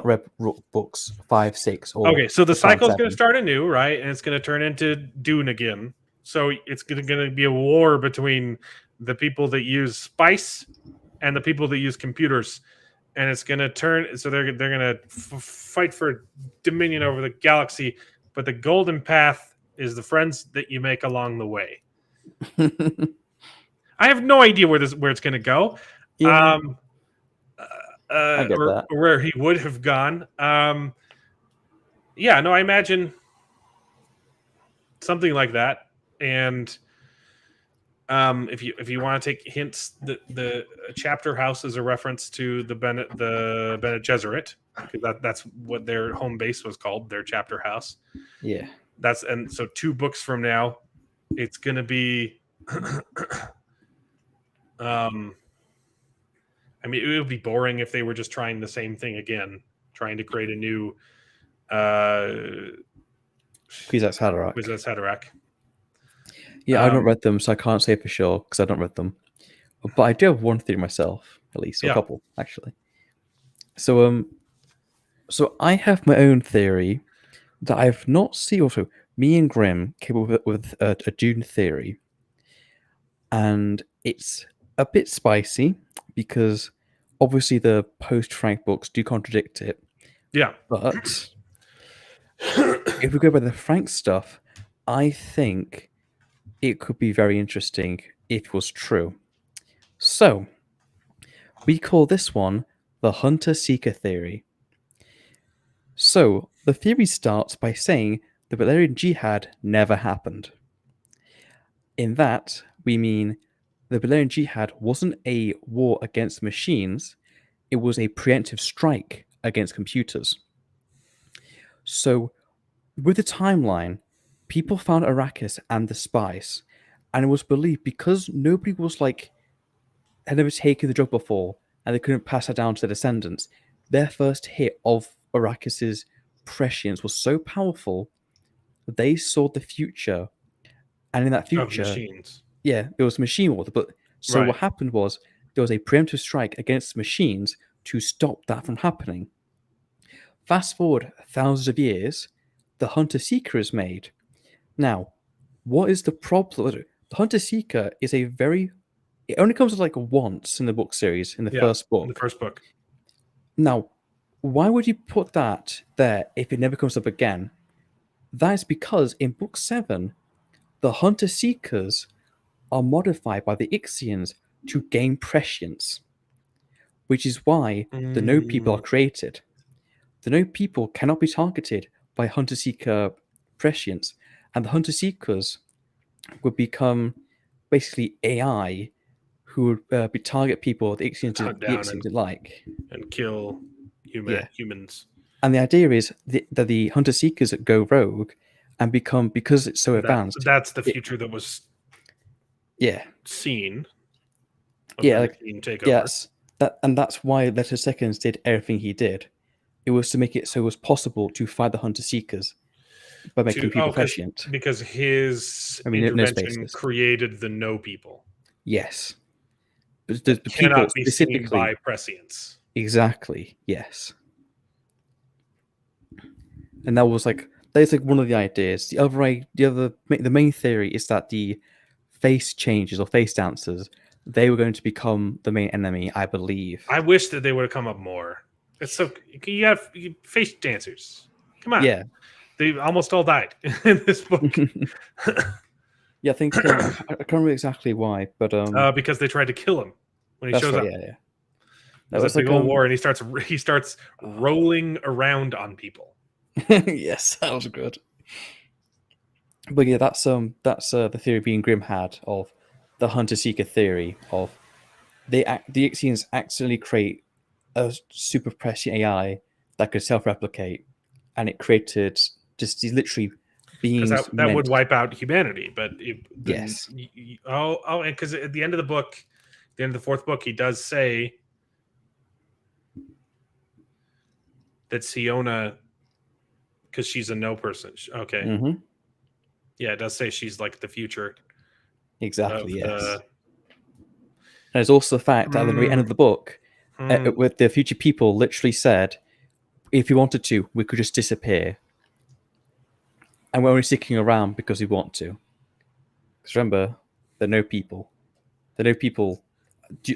read books 5, 6, or okay, so the cycle's going 7? to start anew, right? And it's going to turn into Dune again. So it's going to be a war between the people that use spice and the people that use computers, and it's going to turn. So they're going to fight for dominion over the galaxy. But the golden path is the friends that you make along the way. I have no idea where it's going to go. Yeah, I get or that. where he would have gone. Yeah, no, I imagine something like that. And if you want to take hints, the chapter house is a reference to the Bene Gesserit, because that's what their home base was called, their chapter house. Yeah. And so 2 books from now, it's going to be. I mean, it would be boring if they were just trying the same thing again, trying to create a new Kwisatz Haderach. Kwisatz Haderach. Yeah, I've not read them, so I can't say for sure because I've not read them. But I do have one theory myself, at least, or a couple actually. So I have my own theory that I've not seen. Also, me and Grimm came up with a Dune theory, and it's a bit spicy because obviously the post-Frank books do contradict it. Yeah, but if we go by the Frank stuff, I think it could be very interesting if it was true. So, we call this one the Hunter-Seeker theory. So, the theory starts by saying the Valerian Jihad never happened. In that, we mean the Valerian Jihad wasn't a war against machines, it was a preemptive strike against computers. So, with the timeline, people found Arrakis and the spice, and it was believed because nobody had never taken the drug before and they couldn't pass it down to their descendants, their first hit of Arrakis's prescience was so powerful that they saw the future, and in that future, of machines. Yeah, it was machine war. But so Right. what happened was there was a preemptive strike against machines to stop that from happening. Fast forward thousands of years, the Hunter Seeker is made. Now, what is the problem? The Hunter Seeker is it only comes like once in the book series in the first book. In the first book. Now, why would you put that there if it never comes up again? That is because in book 7, the Hunter Seekers are modified by the Ixians to gain prescience, which is why the No People are created. The No People cannot be targeted by Hunter Seeker prescience, and the Hunter Seekers would become basically AI who would be target people the Ixians didn't like and kill humans. And the idea is that the Hunter Seekers go rogue and become, because it's so advanced. That's the future that was seen. Yes, that's why Letter Seconds did everything he did. It was to make it so it was possible to fight the Hunter Seekers by making people prescient. Because his intervention created the No People. Yes. But that the people cannot be seen specifically. by prescience. Exactly. Yes. And that's like one of the ideas. The main theory is that the face changes or face dancers, they were going to become the main enemy, I believe. I wish that they would have come up more. It's so you face dancers. Come on, Yeah. they almost all died in this book Yeah, I think I can't remember exactly why, but because they tried to kill him when he that's shows right. up. Yeah, yeah. That There's was that big like old war, and he starts rolling around on people. yes, that was good. But yeah, that's the theory being Grimm had of the hunter seeker theory of the Ixians accidentally create a super prescient AI that could self replicate, and it created just these literally Because beings that would meant. wipe out humanity, but Yes. and because at the end of the book, the end of the fourth book, he does say that Siona, because she's a no person. Okay, Mm-hmm. yeah, it does say she's like the future of Exactly. Yes. the. And there's also the fact that at the very end of the book, with the future people literally said, if we wanted to, we could just disappear. And we're only sticking around because we want to. Because remember, they're no people. The no people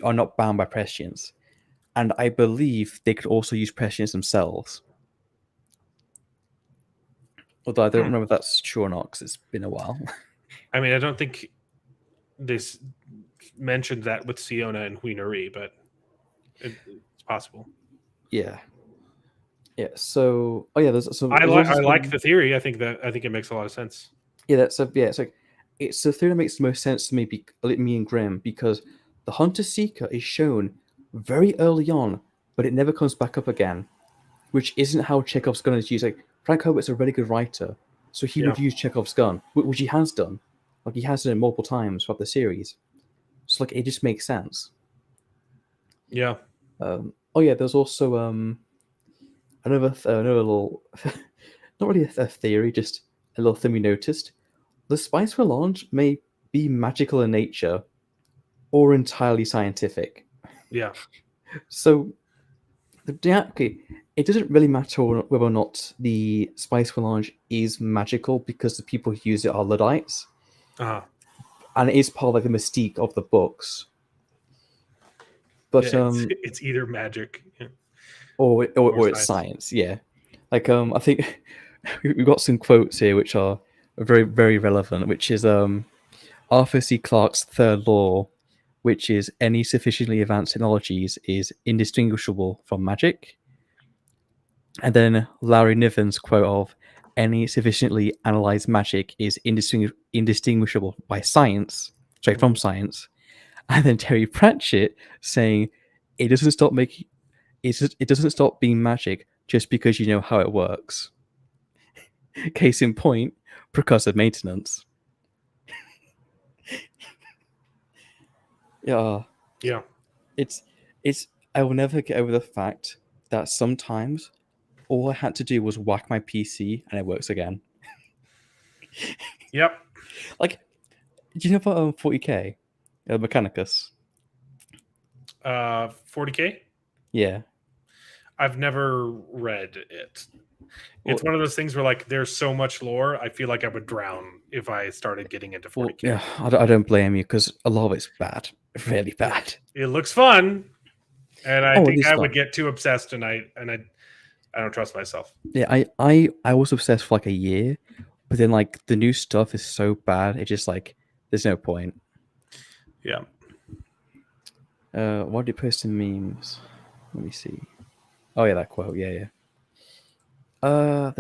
are not bound by prescience. And I believe they could also use prescience themselves. Although I don't remember if that's true or not because it's been a while. I mean, I don't think this mentioned that with Siona and Huinari, but it's possible. Yeah. Yeah. So, oh yeah, there's I also like the theory. I think it makes a lot of sense. yeah. It's the thing that makes the most sense to me. Me and Graham, because the Hunter Seeker is shown very early on, but it never comes back up again, which isn't how Chekhov's gun is used. Like Frank Herbert's a really good writer, so he would use Chekhov's gun, which he has done. Like he has done it multiple times throughout the series. So like it just makes sense. Yeah. Oh yeah, there's also another little, not really a theory, just a little thing we noticed. The spice melange may be magical in nature, or entirely scientific. Yeah. So okay, it doesn't really matter whether or not the spice melange is magical because the people who use it are Luddites, Uh-huh. and it is part of like the mystique of the books. But Yeah, it's either magic or or it's science. Yeah, like I think we've got some quotes here which are very very relevant, which is Arthur C. Clarke's third law, which is any sufficiently advanced technologies is indistinguishable from magic. And then Larry Niven's quote of any sufficiently analyzed magic is indistinguishable by science, straight from science. And then Terry Pratchett saying it doesn't stop making it doesn't stop being magic just because you know how it works. Case in point, percussive maintenance. Yeah. Yeah. It's I will never get over the fact that sometimes all I had to do was whack my PC and it works again. Yep. Like, do you know about 40k, Mechanicus? 40K? Yeah. I've never read it. It's one of those things where like there's so much lore, I feel like I would drown if I started getting into 40K. Yeah, I don't blame you because a lot of it's bad, really bad. It looks fun, and I think I would fun. get too obsessed, and I don't trust myself. Yeah, I was obsessed for like a year, but then like the new stuff is so bad, it just like there's no point. Yeah. What did you post in memes? Let me see. Oh yeah, that quote. Yeah, yeah. I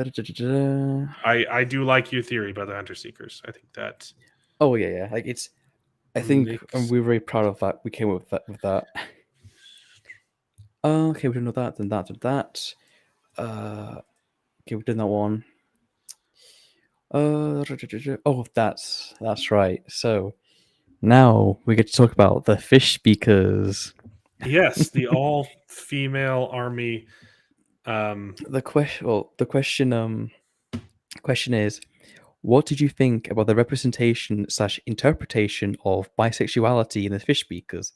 do like your theory about the Hunter Seekers. I think that. Oh yeah, yeah. Like it's. I think we're very proud of that. We came up with that. Okay, we don't know that. Then that. Okay, we've done that one. Oh, that's right. So now we get to talk about the fish speakers. Yes, the all-female army. The question is, what did you think about the representation slash interpretation of bisexuality in the fish speakers?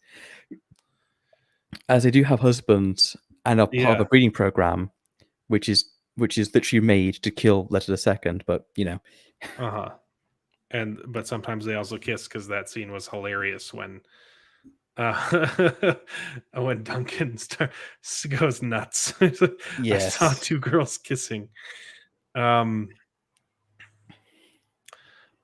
As they do have husbands and are part of Yeah. a breeding program, which is literally made to kill Letter the Second, but Uh-huh. But sometimes they also kiss, because that scene was hilarious when when Duncan goes nuts. I saw yes. two girls kissing. Um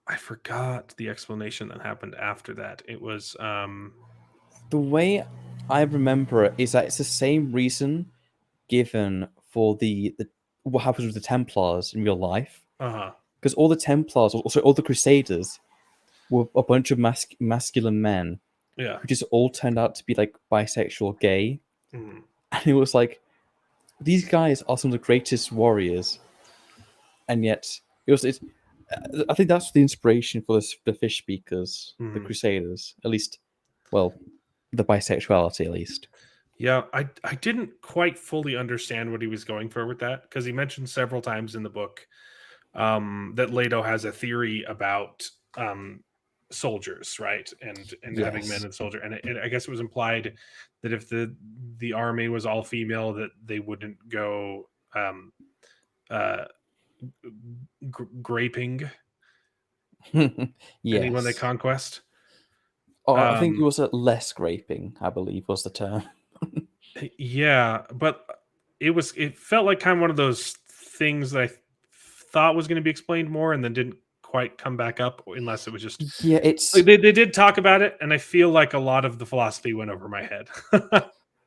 I forgot the explanation that happened after that. It was The way I remember it is that it's the same reason given for the what happens with the Templars in real life, uh-huh. because all the Templars, also all the Crusaders, were a bunch of masculine men Yeah. who just all turned out to be like bisexual, or gay, Mhm. and it was like these guys are some of the greatest warriors, and yet it's. I think that's the inspiration for the fish speakers, the Mhm. Crusaders, at least. Well, the bisexuality, at least. Yeah, I didn't quite fully understand what he was going for with that, because he mentioned several times in the book that Leto has a theory about soldiers, right? And having men Yes. and soldier, and I guess it was implied that if the army was all female, that they wouldn't go uh graping anyone they Yes. conquest. Oh, I think it Um was a less scraping, I believe, was the term. yeah, but it felt like kind of one of those things that I thought was going to be explained more, and then didn't quite come back up, unless it was just Yeah, like, it's they did talk about it, and I feel like a lot of the philosophy went over my head.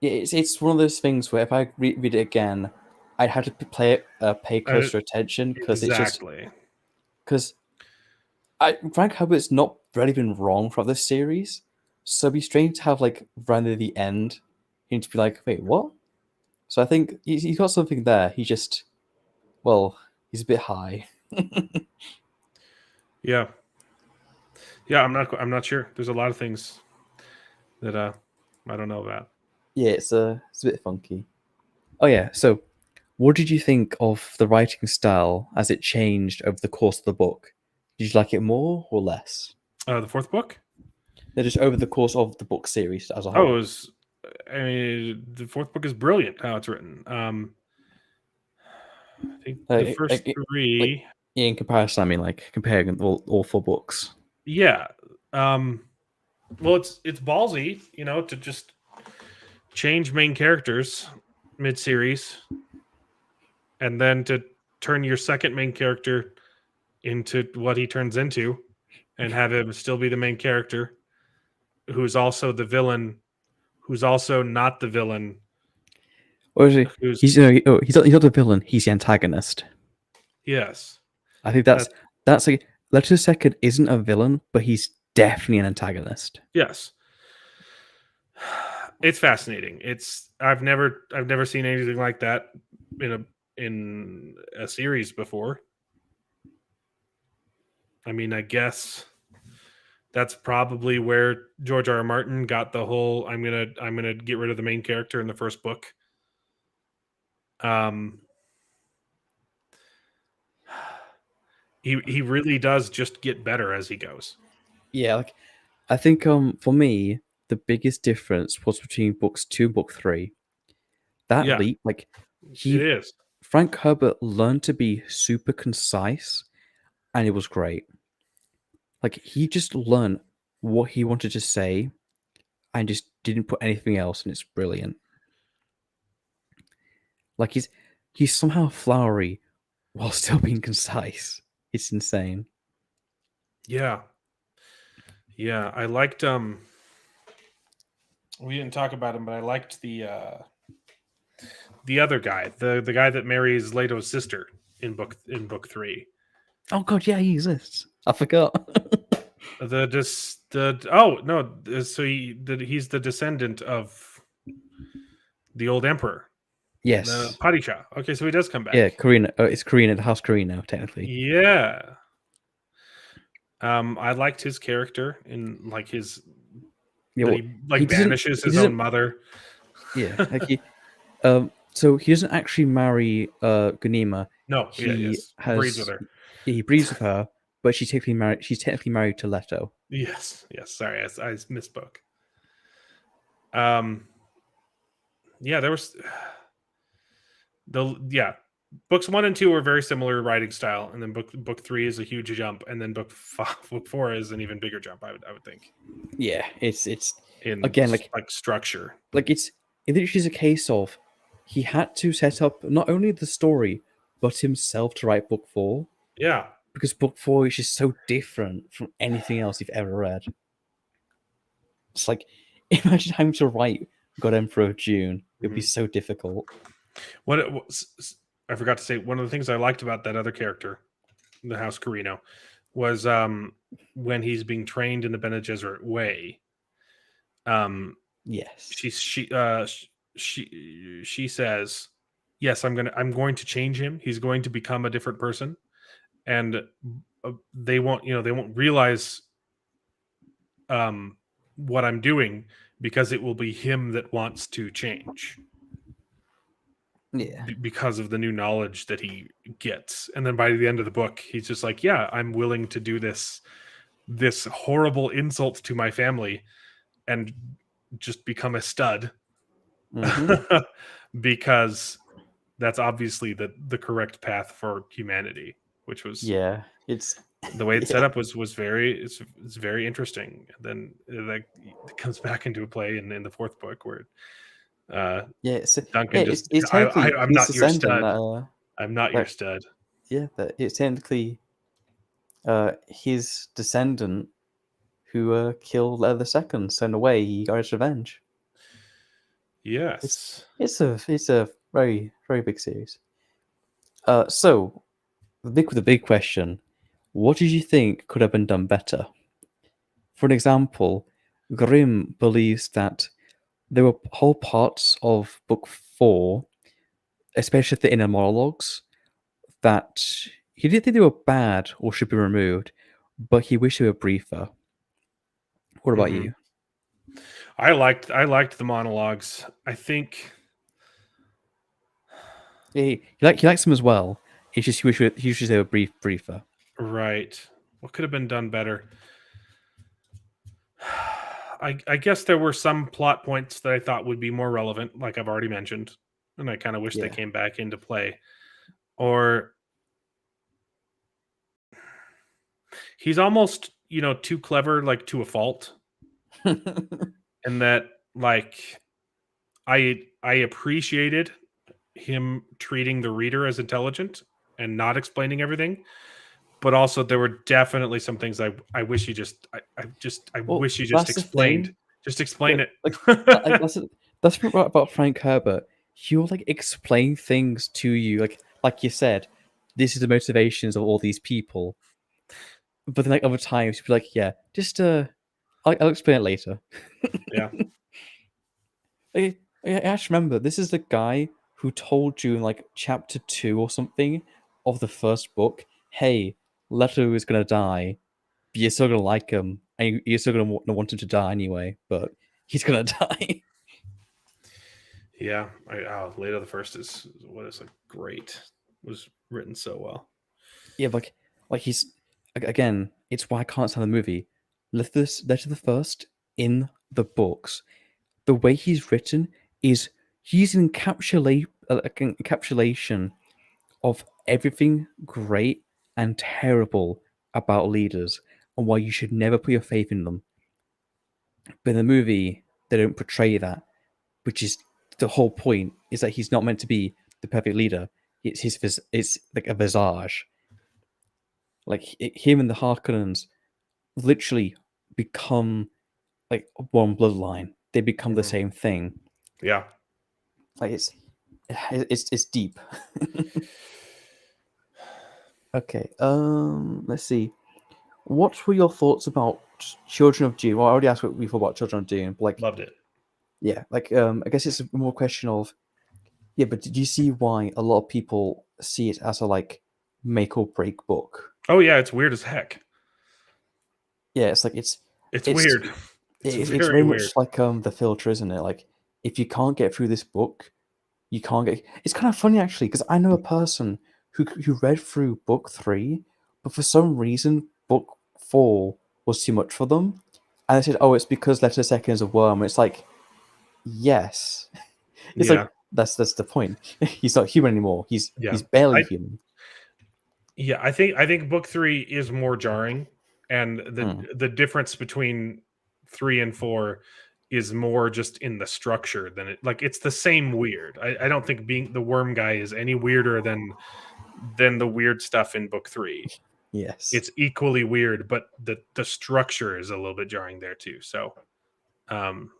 it's one of those things where if I read it again, I'd have to pay Uh, closer attention because it's just exactly. because Frank Herbert's not really been wrong throughout this series, so it'd be strange to have like right near the end him to be like, wait, what? So I think he's got something there. He just, well, he's a bit high. Yeah, yeah. I'm not sure. There's a lot of things that I don't know about. Yeah, it's a bit funky. Oh yeah, so what did you think of the writing style as it changed over the course of the book? Did you like it more or less? The fourth book. No, just over the course of the book series as a Oh, it whole. was. I mean, the fourth book is brilliant how it's written. I think the first Like three. in comparison, I mean, like comparing all four books. Yeah. Um, well, it's ballsy, to just change main characters mid-series, and then to turn your second main character into what he turns into, and have him still be the main character, who's also the villain, who's also not the villain, Or is he? who's He's not the villain. He's the antagonist. yes, I think that's that's like Lecter Second isn't a villain, but he's definitely an antagonist. yes. It's fascinating. I've never seen anything like that in a series before. I mean, I guess that's probably where George R. R. Martin got the whole I'm gonna get rid of the main character in the first book. Um, he really does just get better as he goes. Yeah, like I think for me the biggest difference was between books 2 and book 3. That Yeah, leap, like it he is. Frank Herbert learned to be super concise, and it was great. Like he just learned what he wanted to say and just didn't put anything else, and it's brilliant. Like he's somehow flowery while still being concise. It's insane. Yeah, yeah. I liked We didn't talk about him, but I liked the other guy, the guy that marries Leto's sister in book 3. Oh god, yeah, he exists. I forgot. Oh no, so he's the descendant of the old emperor, the Yes. Padishah. Okay, so he does come Yeah, back. Karina. It's Karina, the House Karina, technically. Yeah. I liked his character, in like his Yeah, that well, he he like doesn't. banishes He his own doesn't. mother. Yeah, like he. So he doesn't actually marry Ganima. No, yeah, He yes, breeds with has her. he breeds with her, but she's technically married. She's technically married to Leto. Yes. Sorry, I misspoke. Yeah, there was books 1 and 2 are very similar writing style, and then book 3 is a huge jump, and then book 4 is an even bigger jump. I would think. Yeah, it's In again like structure. like it literally is a case of he had to set up not only the story but himself to write book 4, Yeah. because book 4 is just so different from anything else you've ever read. It's like, imagine having to write God Emperor of Dune. It'd be so difficult. I forgot to say, one of the things I liked about that other character, the House Carino, was when he's being trained in the Bene Gesserit way. Yes. She says, yes, I'm going to change him. He's going to become a different person, and they won't realize what I'm doing, because it will be him that wants to change. Yeah. Because of the new knowledge that he gets. And then by the end of the book, he's just like, yeah, I'm willing to do this horrible insult to my family and just become a stud. Because that's obviously the correct path for humanity, which was it's the way it's set up was very it's very interesting. And then it comes back into play in the 4th book, where Duncan I'm not your stud. I'm not your stud. Yeah, that it's technically his descendant who killed Leto II. So in a way, he got his revenge. Yes, it's a very, very big series. So the big question: what did you think could have been done better? For an example, Grimm believes that there were whole parts of book 4, especially the inner monologues, that he didn't think they were bad or should be removed, but he wished they were briefer. What about you? I liked the monologues. I think he likes them as well. It's just he wishes they were briefer. Right. What could have been done better? I guess there were some plot points that I thought would be more relevant, like I've already mentioned, and I kind of wish they came back into play. Or he's almost, too clever, like to a fault. And that, like, I appreciated him treating the reader as intelligent and not explaining everything. But also, there were definitely some things I wish you just wish you just explained. Just explain it. That's what about Frank Herbert. He'll explain things to you, like you said. This is the motivations of all these people. But then, other times, he'll be like, "Yeah, just I'll explain it later." Yeah. I actually remember this is the guy who told you in chapter 2 or something of the first book, "Hey, Leto is gonna die, but you're still gonna like him, and you're still gonna want him to die anyway, but he's gonna die." Yeah, Leto the First is great. It was written so well. Yeah, like he's again. It's why I can't stand the movie. Leto the First in the books, the way he's written is he's an encapsulation of everything great and terrible about leaders and why you should never put your faith in them. But in the movie, they don't portray that, which is the whole point, is that he's not meant to be the perfect leader. It's like a visage. Him and the Harkonnens literally become one bloodline. They become the same thing. Yeah. It's deep. Okay, let's see. What were your thoughts about Children of Dune? Well, I already asked what we thought about Children of Dune, but loved it. Yeah, I guess it's a more question of, yeah, but did you see why a lot of people see it as a make or break book? Oh yeah, it's weird as heck. Yeah, it's weird. It's very much like The Filter, isn't it? If you can't get through this book, you can't get. It's kind of funny actually, because I know a person who read through book 3, but for some reason book 4 was too much for them, and they said, "Oh, it's because Letter Second is a worm." It's like, yes, it's Yeah. like that's the point. He's not human anymore. He's Yeah. barely human. Yeah, I think book 3 is more jarring, and Hmm. the difference between 3 and 4 is more just in the structure than it, like, it's the same weird. I don't think being the worm guy is any weirder than the weird stuff in book 3. Yes. It's equally weird, but the structure is a little bit jarring there too. So, um,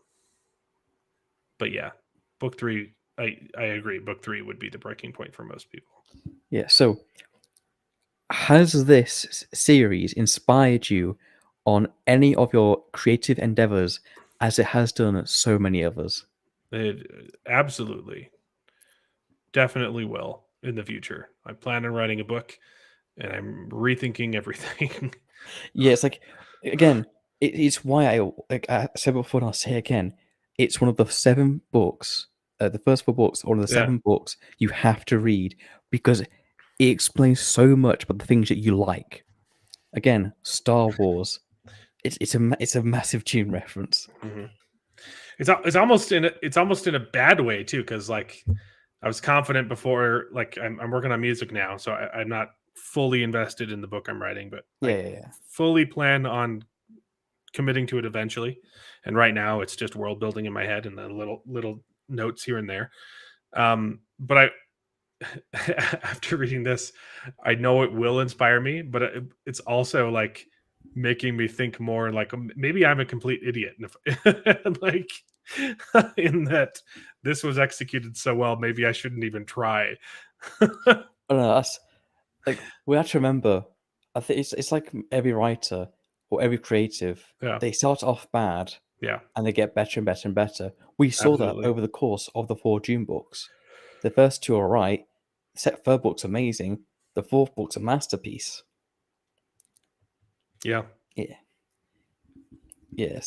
but yeah, book 3, I agree. Book 3 would be the breaking point for most people. Yeah. So, has this series inspired you on any of your creative endeavors, as it has done so many others? It absolutely, definitely will in the future. I plan on writing a book, and I'm rethinking everything. Yeah, it's like, again, it's why I said before and I'll say it again. It's one of the 7 books, the first 4 books, one of the Yeah. 7 books you have to read, because it explains so much about the things that you like. Again, Star Wars. It's a massive Dune reference. Mhm. It's almost in a bad way too, because like I was confident before. Like I'm working on music now, so I'm not fully invested in the book I'm writing, but I Yeah. fully plan on committing to it eventually. And right now, it's just world building in my head and then little notes here and there. But I after reading this, I know it will inspire me, but it's also like making me think more like, maybe I'm a complete idiot. And if, like, in that this was executed so well, maybe I shouldn't even try. Oh no, that's like, we have to remember. I think it's like every writer or every creative. Yeah. They start off bad Yeah, and they get better and better and better. We saw that absolutely. over the course of the 4 Dune books. The first 2 are right. The third book's amazing. The fourth book's a masterpiece. Yeah. Yeah, yeah,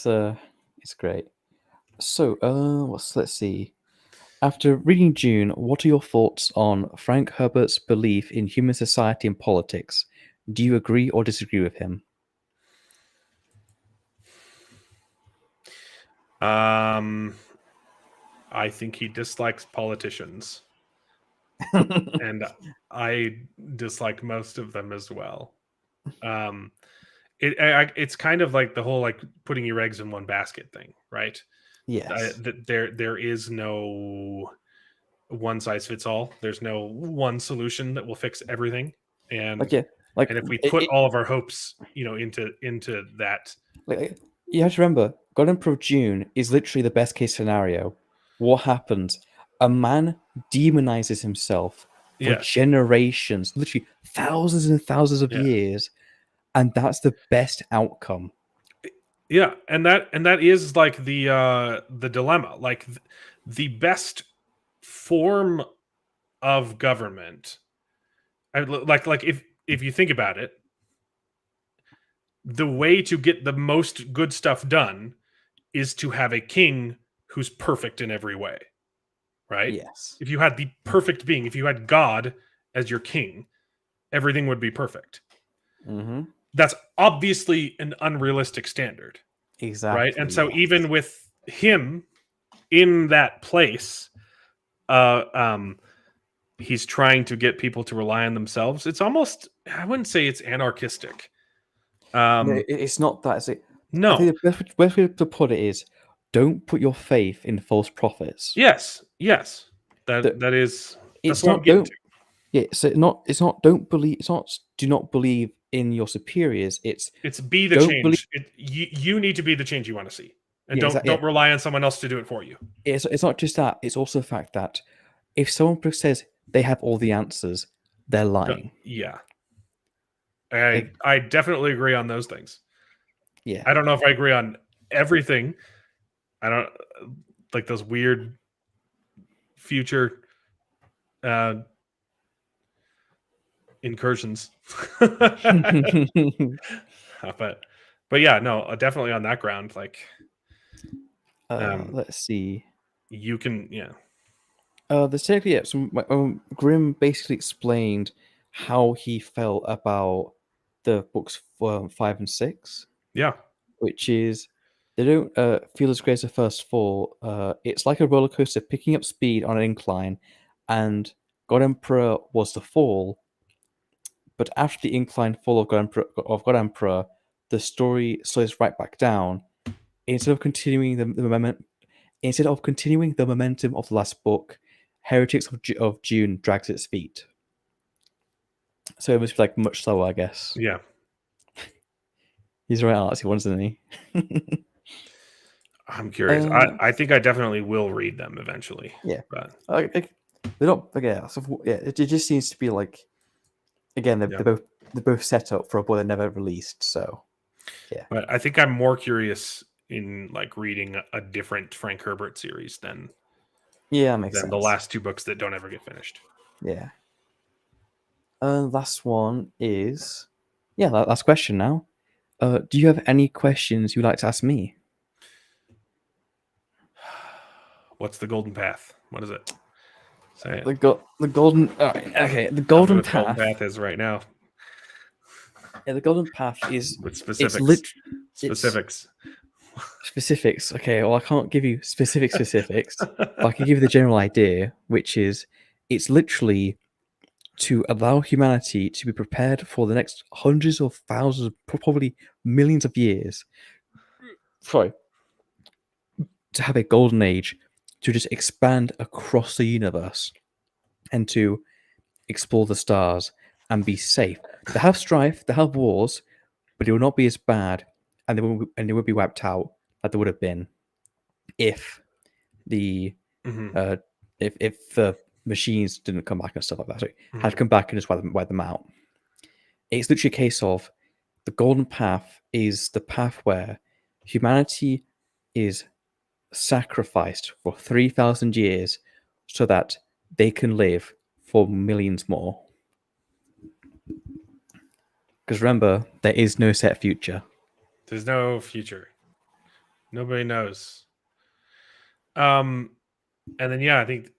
it's great. So, let's see. After reading Dune, what are your thoughts on Frank Herbert's belief in human society and politics? Do you agree or disagree with him? Um, I think he dislikes politicians, and I dislike most of them as well. Um, it's kind of like the whole like putting your eggs in one basket thing, right? Yes. There is no one size fits all. There's no one solution that will fix everything, and Like, yeah, like and if we put all of our hopes, into that, like, you have to remember, God Emperor of Dune is literally the best case scenario. What happens? A man demonizes himself for yeah, generations, literally thousands and thousands of yeah, years, and that's the best outcome. yeah, and that is like the dilemma. Like the best form of government, like if you think about it, the way to get the most good stuff done is to have a king who's perfect in every way, right? Yes. If you had the perfect being, if you had God as your king, everything would be perfect. Mm-hmm. That's obviously an unrealistic standard, right? And Exactly. so Yeah. even with him in that place, uh um he's trying to get people to rely on themselves. It's almost, I wouldn't say it's anarchistic. No, Um it's not that. I no. think the best way to put it is, don't put your faith in false prophets. Yes. That That's it's what I'm not getting don't to. Yeah, so it's not don't believe. It's not do not believe in your superiors. It's It's be the don't believe. change. You need to be the change you want to see, and Yeah, don't exactly. Yeah, don't rely on someone else to do it for you. it's not just that. It's also the fact that if someone says they have all the answers, they're lying. Yeah, I Like, I definitely agree on those things. yeah, I don't know if I agree on everything. I don't like those weird future uh incursions. but but yeah, no, definitely on that ground, like um let's see. you can, yeah. There's technically, some Grimm basically explained how he felt about the books 5 and 6, Yeah. which is they don't feel as great as the first four. It's like a roller coaster picking up speed on an incline, and God Emperor was the fall. But after the incline fall of God Emperor, the story slows right back down. Instead of continuing the momentum of the last book, Heretics of Dune drags its feet. So it must be like much slower, I guess. Yeah. He's right artsy ones, isn't he? I'm curious. I think I definitely will read them eventually. Yeah. But They're not. Yeah. So, yeah. It just seems to be like, again, Yeah. they're both set up for a book they never released. So, yeah. But I think I'm more curious in like reading a different Frank Herbert series than Yeah, makes the sense. last two books that don't ever get finished. Yeah. Last one is, last question now. Do you have any questions you'd like to ask me? What's the golden path? What is it? Say it. The golden. All right, okay. The Tell me golden what the golden path. path is right now Yeah, the golden path is. with It's specifics. It's Specifics. specifics. Okay. Well, I can't give you specifics, but I can give you the general idea, which is it's literally to allow humanity to be prepared for the next hundreds of thousands, probably millions of years. Sorry. To have a golden age, to just expand across the universe, and to explore the stars and be safe. They have strife, they have wars, but it will not be as bad, and they will be wiped out like they would have been if the Mhm. if the machines didn't come back and stuff like that. So Mhm. had come back and just wipe them out. It's literally a case of the golden path is the path where humanity is sacrificed for 3,000 years so that they can live for millions more. Because remember, there is no set future. There's no future. Nobody knows. And then I think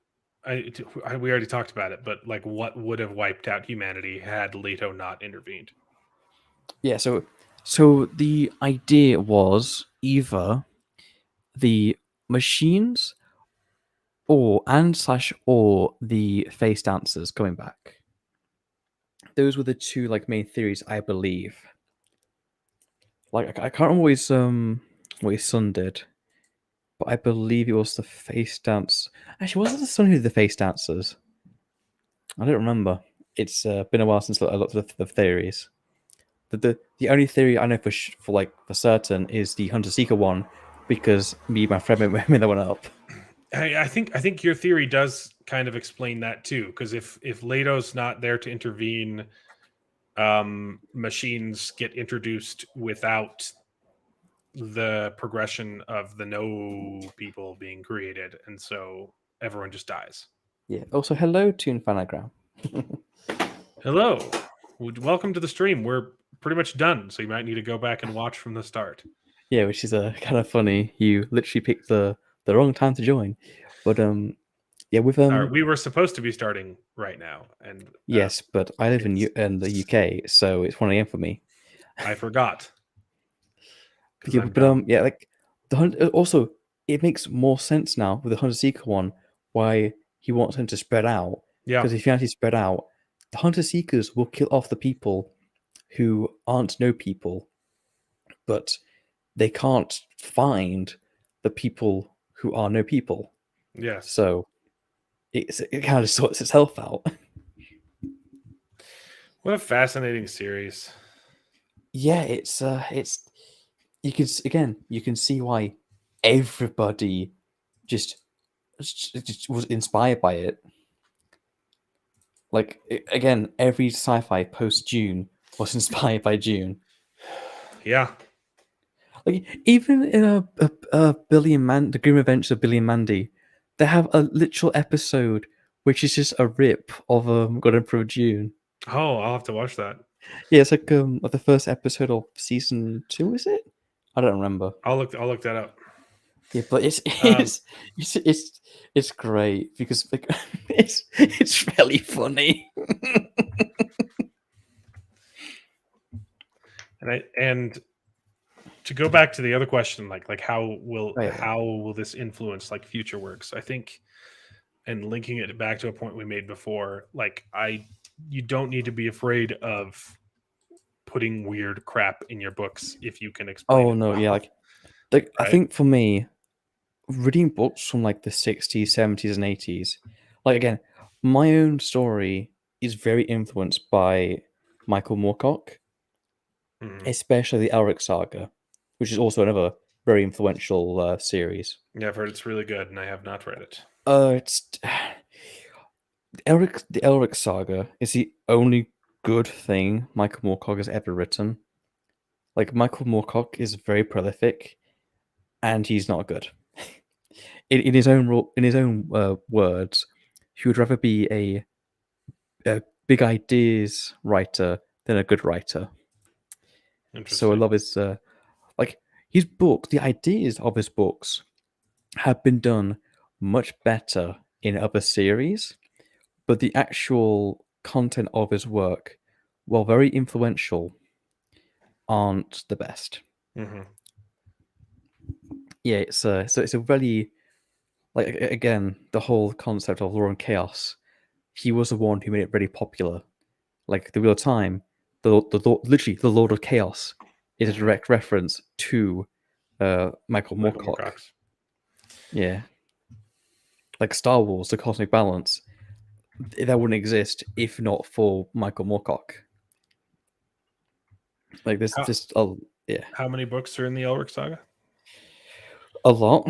we already talked about it, but like, what would have wiped out humanity had Leto not intervened? Yeah, so the idea was either the machines or the face dancers coming back. Those were the two like main theories, I believe. Like I can't remember what his son did, but I believe it was the face dance. Actually, was it the son who did the face dancers? I don't remember. It's been a while since I looked at the theories. The only theory I know for certain is the Hunter Seeker one, because me and my friend made that one up. I think your theory does kind of explain that too, because if Leto's not there to intervene, machines get introduced without the progression of the no people being created, and so everyone just dies. Yeah. Also, hello, Toon Fanagram. Hello, welcome to the stream. We're pretty much done, so you might need to go back and watch from the start. Yeah, which is kind of funny. You literally picked the wrong time to join, but yeah, with we were supposed to be starting right now, and yes, but I live in the UK, so it's 1 a.m. for me. I forgot. Yeah, like also it makes more sense now with the Hunter Seeker one why he wants him to spread out. Yeah, because if humanity spread out, the Hunter Seekers will kill off the people who aren't no people, but they can't find the people who are no people. yes. So it kind of sorts itself out. What a fascinating series. Yeah, it's you can see why everybody just was inspired by it. Like again, every sci-fi post Dune was inspired by Dune. Yeah. Like even in the Grim Adventures of Billy and Mandy, they have a literal episode which is just a rip of God Emperor of Dune. Oh, I'll have to watch that. Yeah, it's like the first episode of season 2, is it? I don't remember. I'll look that up. Yeah, but it's great because like it's really funny. And to go back to the other question, like how Right. will this influence like future works? I think, and linking it back to a point we made before, like you don't need to be afraid of putting weird crap in your books if you can explain Oh it no, well, yeah, like I right? think for me, reading books from like the 60s, 70s, and 80s, like again, my own story is very influenced by Michael Moorcock, Mhm. especially the Elric saga, which is also another very influential series. Yeah, I've heard it's really good, and I have not read it. It's the Elric saga is the only good thing Michael Moorcock has ever written. Like Michael Moorcock is very prolific, and he's not good. In his own words, he would rather be a big ideas writer than a good writer. So I Interesting. love his like his book. The ideas of his books have been done much better in other series, but the actual content of his work, while very influential, aren't the best. Hmm. Yeah, it's a very like again the whole concept of law and chaos. He was the one who made it very popular. Like the Wheel of Time, literally the Lord of Chaos is a Hmm. direct reference to Michael Michael Moorcock. Moorcock's. Yeah, like Star Wars, the Cosmic Balance, that wouldn't exist if not for Michael Moorcock. Like there's How, just yeah, how many books are in the Elric saga? a lot.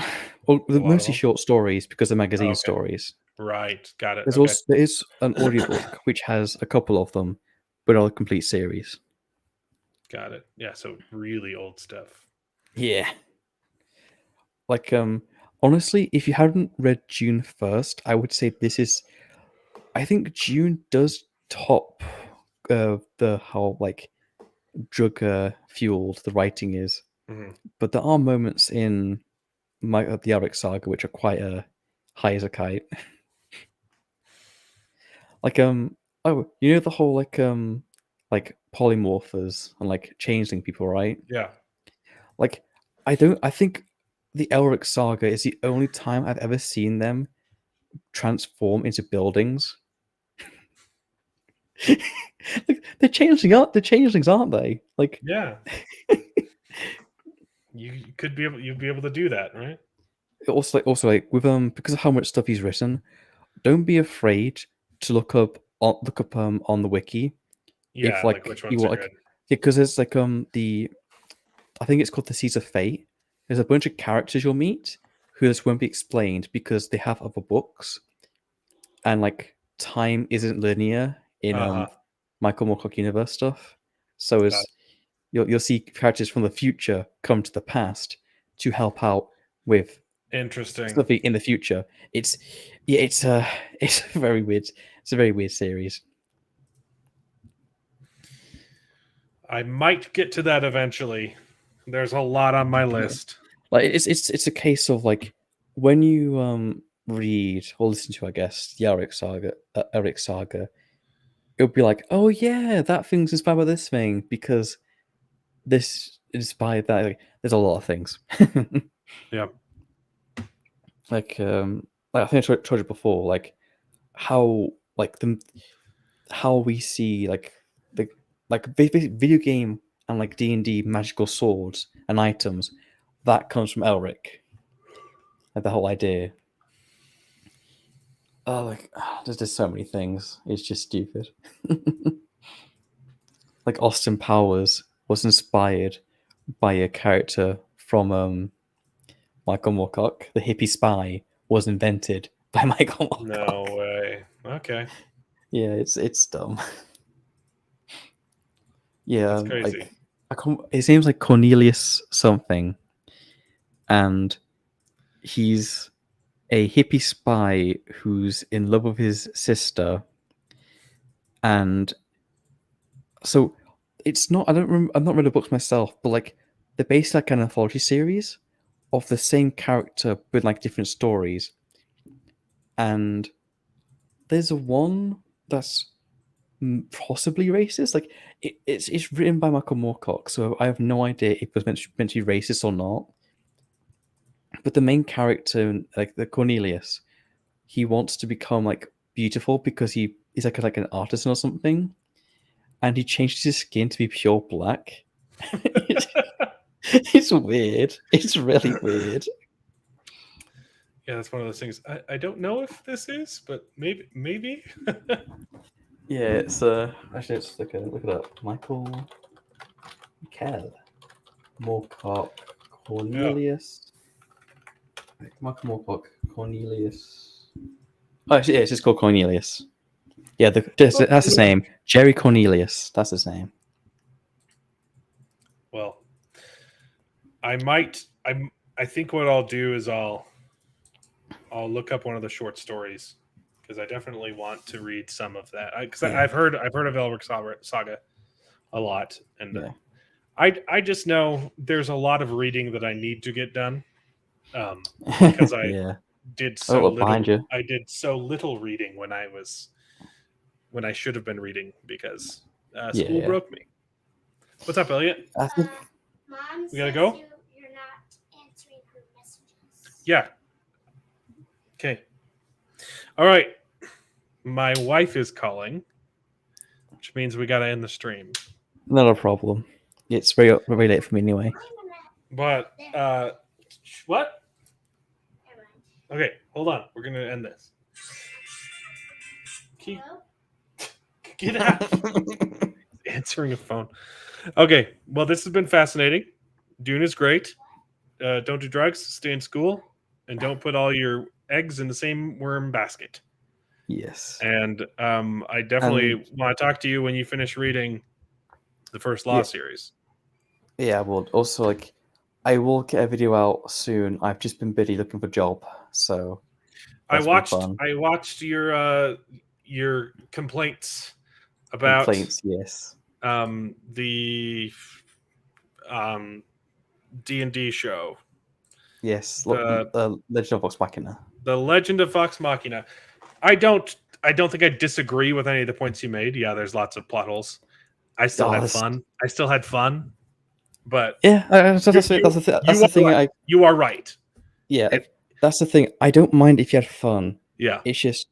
Well, A lot of mostly them. short stories because they're Oh, magazine okay. stories. Right. Got it. There's Okay. also there is an audiobook which has a couple of them, but not a complete series. Got it. Yeah. So really old stuff. Yeah. Like honestly, if you hadn't read Dune first, I would say this is I think Dune does top the how like drug fueled the writing is. Hmm. But there are moments in the Eric saga which are quite high as a kite. Like oh, you know the whole like polymorphers and like changeling people, right? Yeah. Like I think the Elric saga is the only time I've ever seen them transform into buildings. Like they're changelings, aren't they? Like Yeah. You could be able. You'd be able to do that, right? also like with because of how much stuff he's written, don't be afraid to look up on the wiki if Yeah. Like like which you ones are want good? like because there's like the I think it's called the Seas of Fate. There's a bunch of characters you'll meet who just won't be explained because they have other books and like time isn't linear in Uh huh. Michael Moorcock universe stuff. So Got as you'll see characters from the future come to the past to help out with it. Interesting. stuff in the future. It's yeah, it's very weird. It's a very weird series. I might get to that eventually. There's a lot on my Yeah. list. Like it's a case of like when you read or listen to I guess the Eric Saga, it'll be like, oh yeah, that thing's inspired by this thing because this inspired that. Like, there's a lot of things. Yeah. Like I think I told you before, like how like the how we see like the video game and like D&D magical swords and items that comes from Elric. Like the whole idea. Oh, like there's just so many things. It's just stupid. Like Austin Powers was inspired by a character from Michael Moorcock. The hippie spy was invented by Michael No Moorcock. way. Okay. Yeah, it's dumb. Yeah, That's crazy. like his name's like Cornelius something, and he's a hippie spy who's in love with his sister, and so it's not. I don't. I've not read the books myself, but like they're based like an anthology series of the same character with like different stories, and there's a one that's possibly racist. Like it's written by Michael Moorcock, so I have no idea if it was meant to be racist or not. But the main character, like the Cornelius, he wants to become like beautiful because he's like an artisan or something, and he changes his skin to be pure black. It's weird. It's really weird. Yeah, that's one of those things. I don't know if this is, but maybe. Yeah, it's actually let's look it up. Michael Moorcock Cornelius. Michael Moorcock Cornelius. Oh, yeah, it's just called Cornelius. Yeah, that's his name. Jerry Cornelius. That's his name. Well, I think what I'll do is I'll look up one of the short stories because I definitely want to read some of that. Because I've heard of Elric Saga a lot, and Yeah. I just know there's a lot of reading that I need to get done because I did so look little. behind you. I did so little reading when I should have been reading because school broke me. What's up, Elliot? I think Mom We gotta says go? You're not answering her messages. Yeah. Okay. All right. My wife is calling, which means we got to end the stream. not a problem. It's very late for me anyway. But what? Never mind. Okay, hold on. We're gonna end this. Hello? Get out. Answering a phone. Okay. Well, this has been fascinating. Dune is great. Don't do drugs. Stay in school, and don't put all your eggs in the same worm basket. Yes. And I definitely want to talk to you when you finish reading the first Law series. Yeah, well, also like I will get a video out soon. I've just been busy looking for a job, so I that's been fun. watched your complaints about Complaints, yes. the D&D show. Yes, The Legend of Vox Machina. The Legend of Vox Machina. I don't think I disagree with any of the points you made. Yeah, there's lots of plot holes. I still had fun. But yeah, that's the thing. Right. You are right. Yeah, that's the thing. I don't mind if you had fun. Yeah, it's just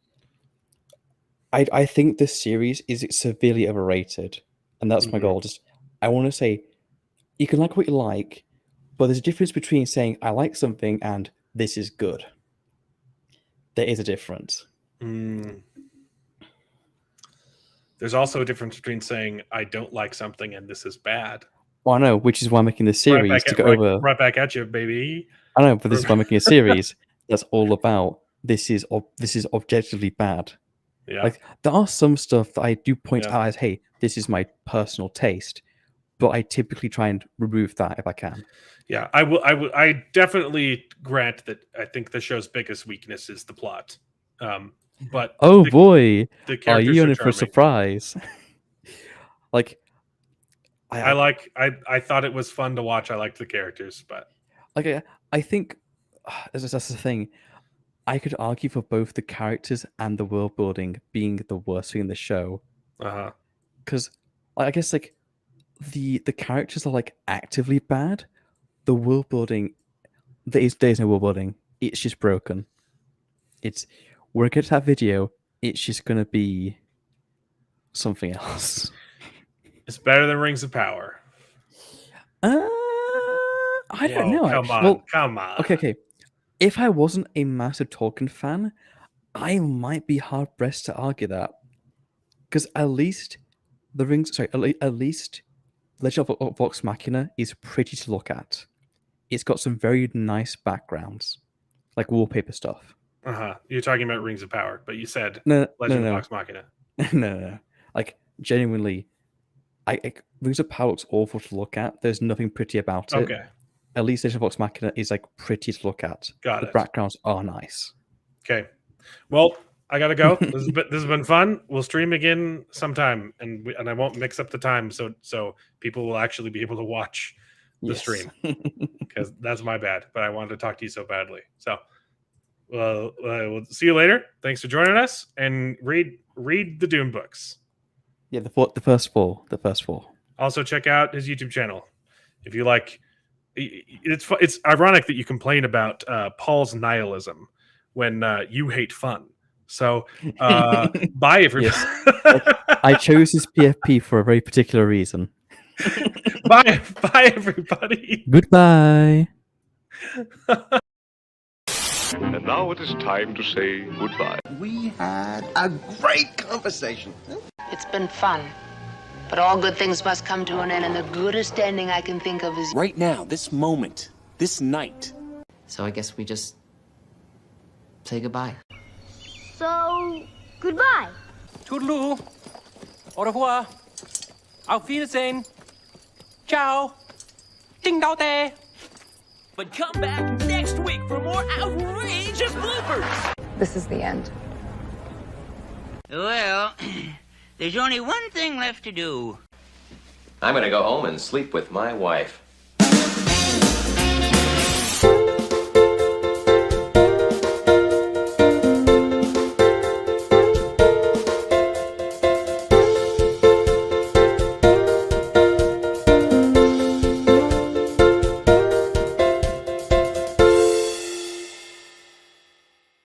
I think this series is severely overrated, and that's my goal. Just I want to say, you can like what you like, but there's a difference between saying I like something and this is good. There is a difference. There's also a difference between saying I don't like something and this is bad. Well, I know, which is why I'm making this series to go over. Right back at you, baby. I know, but this is why I'm making a series that's all about this is objectively bad. Yeah. Like there are some stuff that I do point out as, hey, this is my personal taste, but I typically try and remove that if I can. Yeah, I definitely grant that I think the show's biggest weakness is the plot. But boy, the are you in it charming. for a surprise? Like I thought it was fun to watch. I liked the characters, but like I think that's the thing. I could argue for both the characters and the world building being the worst thing in the show. Because I guess like the characters are like actively bad. The world building, there's no world building. It's just broken. We're gonna get that video. It's just gonna be something else. It's better than Rings of Power. I don't know. Come on. Okay. If I wasn't a massive Tolkien fan, I might be hard pressed to argue that, because at least at least Legend of Vox Machina is pretty to look at. It's got some very nice backgrounds, like wallpaper stuff. You're talking about Rings of Power, but you said Legend of Vox Machina. No. Like genuinely, Rings of Power looks awful to look at. There's nothing pretty about it. Okay. At least Legend of Vox Machina is like pretty to look at. The backgrounds are nice. Okay. Well, I gotta go. This has been fun. We'll stream again sometime, and I won't mix up the time, so people will actually be able to watch the stream, because that's my bad. But I wanted to talk to you so badly. So, we'll see you later. Thanks for joining us, and read the Dune books. Yeah, the first four. The first four. Also, check out his YouTube channel if you like. It's ironic that you complain about Paul's nihilism when you hate fun. So, bye everybody. I chose his PFP for a very particular reason. Bye everybody. Goodbye. And now it is time to say goodbye. We had a great conversation. It's been fun. But all good things must come to an end, and the goodest ending I can think of is... Right now, this moment, this night. So I guess we just say goodbye. So, goodbye. Toodaloo. Au revoir. Auf Wiedersehen. Ciao. Ding dao day. But come back next week for more outrageous bloopers. This is the end. Well, there's only one thing left to do. I'm gonna go home and sleep with my wife.